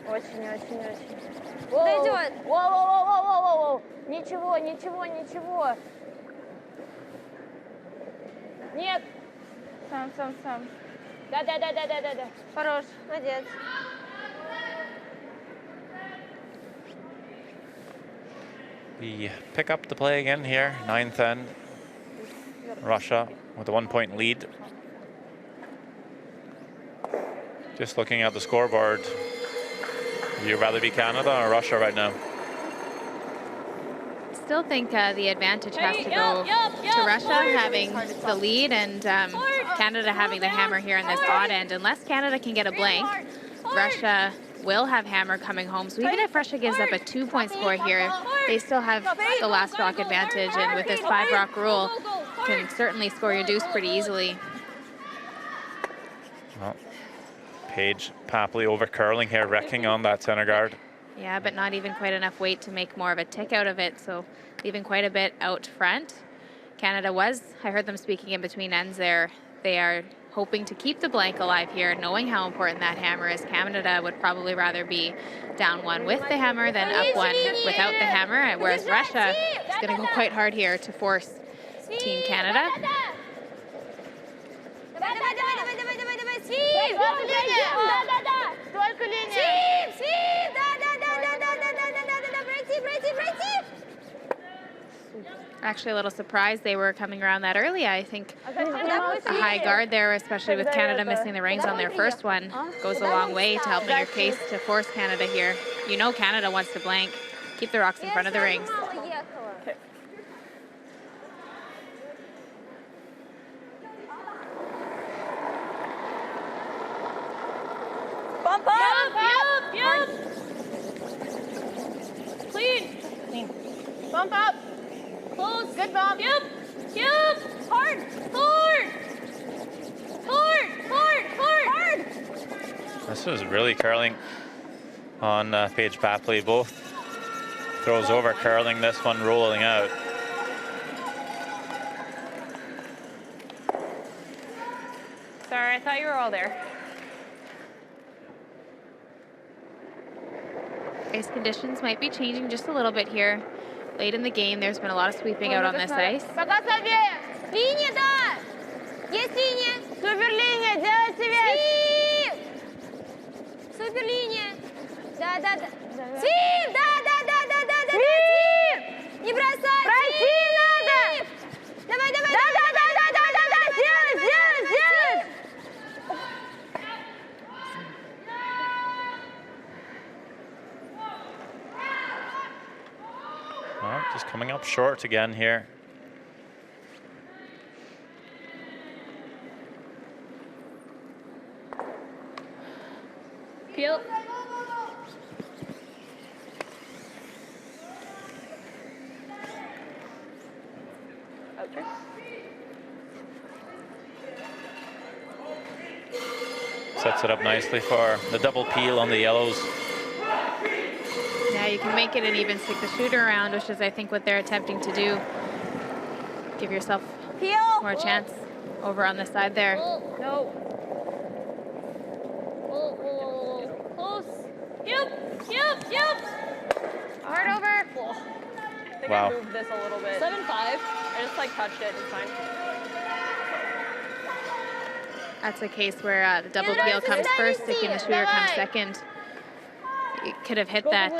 Очень-очень-очень. Подойдет. Воу-воу-воу-воу-воу-воу. Ничего, ничего, ничего. Нет. Сам. Да. Хорош. Молодец. We pick up the play again here, 9th end. Russia with a 1-point lead. Just looking at the scoreboard, would you rather be Canada or Russia right now? Still think the advantage has to go to Russia having the lead and Canada having the hammer here in this odd end. Unless Canada can get a blank, Russia will have hammer coming home. So even if Russia gives up a 2-point score here, they still have the last rock advantage. And with this 5-rock rule, can certainly score your deuce pretty easily. Well, Paige Papley over curling here, wrecking on that center guard. Yeah, but not even quite enough weight to make more of a tick out of it. So leaving quite a bit out front. Canada was, I heard them speaking in between ends there, they are hoping to keep the blank alive here, knowing how important that hammer is. Canada would probably rather be down 1 with the hammer than up 1 without the hammer, whereas Russia is going to go quite hard here to force Team Canada. Actually a little surprised they were coming around that early. I think a high guard there, especially with Canada missing the rings on their first one, goes a long way to help make your case to force Canada here. You know Canada wants to blank. Keep the rocks in front of the rings. Bump up. Yup. Clean. Bump up. Close. Good bump. Yup. Hard. This was really curling on Paige Papley. Both throws over curling, this one rolling out. Sorry, I thought you were all there. Ice conditions might be changing just a little bit here. Late in the game, there's been a lot of sweeping out on this ice. Пока совет. Линия, да. Есть линия. Суперлиния, делай свет. Суперлиния. Да. Свип, да. Свип. Не бросай. Пройти надо. Давай. Да. Сделай. Well, just coming up short again here. Peel. Okay. Sets it up nicely for the double peel on the yellows. Yeah, you can make it and even stick the shooter around, which is, I think, what they're attempting to do. Give yourself more chance over on the side there. No. Close. Yep. Hard over. I think Wow. I moved this a little bit. 7-5. I just like touched it. It's fine. That's a case where the double peel comes first, sticking the shooter comes second. You could have hit that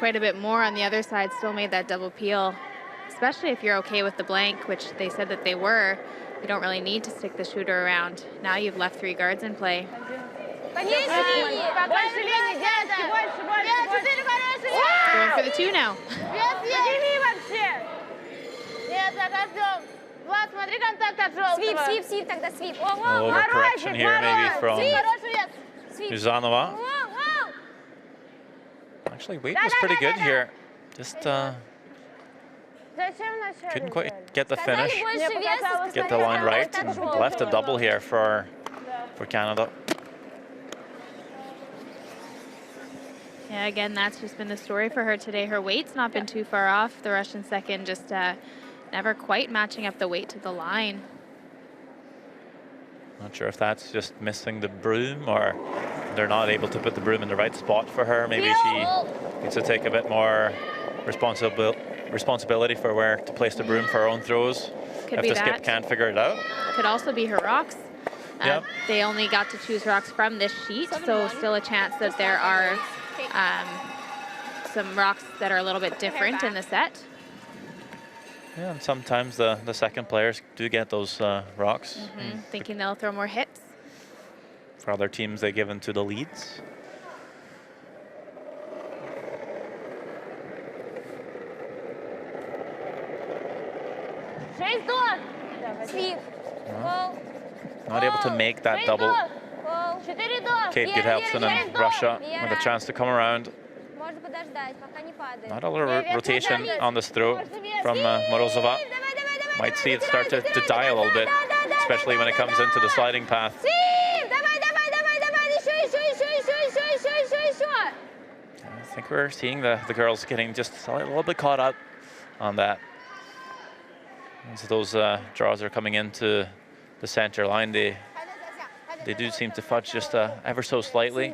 quite a bit more on the other side, still made that double peel, especially if you're okay with the blank, which they said that they were. You don't really need to stick the shooter around. Now you've left 3 guards in play. Going for the 2 now. Свип, тогда свип. Overcorrection here maybe from Uzanova. Actually, weight was pretty good here. Just couldn't quite get the finish, get the line right, and left a double here for Canada. Yeah, again, that's just been the story for her today. Her weight's not been too far off. The Russian second just never quite matching up the weight to the line. Not sure if that's just missing the broom or they're not able to put the broom in the right spot for her. Maybe she needs to take a bit more responsibility for where to place the broom for her own throws. Could if be the that. skip can't figure it out. Could also be her rocks. Yep. They only got to choose rocks from this sheet, so still a chance that there are some rocks that are a little bit different in the set. Yeah, and sometimes the second players do get those rocks. Thinking they'll throw more hits. For other teams, they give them to the leads. Not able to make that double. Kate Gudhelfsen and Russia with a chance to come around. Not a lot of rotation on this throw from Morozova. Might see it start to die a little bit, especially when it comes into the sliding path. I think we're seeing the girls getting just a little bit caught up on that. As those draws are coming into the center line, they do seem to fudge just ever so slightly.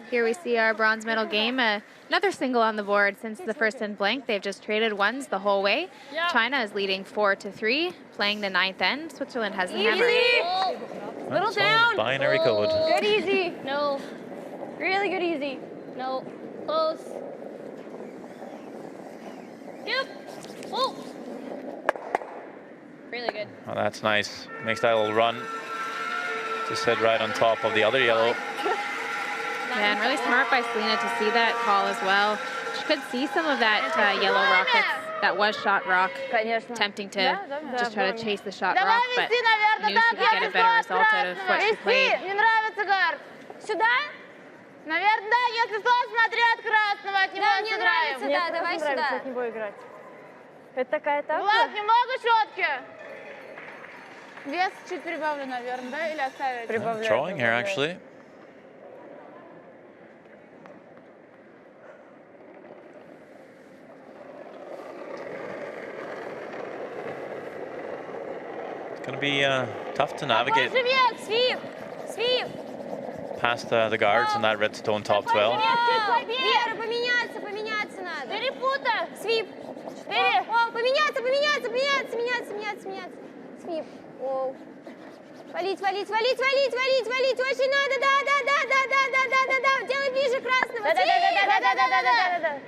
Here we see our bronze medal game. Another single on the board since the first end blank. They've just traded ones the whole way. China is leading 4-3, playing the 9th end. Switzerland has the hammer. Little down. Binary code. Good easy. No. Really good easy. No. Close. Yep. Oh. Really good. Oh, that's nice. Makes that little run. Just sit right on top of the other yellow. Yeah, and really smart by Selena to see that call as well. She could see some of that yellow rock that was shot rock, attempting to just try to chase the shot rock, but knew she could get a better result out of what she played. Наверное, да, если стол смотри от красного, от него сыграем. Да, давай сюда. От него играть. Это такая так. Влад, немного щетки. Вес чуть прибавлю, наверное, да? Или оставить? Прибавляю. Drawing here, actually. It's going to be tough to navigate Свип, свип. past the guards in that red stone top 12. Вера, поменяться надо. Перепутай. Свип. О, поменяться. Свип. О. Валить. Очень надо. Да. Делай ближе красного. Да.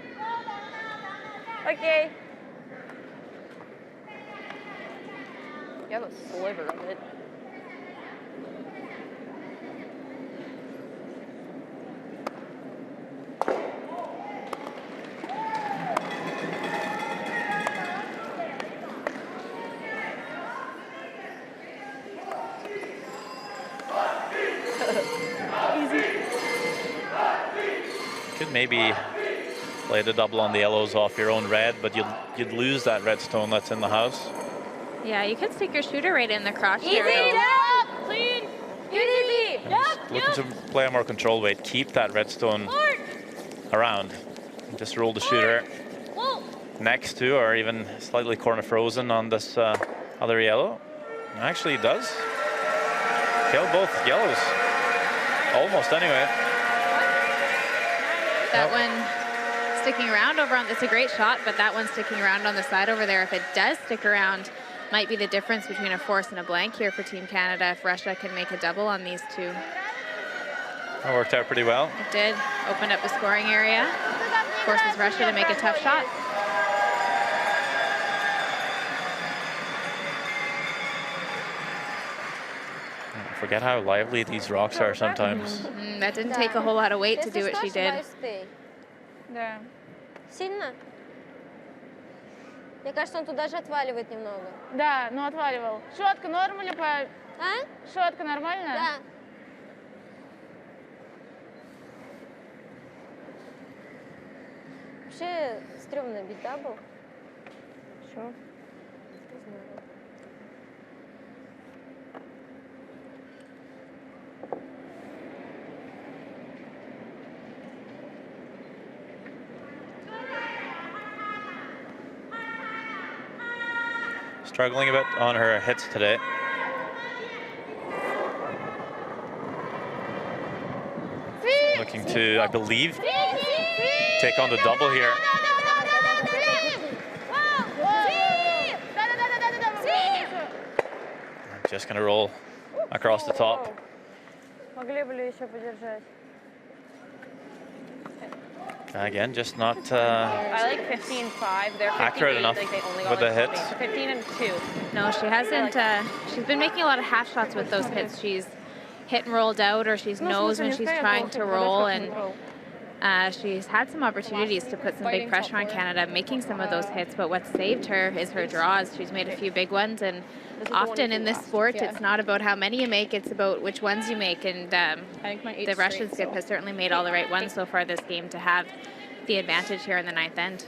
Окей. You have a sliver of it. Could maybe play the double on the yellows off your own red, but you'd lose that red stone that's in the house. Yeah, you could stick your shooter right in the crotch here. Clean. Easy. Looking to play a more controlled weight, keep that red stone around. Just roll the shooter next to or even slightly corner frozen on this other yellow. Actually, it does. Kill both yellows. Almost anyway. That one sticking around over on, it's a great shot, but that one sticking around on the side over there, if it does stick around, might be the difference between a force and a blank here for Team Canada if Russia can make a double on these two. That worked out pretty well. It did. Opened up the scoring area. forces Russia to make a tough shot. Forget how lively these rocks are sometimes. That didn't take a whole lot of weight to do Если what she что, did. ошибаюсь ты. Да. Сильно? Мне кажется, он тут даже отваливает немного. Да, ну отваливал. Шотка норм или по... А? Шотка нормально? Да. Вообще стрёмно бить дабл. Почему? Не знаю. Struggling a bit on her hits today. Looking to, I believe, take on the double here. Just gonna roll across the top. Могли бы ли еще подержать? Again, just not I like 15-5. They're 15-8, accurate enough like they only got with the like hits. 15 and 2. No, she hasn't. She's been making a lot of half shots with those hits. She's hit and rolled out, or she's knows when she's trying to roll, and she's had some opportunities to put some big pressure on Canada, making some of those hits, but what saved her is her draws. She's made a few big ones, and often in this sport, it's not about how many you make, it's about which ones you make, and the Russians have certainly made all the right ones so far this game to have the advantage here in the ninth end.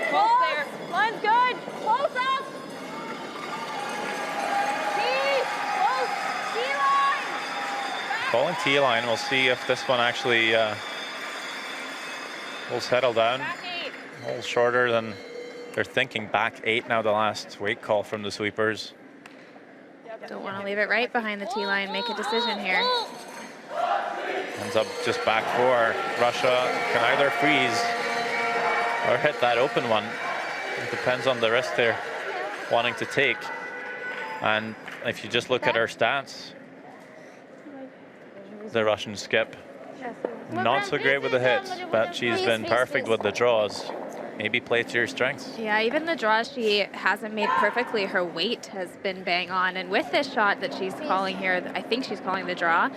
Close there. Line's good. Close up. T. Close. T-line. Calling T-line. We'll see if this one actually will settle down. A little shorter than they're thinking. Back 8 now, the last weight call from the sweepers. Don't want to leave it right behind the T-line. Make a decision here. Ends up just back 4. Russia can either freeze or hit that open one. It depends on the risk they're wanting to take. And if you just look at her stats, the Russian skip, not so great with the hits, but she's been perfect with the draws. Maybe play to your strengths. Yeah, even the draws she hasn't made perfectly, her weight has been bang on. And with this shot that she's calling here, I think she's calling the draw,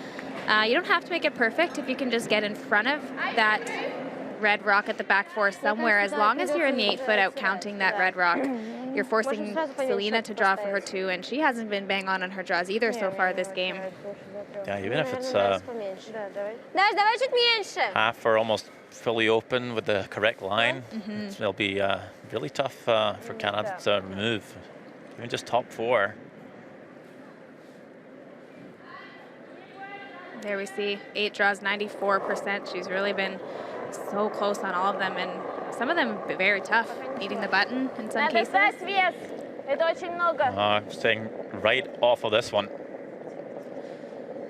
you don't have to make it perfect if you can just get in front of that red rock at the back 4 somewhere. As long as you're in the 8 foot out counting that red rock, you're forcing Selena to draw for her too, and she hasn't been bang on her draws either so far this game. Yeah, even if it's Давай чуть меньше. half or almost fully open with the correct line, it'll be really tough for Canada to remove. Even just top 4. There we see 8 draws, 94%. She's really been so close on all of them, and some of them very tough, eating the button in some cases. вес. Это очень много. Staying right off of this one.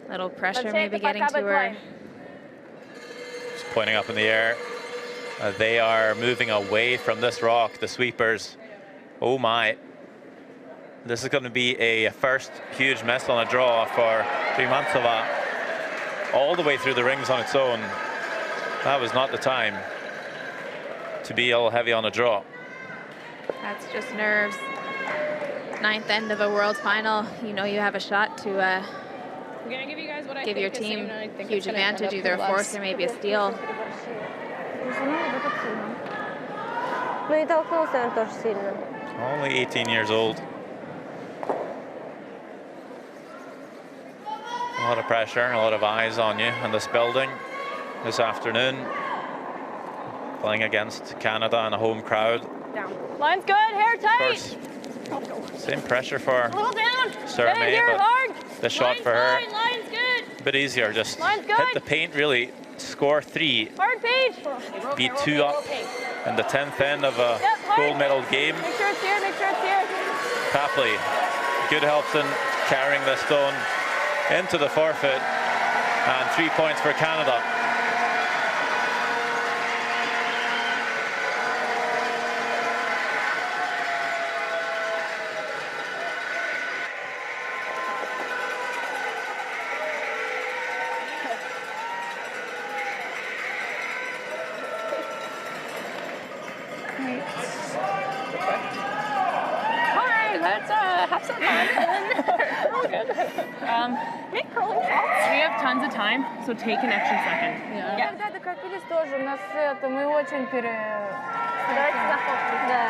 Little pressure maybe getting to her. Just pointing up in the air. They are moving away from this rock, the sweepers. Oh my. This is going to be a first huge miss on a draw for Trimantsova. All the way through the rings on its own. That was not the time to be all heavy on a draw. That's just nerves. Ninth end of a world final. You know you have a shot to I'm gonna give you guys what I give think your is team safe, and I think huge it's gonna end advantage, up either a with force less. or maybe a steal. Ну и толкнулся он тоже сильно. Only 18 years old. A lot of pressure, a lot of eyes on you in this building this afternoon. Playing against Canada and a home crowd. Down. Line's good. Hair Of tight. course, same pressure for A little down. Sarah Good May, here, but hard. this shot Line's for her, fine. Line's good. a bit easier. Just Line's hit good. the paint, really score 3. Hard page. Be 2 up in the 10th end of a gold medal game. Make sure it's here. Make sure it's here. Papley, good helps in carrying the stone into the forfeit, and 3 points for Canada. Hi, let's have some fun. Real good. Make curling shots. We have tons of time, so take an extra second. Yeah. Когда докатились тоже, у нас это, мы очень Давайте заходим. Да.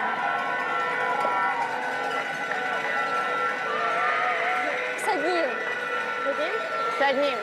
С одним. С одним.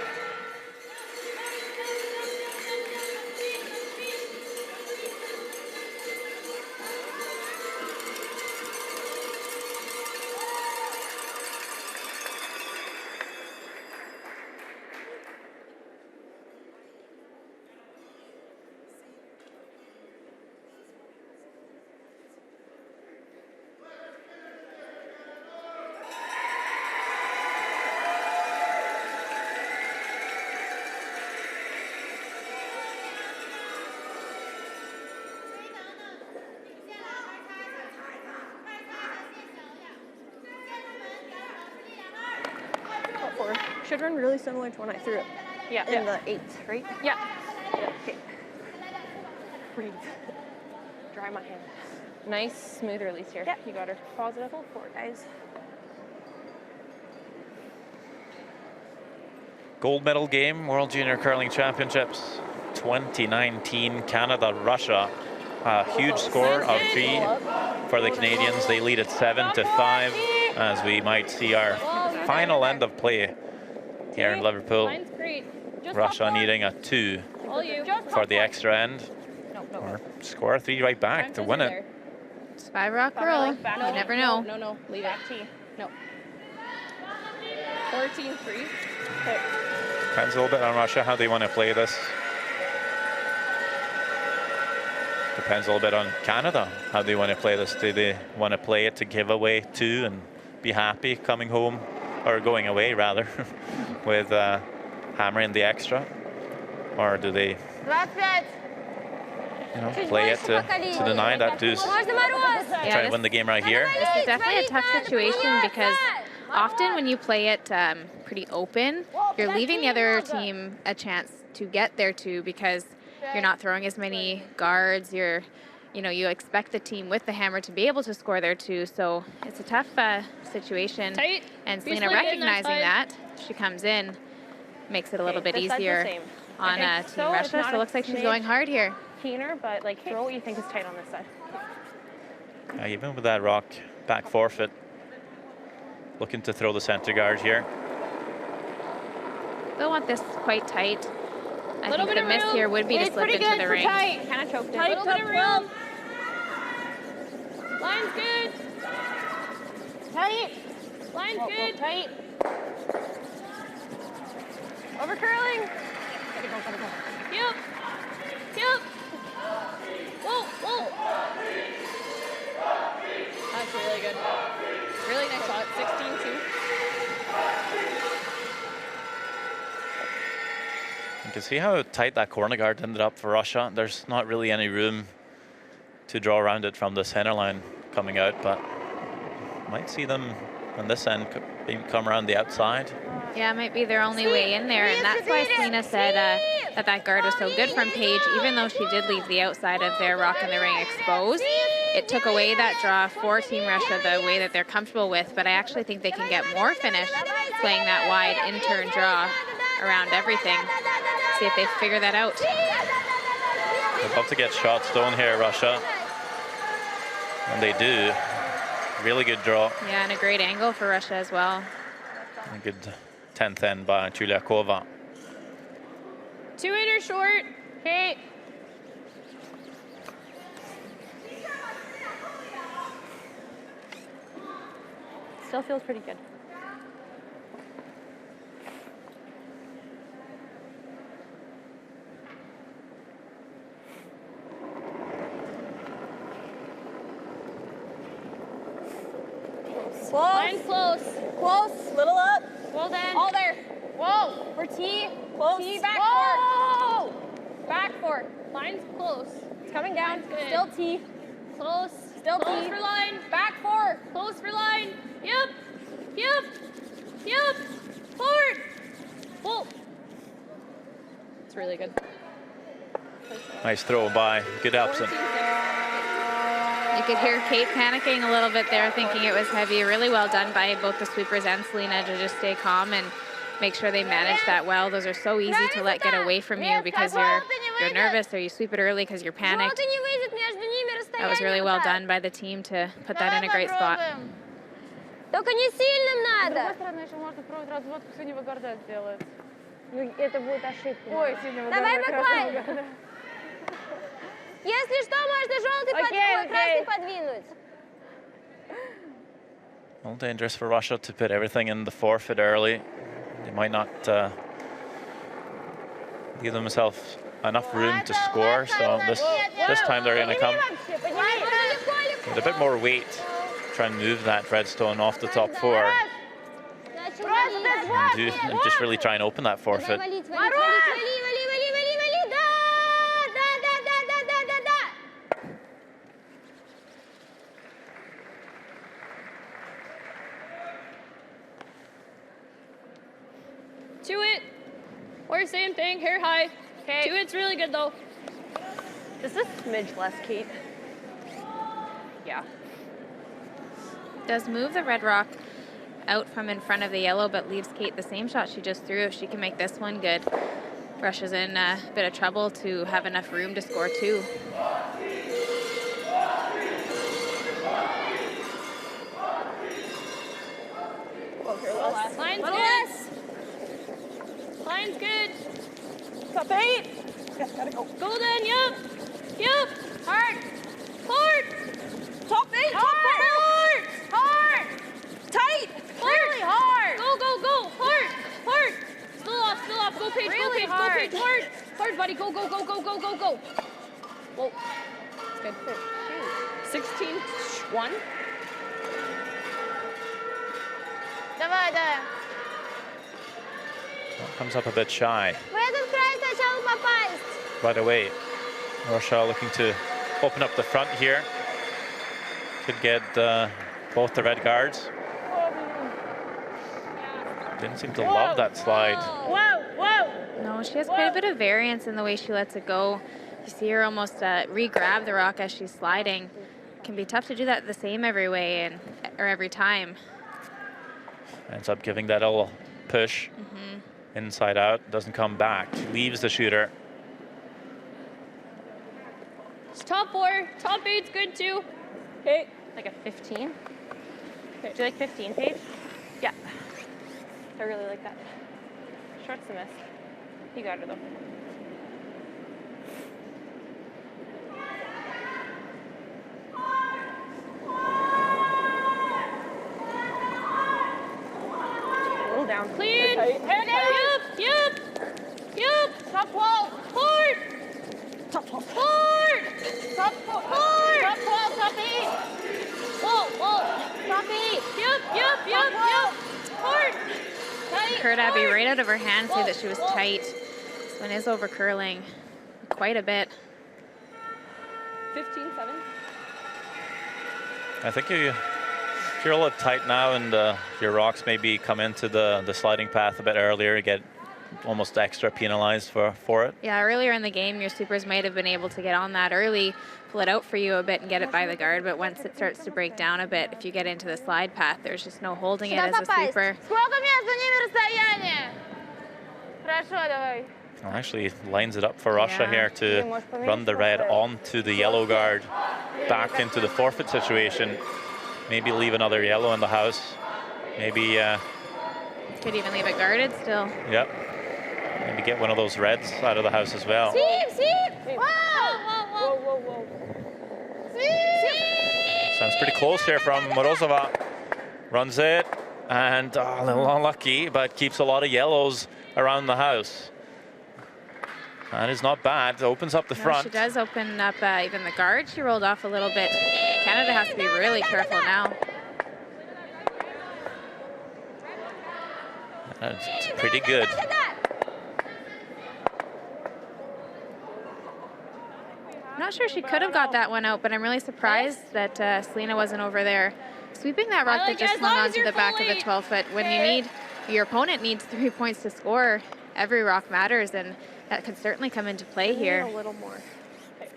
Should run really similar to when I threw it. Yeah. In the 8th, right? Yeah. Okay. Breathe. Dry my hand. Nice, smooth release here. Yeah. You got her. Positive. Go forward, guys. Gold medal game, World Junior Curling Championships 2019, Canada, Russia. A huge score of 3 for the Canadians. They lead at 7-5 as we might see our final end of play here in Liverpool. Line's great. Russia needing a 2 for the extra end. Or score a 3 right back to win it. It's 5 rock girl. You never know. No, leave it. No. 14-3. Okay. Depends a little bit on Russia, how they want to play this. Depends a little bit on Canada, how they want to play this. Do they want to play it to give away 2 and be happy coming home, or going away rather, with hammering the extra? Or do they play it to deny that deuce? Try to win the game right here. This is definitely a tough situation because often when you play it pretty open, you're leaving the other team a chance to get their 2 because you're not throwing as many guards. You expect the team with the hammer to be able to score their 2. So it's a tough situation. Tight. And Selena recognizing that, she comes in, makes it a little bit easier on Team Russia. So it looks like she's going hard here. Keener, but like throw what you think is tight on this side. Even with that rock back forfeit, looking to throw the center guard here. They'll want this quite tight. I think the miss here would be to slip into the ring. Kind of choked it. Tight, bit of room. Line's good. Tight. Line's good. Tight. Over curling. Yep. Whoa. That's really good. Really nice shot. 16-2. You can see how tight that corner guard ended up for Russia. There's not really any room to draw around it from the center line coming out, but might see them on this end come around the outside. Yeah, it might be their only way in there, and that's why Selena said that guard was so good from Paige, even though she did leave the outside of their rock in the ring exposed. It took away that draw for Team Russia the way that they're comfortable with, but I actually think they can get more finish playing that wide in-turn draw around everything. See if they figure that out. They're about to get shots thrown here, Russia. And they do. Really good draw. Yeah, and a great angle for Russia as well. A good 10th end by Chuliakova. 2 in or short. Okay. Still feels pretty good. Line's close. Close. Little up. Well then. All there. Whoa. For T. Close. T back Whoa. 4. Back 4. Line's close. It's coming down. Line's good. Still T. Close. Still Close T. for line. Back 4. Close for line. Yep. Forward. Whoa. It's really good. Nice throw by Good Elpson. You could hear Kate panicking a little bit there, thinking it was heavy. Really well done by both the sweepers and Selena to just stay calm and make sure they manage that well. Those are so easy to let get away from you because you're nervous or you sweep it early because you're panicked. That was really well done by the team to put that in a great spot. Только не сильным С надо. другой стороны, еще можно пробовать разводку синего гарда сделать. Ну, это будет ошибка. Ой, синего Давай гарда, бэклайн. красного гарда. Если что, можно желтый красный подвинуть. Well, dangerous for Russia to put everything in the forfeit early. They might not give themselves enough room to score, so this time they're going to come with a bit more weight, try and move that redstone off the top four, and just really try and open that forfeit. To it. Or same thing, hair high. Okay. To it's really good though. Just a smidge less, Kate. Yeah. Does move the red rock out from in front of the yellow, but leaves Kate the same shot she just threw. If she can make this one good, Russia's in a bit of trouble to have enough room to score two. Line's good. Line's good. Top 8. Yeah, gotta go. Golden, yep. Yep. Hard. Hard. Top 8. Hard. Hard. Tight. Really hard. Go, go, go. Hard. Hard. Still off, still off. Go page, Really go page, hard. go page. Hard. Hard, buddy. Go, go, go, go, go, go, go. Well, it's good. 16-1. Давай, да. Comes up a bit shy. В этот край сначала попасть. By the way, Russia looking to open up the front here. Could get both the red guards. Didn't seem to love that slide. Whoa, whoa. No, she has quite a bit of variance in the way she lets it go. You see her almost re-grab the rock as she's sliding. It can be tough to do that the same every way or every time. Ends up giving that a little push. Inside out, doesn't come back. Leaves the shooter. It's top 4. Top 8's good too. Okay. Like a 15. Okay. Do you like 15, Paige? Yeah. I really like that. Short's the miss. You got her though. Down. Clean. Head Yep, yep. Yep. Top 12. Hard. Top 12. Hard. Top 4. Hard. Top 12. Top 8. Whoa, whoa. Top 8. Yep, yep, yep, yep. Hard. Tight. Heard Abby hard. right out of her hand say that she was tight. This one is over curling quite a bit. 15-7. I think if you're a little tight now and your rocks maybe come into the sliding path a bit earlier, get almost extra penalized for it. Yeah, earlier in the game, your sweepers might have been able to get on that early, pull it out for you a bit and get it by the guard, but once it starts to break down a bit, if you get into the slide path, there's just no holding it as a sweeper. Сколько между ними расстояние? Хорошо, давай. Well, actually lines it up for Russia Yeah. here to run the red onto the yellow guard, back into the forfeit situation. Maybe leave another yellow in the house. Maybe, Could even leave it guarded still. yep. Maybe get one of those reds out of the house as well. Sweep. Whoa. Whoa, whoa, whoa. Sweep. Sounds pretty close here from Morozova. Runs it, and a little unlucky, but keeps a lot of yellows around the house. That is not bad. Opens up the No, front. she does open up even the guard. She rolled off a little bit. Canada has to be really careful now. That's pretty good. I'm not sure she could have got that one out, but I'm really surprised that Selena wasn't over there sweeping that rock that just as hung long as onto you're the back of the fully 12-foot. When you need, your opponent needs 3 points to score, every rock matters, and that could certainly come into play here. A little more. Okay.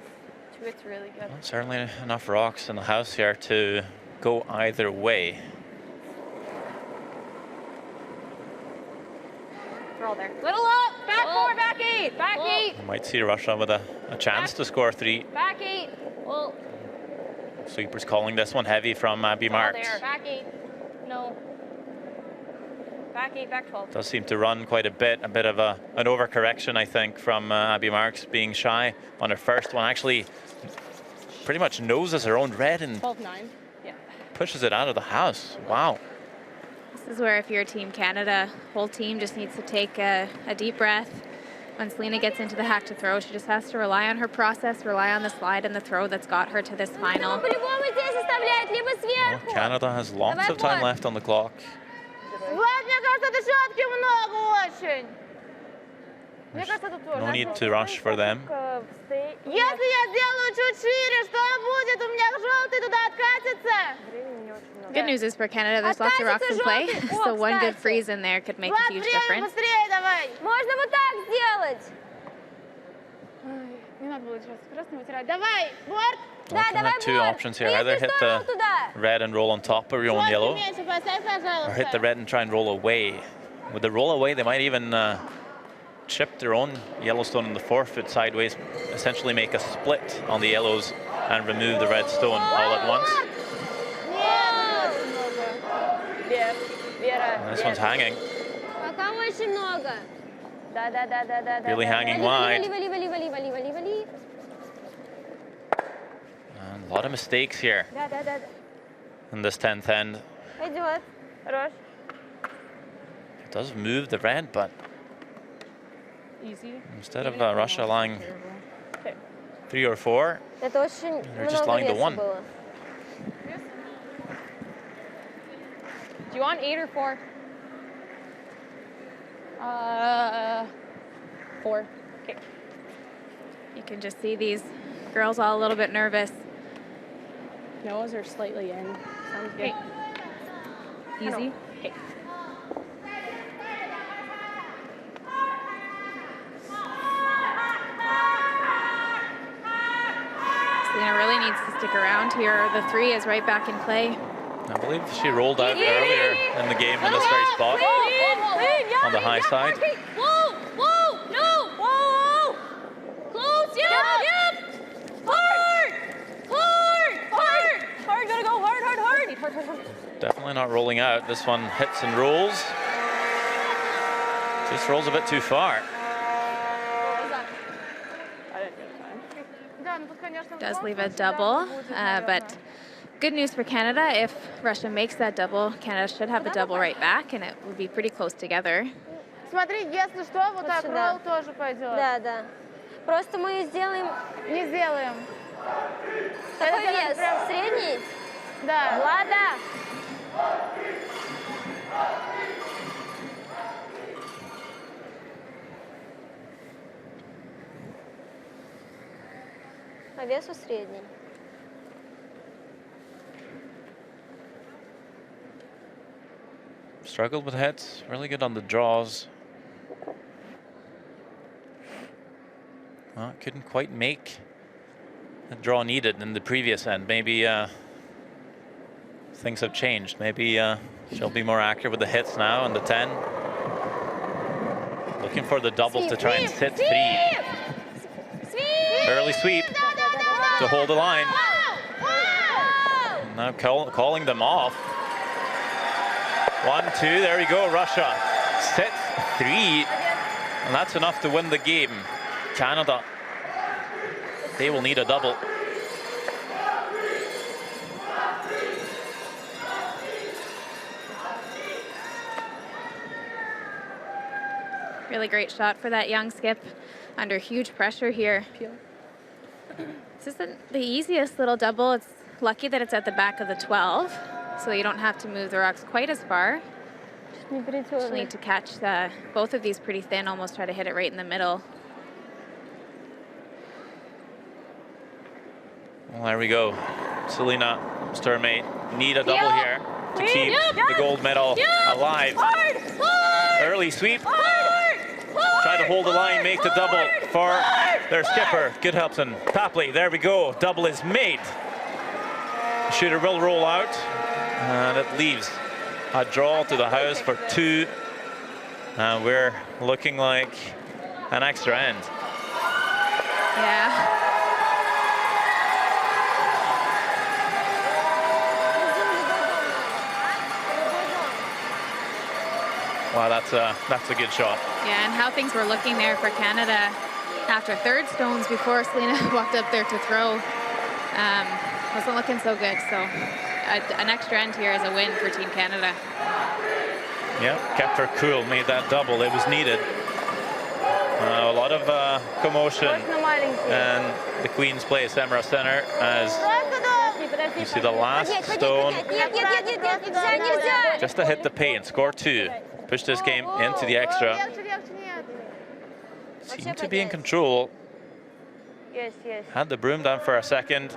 It's really good. Well, certainly enough rocks in the house here to go either way. We're all there. Little up. Back 4, back 8. Back 8. We might see Russia with a chance to score 3. Back 8. Well, Sweepers calling this one heavy from Abby Marks. back 8. No. Back 8, back 12. Does seem to run quite a bit of an overcorrection, I think, from Abby Marks being shy on her first one. Actually, pretty much noses her own red and 12-9. Yeah. pushes it out of the house. Wow. This is where if you're Team Canada, whole team just needs to take a deep breath. When Selena gets into the hack to throw, she just has to rely on her process, rely on the slide and the throw that's got her to this final. Well, Canada has lots of time left on the clock. Влад, мне кажется, десятки много очень. Мне кажется, тут тоже. No need to rush for them. Если я сделаю чуть шире, что будет? У меня желтый туда откатится. Good news is for Canada, there's lots of rocks in play, so one good freeze in there could make a huge difference. Быстрее давай. Можно вот так сделать. Не надо было сейчас красный вытирать. Давай, борт. Looking at two options here. Either hit the red and roll on top of your own yellow, or hit the red and try and roll away. With the roll away, they might even chip their own Yellowstone in the forfeit sideways, essentially make a split on the yellows and remove the red stone all at once. And this one's hanging. Пока очень много. Да. Really hanging wide. Вали. And a lot of mistakes here Да. in this 10th end. Идет. Хорош. It does move the red, but Easy. instead of Russia allowing 3 or 4, Это очень they're just много allowing the веса 1. было. Do you want 8 or 4? 4. Okay. You can just see these girls all a little bit nervous. Nose are slightly in. Sounds good. Easy. Okay. Selena really needs to stick around here. The 3 is right back in play. I believe she rolled out earlier in the game in this very spot on the high side. Whoa, no. Whoa. Close, yep. Hard, gotta go hard. Definitely not rolling out. This one hits and rolls. Just rolls a bit too far. Does leave a double, but good news for Canada. If Russia makes that double, Canada should have the double right back, and it would be pretty close together. Смотри, если что, вот так ролл тоже пойдет. Да. Просто мы сделаем... Не сделаем. Какой вес? Средний? Да. Влада! А весу средний. Struggled with hits, really good on the draws. Well, couldn't quite make the draw needed in the previous end. Maybe things have changed. Maybe she'll be more accurate with the hits now on the 10. Looking for the double to try and sit 3. Early sweep to hold the line. Now calling them off. 1, 2, there we go, Russia. Set 3, and that's enough to win the game. Canada, they will need a double. Really great shot for that young skip under huge pressure here. This isn't the easiest little double. It's lucky that it's at the back of the 12, so you don't have to move the rocks quite as far. Just need to catch both of these pretty thin, almost try to hit it right in the middle. Well, there we go. Selena, Sturmate, need a double here to keep the gold medal alive. Early sweep. Try to hold the line, make the double for their skipper. Good Helpson. Papley, there we go. Double is made. The shooter will roll out, and it leaves a draw to the house for 2. And we're looking like an extra end. Yeah. Wow, that's a good shot. Yeah, and how things were looking there for Canada after third stones before Selena walked up there to throw. Wasn't looking so good, so an extra end here is a win for Team Canada. Yeah, kept her cool, made that double. It was needed. A lot of commotion in the Queen's Place Emira Center as you see the last stone just to hit the paint, score 2. Push this game into the extra. Seemed to be in control. Yes. Had the broom down for a second,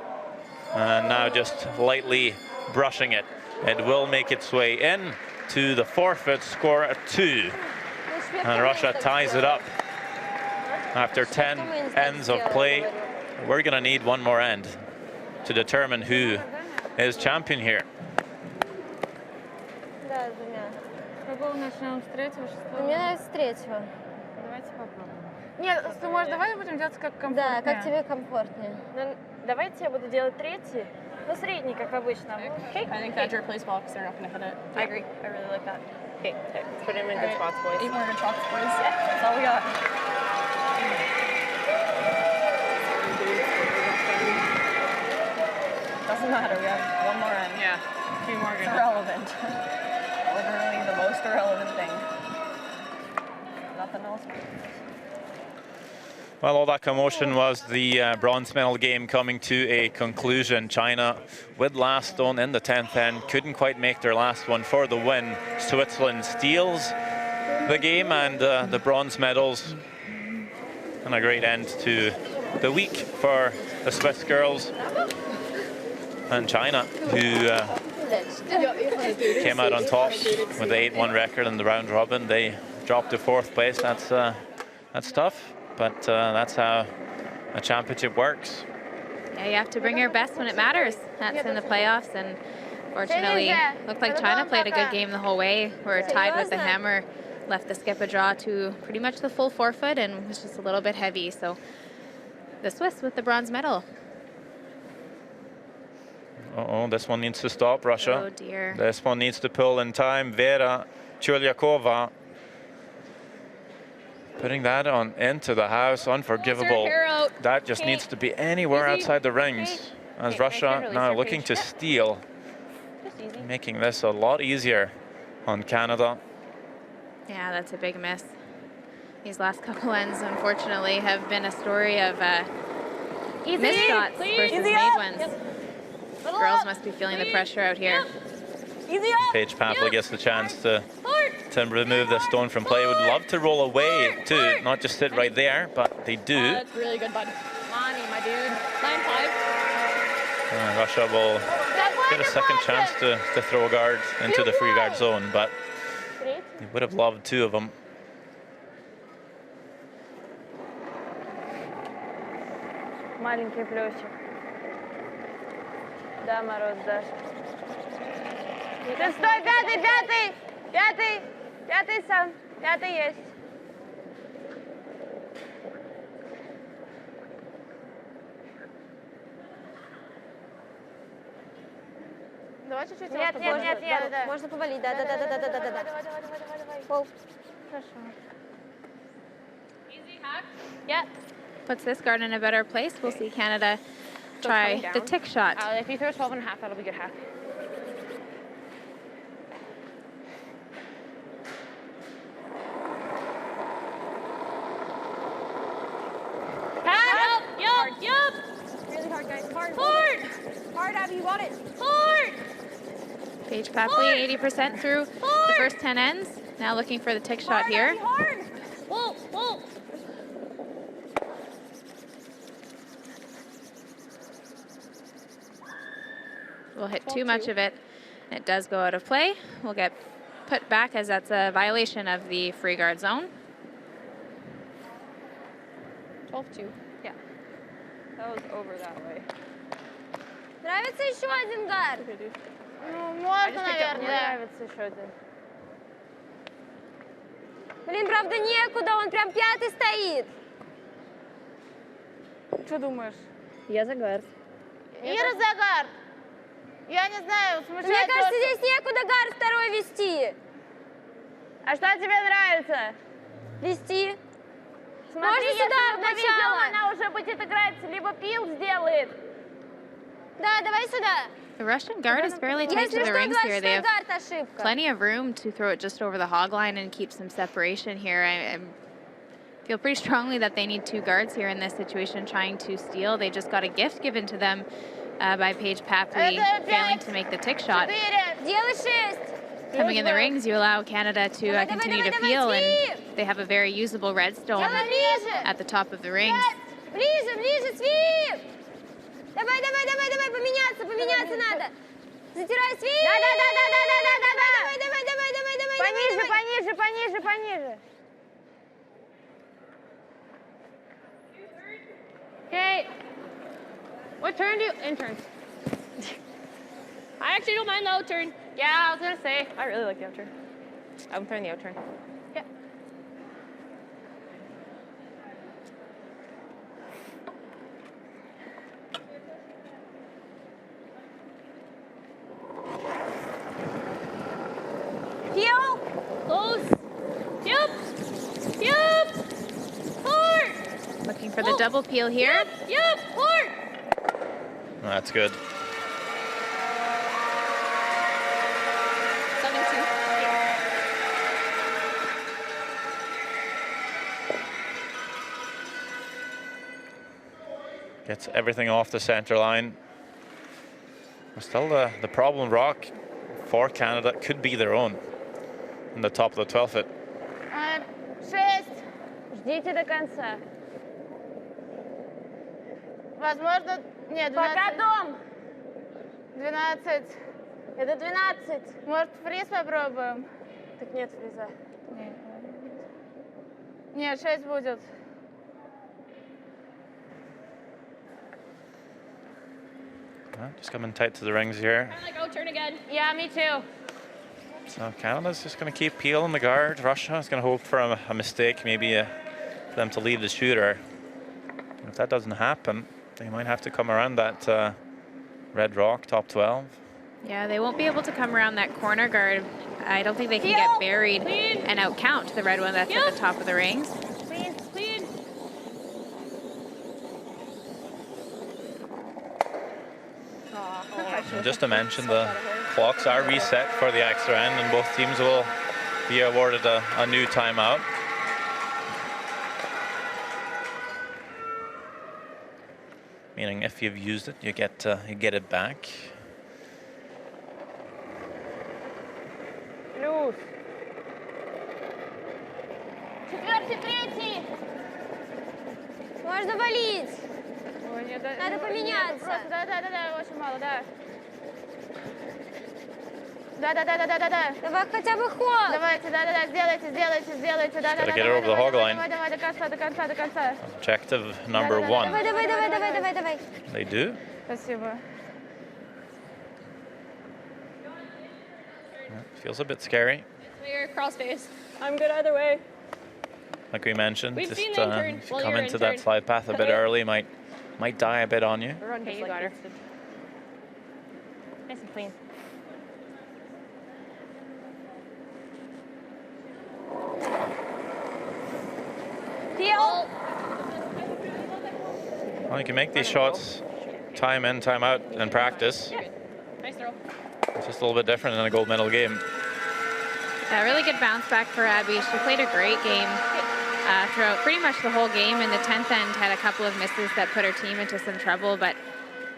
and now just lightly brushing it. It will make its way in to the forfeit, score at 2. And Russia ties it up after 10 ends of play. We're going to need one more end to determine who is champion here. Какого начнем с третьего, шестого? Мне нравится с третьего. Давайте попробуем. Нет, ты можешь, давай будем делать как комфортнее. Да, как тебе комфортнее. Ну, давайте я буду делать третий, ну средний, как обычно. Okay. I think that's your place ball because they're not going to hit it. I agree. I really like that. Okay, let's put him in good Alright. spots, boys. 8 more good shots, boys. Yeah, that's all we got. Doesn't matter. We have one more end. Yeah, 2 more It's good. irrelevant. Literally the most irrelevant thing. Nothing else. Well, all that commotion was the bronze medal game coming to a conclusion. China with last stone in the 10th end, couldn't quite make their last one for the win. Switzerland steals the game and the bronze medals. And a great end to the week for the Swiss girls. And China, who came out on top with the 8-1 record in the round robin. They dropped to 4th place. That's tough. But that's how a championship works. Yeah, you have to bring your best when it matters. That's in the playoffs, and fortunately, looked like China played a good game the whole way. We're tied with the hammer, left the skip a draw to pretty much the full forfeit, and was just a little bit heavy. So the Swiss with the bronze medal. Uh-oh, this one needs to stop, Russia. Oh dear. This one needs to pull in time. Vera Chulyakova putting that on into the house, unforgivable. That just needs to be anywhere outside the rings. As Russia now looking to steal, making this a lot easier on Canada. Yeah, that's a big miss. These last couple ends, unfortunately, have been a story of missed shots versus made ones. Girls must be feeling the pressure out here. Paige Papley gets the chance to remove the stone from play. Would love to roll away too, not just sit right there, but they do. That's really good, bud. Money, my dude. 9-5. Russia will get a second chance to throw a guard into the free guard zone, but they would have loved 2 of them. Маленький плюсик. Да, Мороз, да. Ты стой, пятый сам, пятый есть. Давай чуть-чуть. Нет, можно повалить, да. Пол. Хорошо. Yeah. Puts this guard in a better place. We'll see Canada try the tick shot. If you throw 12.5, that'll be good hack. Yup. Really hard, guys. Hard. Hard, Abby, you got it. Hard. Paige Papley, 80% through the first 10 ends. Now looking for the tick shot here. Hard. Whoa. We'll hit too much of it. It does go out of play. We'll get put back as that's a violation of the free guard zone. 12-2. Yeah. That was over that way. Нравится еще один гард? Okay, dude. Ну, I можно, just picked up. Мне наверное. нравится еще один. Блин, правда, некуда, он прям пятый стоит. Что думаешь? Я за гард. Ира Загар. Я не знаю, Мне смущает кажется, то, здесь некуда гард второй вести. А что тебе нравится? Вести. Смотри, Можно если сюда мы повезем, сначала? она уже будет играть, либо пил сделает. Да, давай сюда. The Russian guard is fairly tight to Если the что, rings here. They 26 have гард ошибка. plenty of room to throw it just over the hog line and keep some separation here. I feel pretty strongly that they need 2 guards here in this situation trying to steal. They just got a gift given to them by Paige Papri failing to make the tick shot. Делай 6. Coming in the rings, you allow Canada to continue to peel, and they have a very usable redstone Давай ближе. at the top of the rings. Ближе, ближе, свип. Давай, давай, давай, давай, поменяться надо. Затирай свип. Да. Давай, давай, давай, давай, давай. Пониже. Okay. What turn do you? Intern. I actually don't mind the out turn. Yeah, I was gonna say. I really like the out turn. I'm throwing the out turn. Yeah. Пил. Close. Yep. Hard. Looking for the double peel here. Yep. Hard. That's good. 7-2. Gets everything off the center line. Still the problem rock for Canada could be their own in the top of the 12 foot. 6. Ждите до конца. Возможно, нет, 12. Пока дом. 12. Это 12. Может, фриз попробуем? Так нет фриза. Нет, 6 будет. Just coming tight to the rings here. I like out turn again. Yeah, me too. So Canada's just going to keep peeling the guard. Russia is going to hope for a mistake, maybe for them to leave the shooter. And if that doesn't happen, they might have to come around that red rock, top 12. Yeah, they won't be able to come around that corner guard. I don't think they can get buried and outcount the red one that's at the top of the rings. Clean. And just to mention, the clocks are reset for the extra end, and both teams will be awarded a new timeout. Meaning, if you've used it, you get it back. Плюс. 4, 3. Можно валить. Ой, нет, Надо поменяться. Просто, да, очень мало, да. Да. Давай хотя бы ход. Давайте, да, сделайте, да. Gotta get it over the hog line. Давай, до конца. Objective number 1. Давай. They do. Спасибо. Feels a bit scary. Clear, crossface. I'm good either way. Like we mentioned, We've just seen the intern. if you Well, come you're into that intern. slide path a bit early, might die a bit on you. Run Okay, just you like got her. Houston. Nice and clean. Пил. Well, you can make these shots time in, time out in practice. Nice throw. It's just a little bit different in a gold medal game. A really good bounce back for Abby. She played a great game throughout pretty much the whole game. In the 10th end, had a couple of misses that put her team into some trouble, but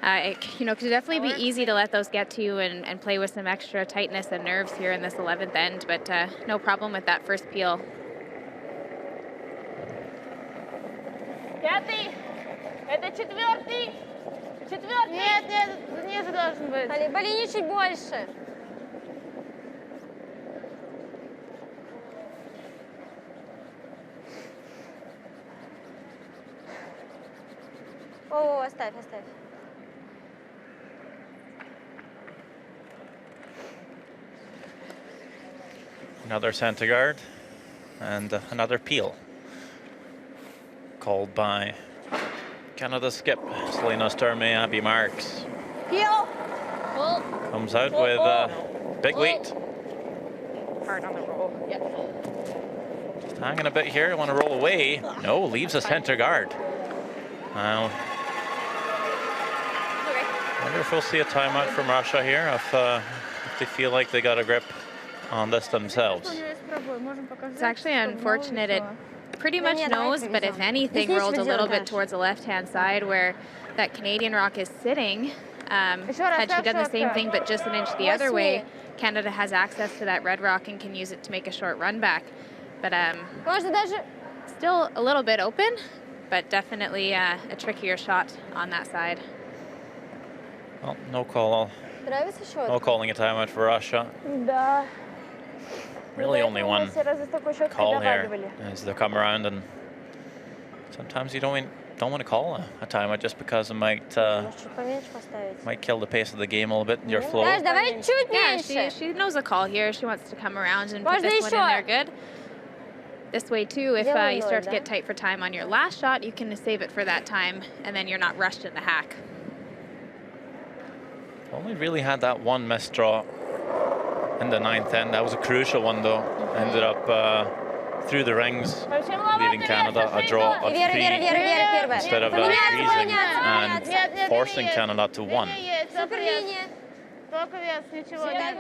it could definitely be easy to let those get to you and play with some extra tightness and nerves here in this 11th end, but no problem with that first peel. 5. Это 4. Нет, ниже должен быть. Полини чуть больше. О, оставь, оставь. Another center guard and another peel called by Canada skip Selena Sturmey, Abby Marks. Peel. Comes out with big weight. Hard on the roll. Yep. Just hanging a bit here. Want to roll away? No, leaves a center guard. Now, wonder if we'll see a timeout from Russia here if they feel like they got a grip on this themselves. It's actually unfortunate. It pretty much knows, but if anything, rolled a little bit towards the left-hand side where that Canadian rock is sitting. Had she done the same thing, but just an inch the other way, Canada has access to that red rock and can use it to make a short run back. But still a little bit open, but definitely a trickier shot on that side. Well, no call. No calling a timeout for Russia. Really only one call here as they come around, and sometimes you don't want to call a timeout just because it might kill the pace of the game a little bit, your flow. Yeah, she knows the call here. She wants to come around and put this one in there good. This way too, if you start to get tight for time on your last shot, you can save it for that time, and then you're not rushed in the hack. Only really had that one missed draw in the 9th end. That was a crucial one though. Ended up through the rings, leaving Canada a draw of 3 instead of freezing and forcing Canada to 1. Только вес, ничего. Нет.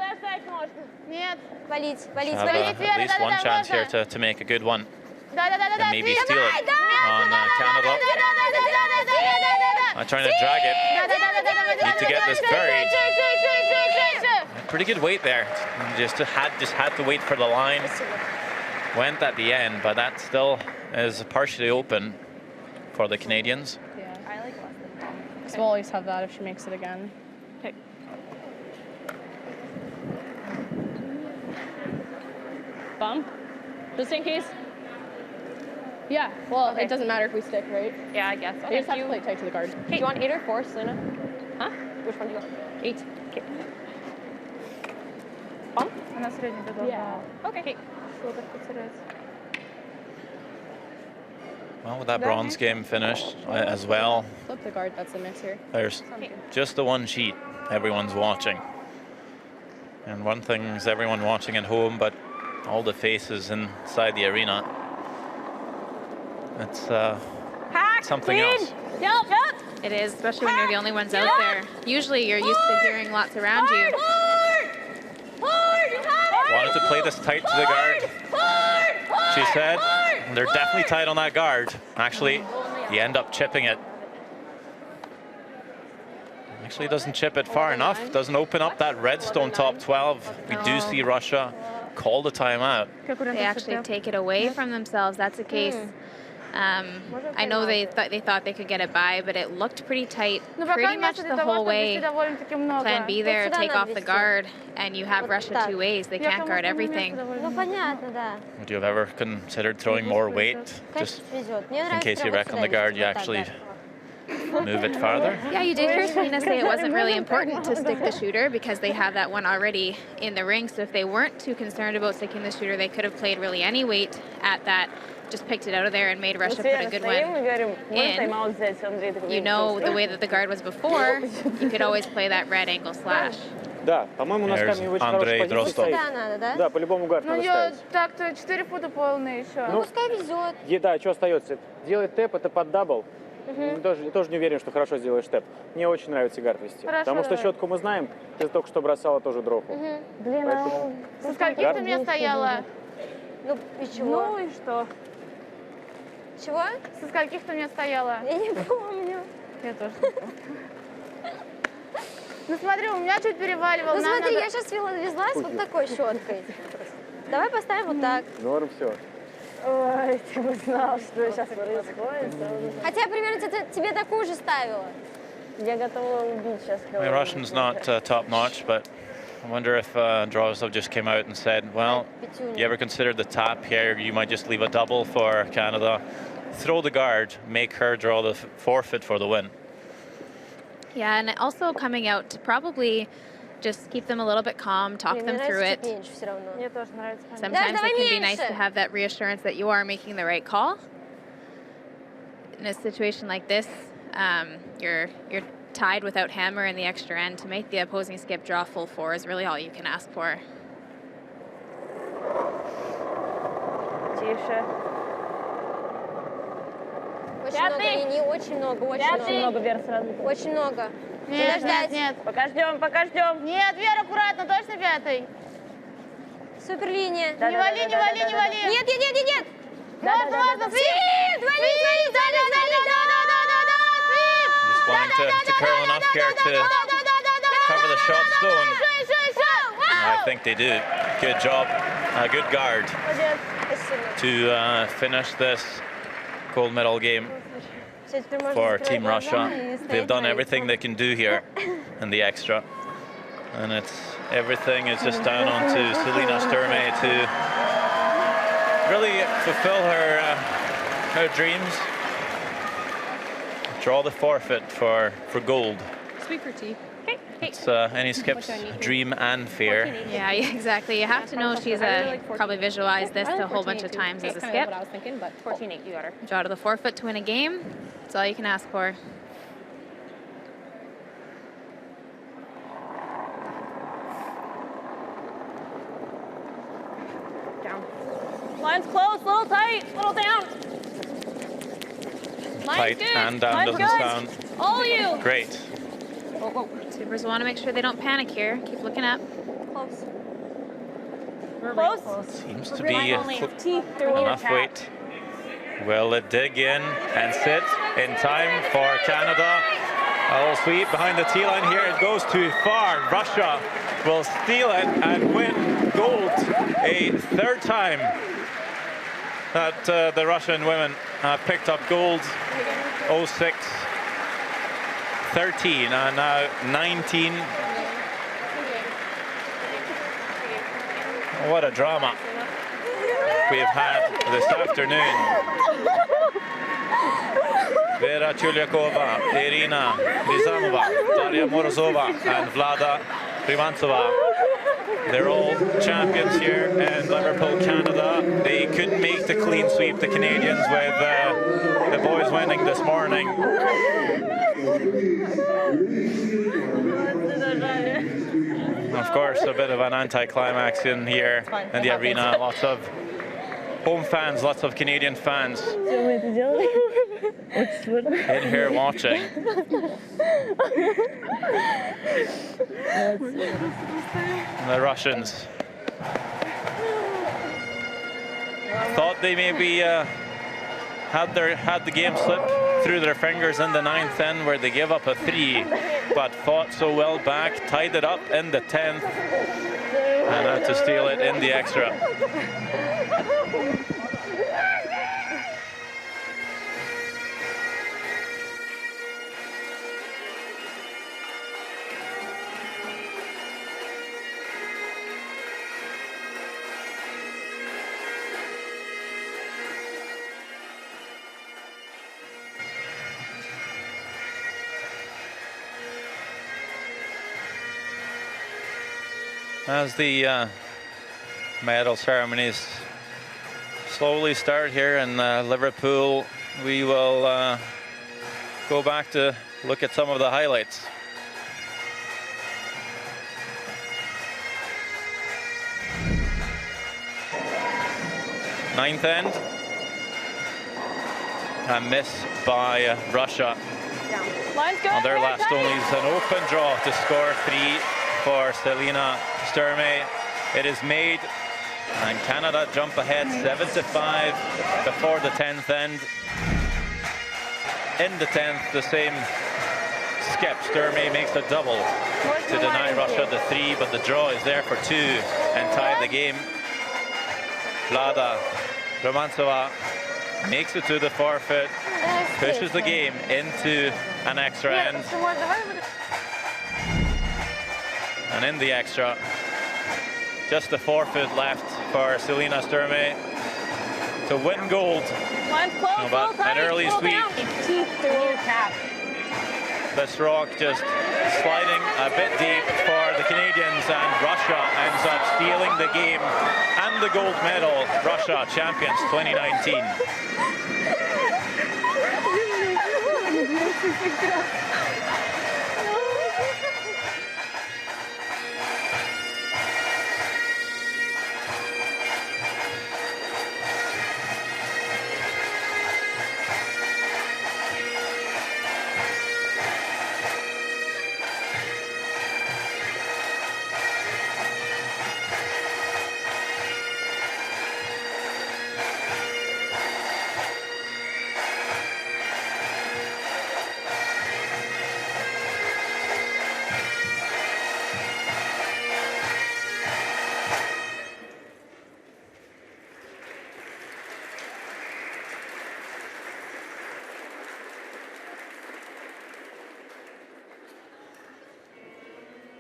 Нет. Валить. At least one chance here to make a good one. And maybe steal it on Canada. I'm trying to drag it. Need to get this buried. Pretty good weight there. Just had to wait for the line. Went at the end, but that still is partially open for the Canadians. Yeah, I like less than bomb. So we'll always have that if she makes it again. Okay. Bomb? Just in case? Yeah, well, it doesn't matter if we stick, right? Yeah, I guess. You Okay, just have to play tight to the guard. Do you want 8 or 4, Selena? Huh? Which one do you want? 8. Okay. Bomb? Она средний предлагала. Yeah. Okay. Что-то потерять. Well, with that bronze game finished as well, Flip the guard, that's the mix here. there's just the one sheet everyone's watching. And one thing's everyone watching at home, but all the faces inside the arena. It's something else. It is, especially when you're the only ones out there. Usually you're used to hearing lots around you. Wanted to play this tight to the guard, she said. They're definitely tight on that guard. Actually, you end up chipping it. Actually doesn't chip it far enough. Doesn't open up that redstone top 12. We do see Russia call the timeout. They actually take it away from themselves. That's the case. I know they thought they could get it by, but it looked pretty tight pretty much the whole way. Plan B there, take off the guard, and you have Russia 2 ways. They can't guard everything. Would you have ever considered throwing more weight, just in case you wreck on the guard, you actually move it farther? Yeah, you did hear Selena say it wasn't really important to stick the shooter because they have that one already in the ring. So if they weren't too concerned about sticking the shooter, they could have played really any weight at that. Just picked it out of there and made Russia put a good one in. You know the way that the guard was before, you could always play that red ankle slash. Да, по-моему, у нас камень в очень хорошей позиции стоит. Да, надо, да? Да, по-любому гард надо ставить. Так-то 4 фута полные еще. Ну, пускай везет. Да, что остается? Делать тэп, это под дабл. Тоже не уверен, что хорошо сделаешь тэп. Мне очень нравится гард вести. Потому что щетку мы знаем, ты только что бросала тоже дроху. Блин, со скольких ты мне стояла? Ну, и чего? Ну и что? Чего? Со скольких ты мне стояла? Я не помню. Я тоже не помню. Ну смотри, у меня чуть переваливало. Ну смотри, я сейчас везлась вот такой щеткой. Давай поставим вот так. Норм, все. Ой, ты бы знал, что сейчас происходит. Хотя я примерно тебе такую же ставила. Я готова убить сейчас. My Russian's not top notch, but I wonder if Drozov just came out and said, well, you ever considered the tap here? You might just leave a double for Canada, throw the guard, make her draw the forfeit for the win. Yeah, and also coming out to probably just keep them a little bit calm, talk them through it. Мне тоже нравится. Sometimes it can be nice to have that reassurance that you are making the right call. In a situation like this, you're tied without hammer in the extra end. To make the opposing skip draw full 4 is really all you can ask for. Тише. Очень много линий, очень много, очень много. Вера, сразу. Очень много. Нет, нет, нет. Пока ждем, пока ждем. Нет, Вера, аккуратно, точно пятый. Супер линия. Не вали, не вали, не вали. Нет, нет, нет, нет, нет. Ладно, ладно, свип! Вали, вали, вали, вали, да, да, да, да, да, свип! Just wanting to curl enough here to cover the shot stone. I think they do. Good job. A good guard to finish this gold medal game for Team Russia. They've done everything they can do here in the extra. And everything is just down onto Selena Sturmey to really fulfill her dreams. Draw the forfeit for gold. Sweep for T. It's any skip's dream and fear. Yeah, exactly. You have to know she's probably visualized this a whole bunch of times as a skip. What I was thinking, but 14-8, you got her. Draw to the forfeit to win a game. That's all you can ask for. Down. Line's close, a little tight, a little down. Tight and down doesn't sound All you. great. Supers want to make sure they don't panic here. Keep looking up. Close. Close. Seems to be enough weight. Will it dig in and sit in time for Canada? A little sweep behind the tee line here. It goes too far. Russia will steal it and win gold a third time that the Russian women have picked up gold. 06, 13, and now 19. What a drama we've had this afternoon. Vera Chulyakova, Irina Rizamova, Daria Morozova, and Vlada Rivantsova. They're all champions here in Liverpool, Canada. They couldn't make the clean sweep, the Canadians, with the boys winning this morning. Of course, a bit of an anticlimax in here in the arena. Lots of home fans, lots of Canadian fans in here watching. And the Russians thought they maybe had the game slip through their fingers in the 9th end, where they gave up a 3, but fought so well back, tied it up in the 10th, and had to steal it in the extra. As the medal ceremonies slowly start here in Liverpool, we will go back to look at some of the highlights. Ninth end, a miss by Russia. On their last only is an open draw to score 3 for Selena Sturmey. It is made, and Canada jump ahead 7-5 before the 10th end. In the 10th, the same skip, Sturmey, makes a double to deny Russia the 3, but the draw is there for 2 and tie the game. Vlada Romantsova makes it to the forfeit, pushes the game into an extra end. And in the extra, just the forfeit left for Selena Sturmey to win gold. Line's close, But an early sweep This rock just sliding a bit deep for the Canadians, and Russia ends up stealing the game and the gold medal. Russia champions 2019.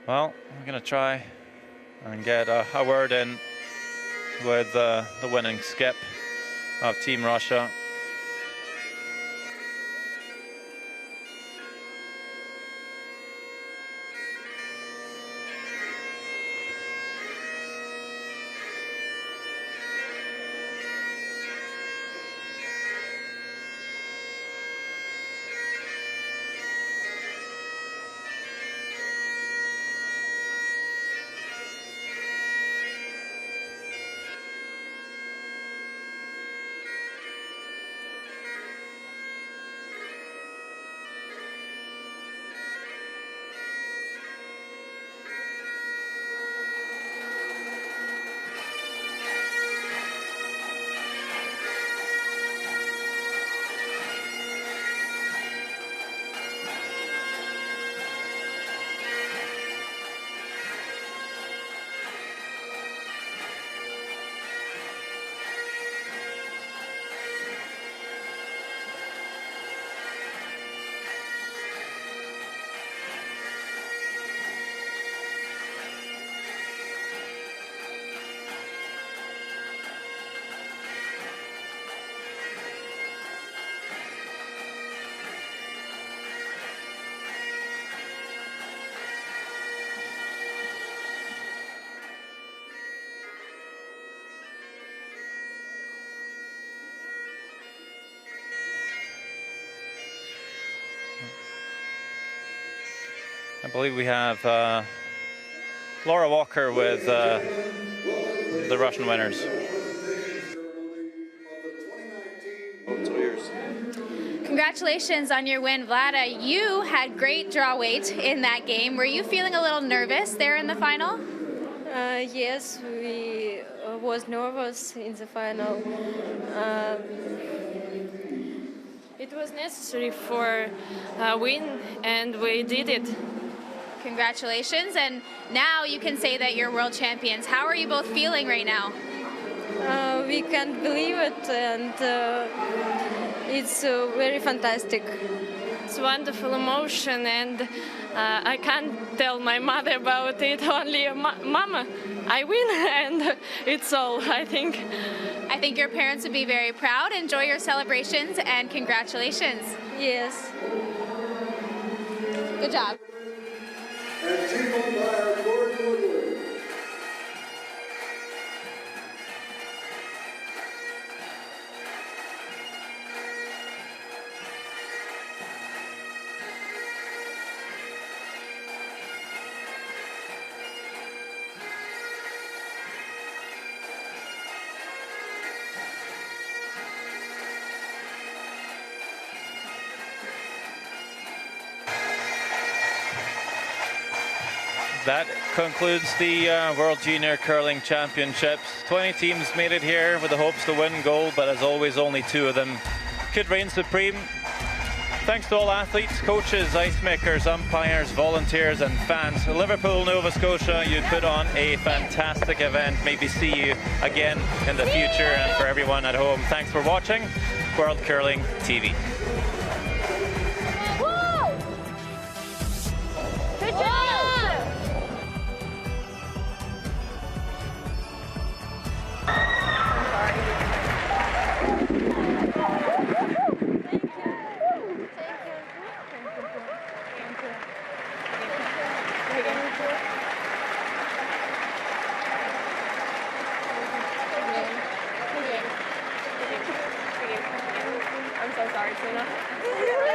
Well, I'm going to try and get a word in with the winning skip of Team Russia. I believe we have Laura Walker with the Russian winners. Congratulations on your win, Vlada. You had great draw weight in that game. Were you feeling a little nervous there in the final? Yes, we was nervous in the final. It was necessary for a win, and we did it. Congratulations, and now you can say that you're world champions. How are you both feeling right now? We can't believe it, and it's very fantastic. It's wonderful emotion, and I can't tell my mother about it. Only Mama, I win, and it's all, I think. I think your parents would be very proud. Enjoy your celebrations, and congratulations. Yes. Good job. And team umpire Gordon Woodward. That concludes the World Junior Curling Championships. 20 teams made it here with the hopes to win gold, but as always, only 2 of them could reign supreme. Thanks to all athletes, coaches, ice makers, umpires, volunteers, and fans. Liverpool, Nova Scotia, you put on a fantastic event. Maybe see you again in the future. And for everyone at home, thanks for watching World Curling TV. Good job! Trina.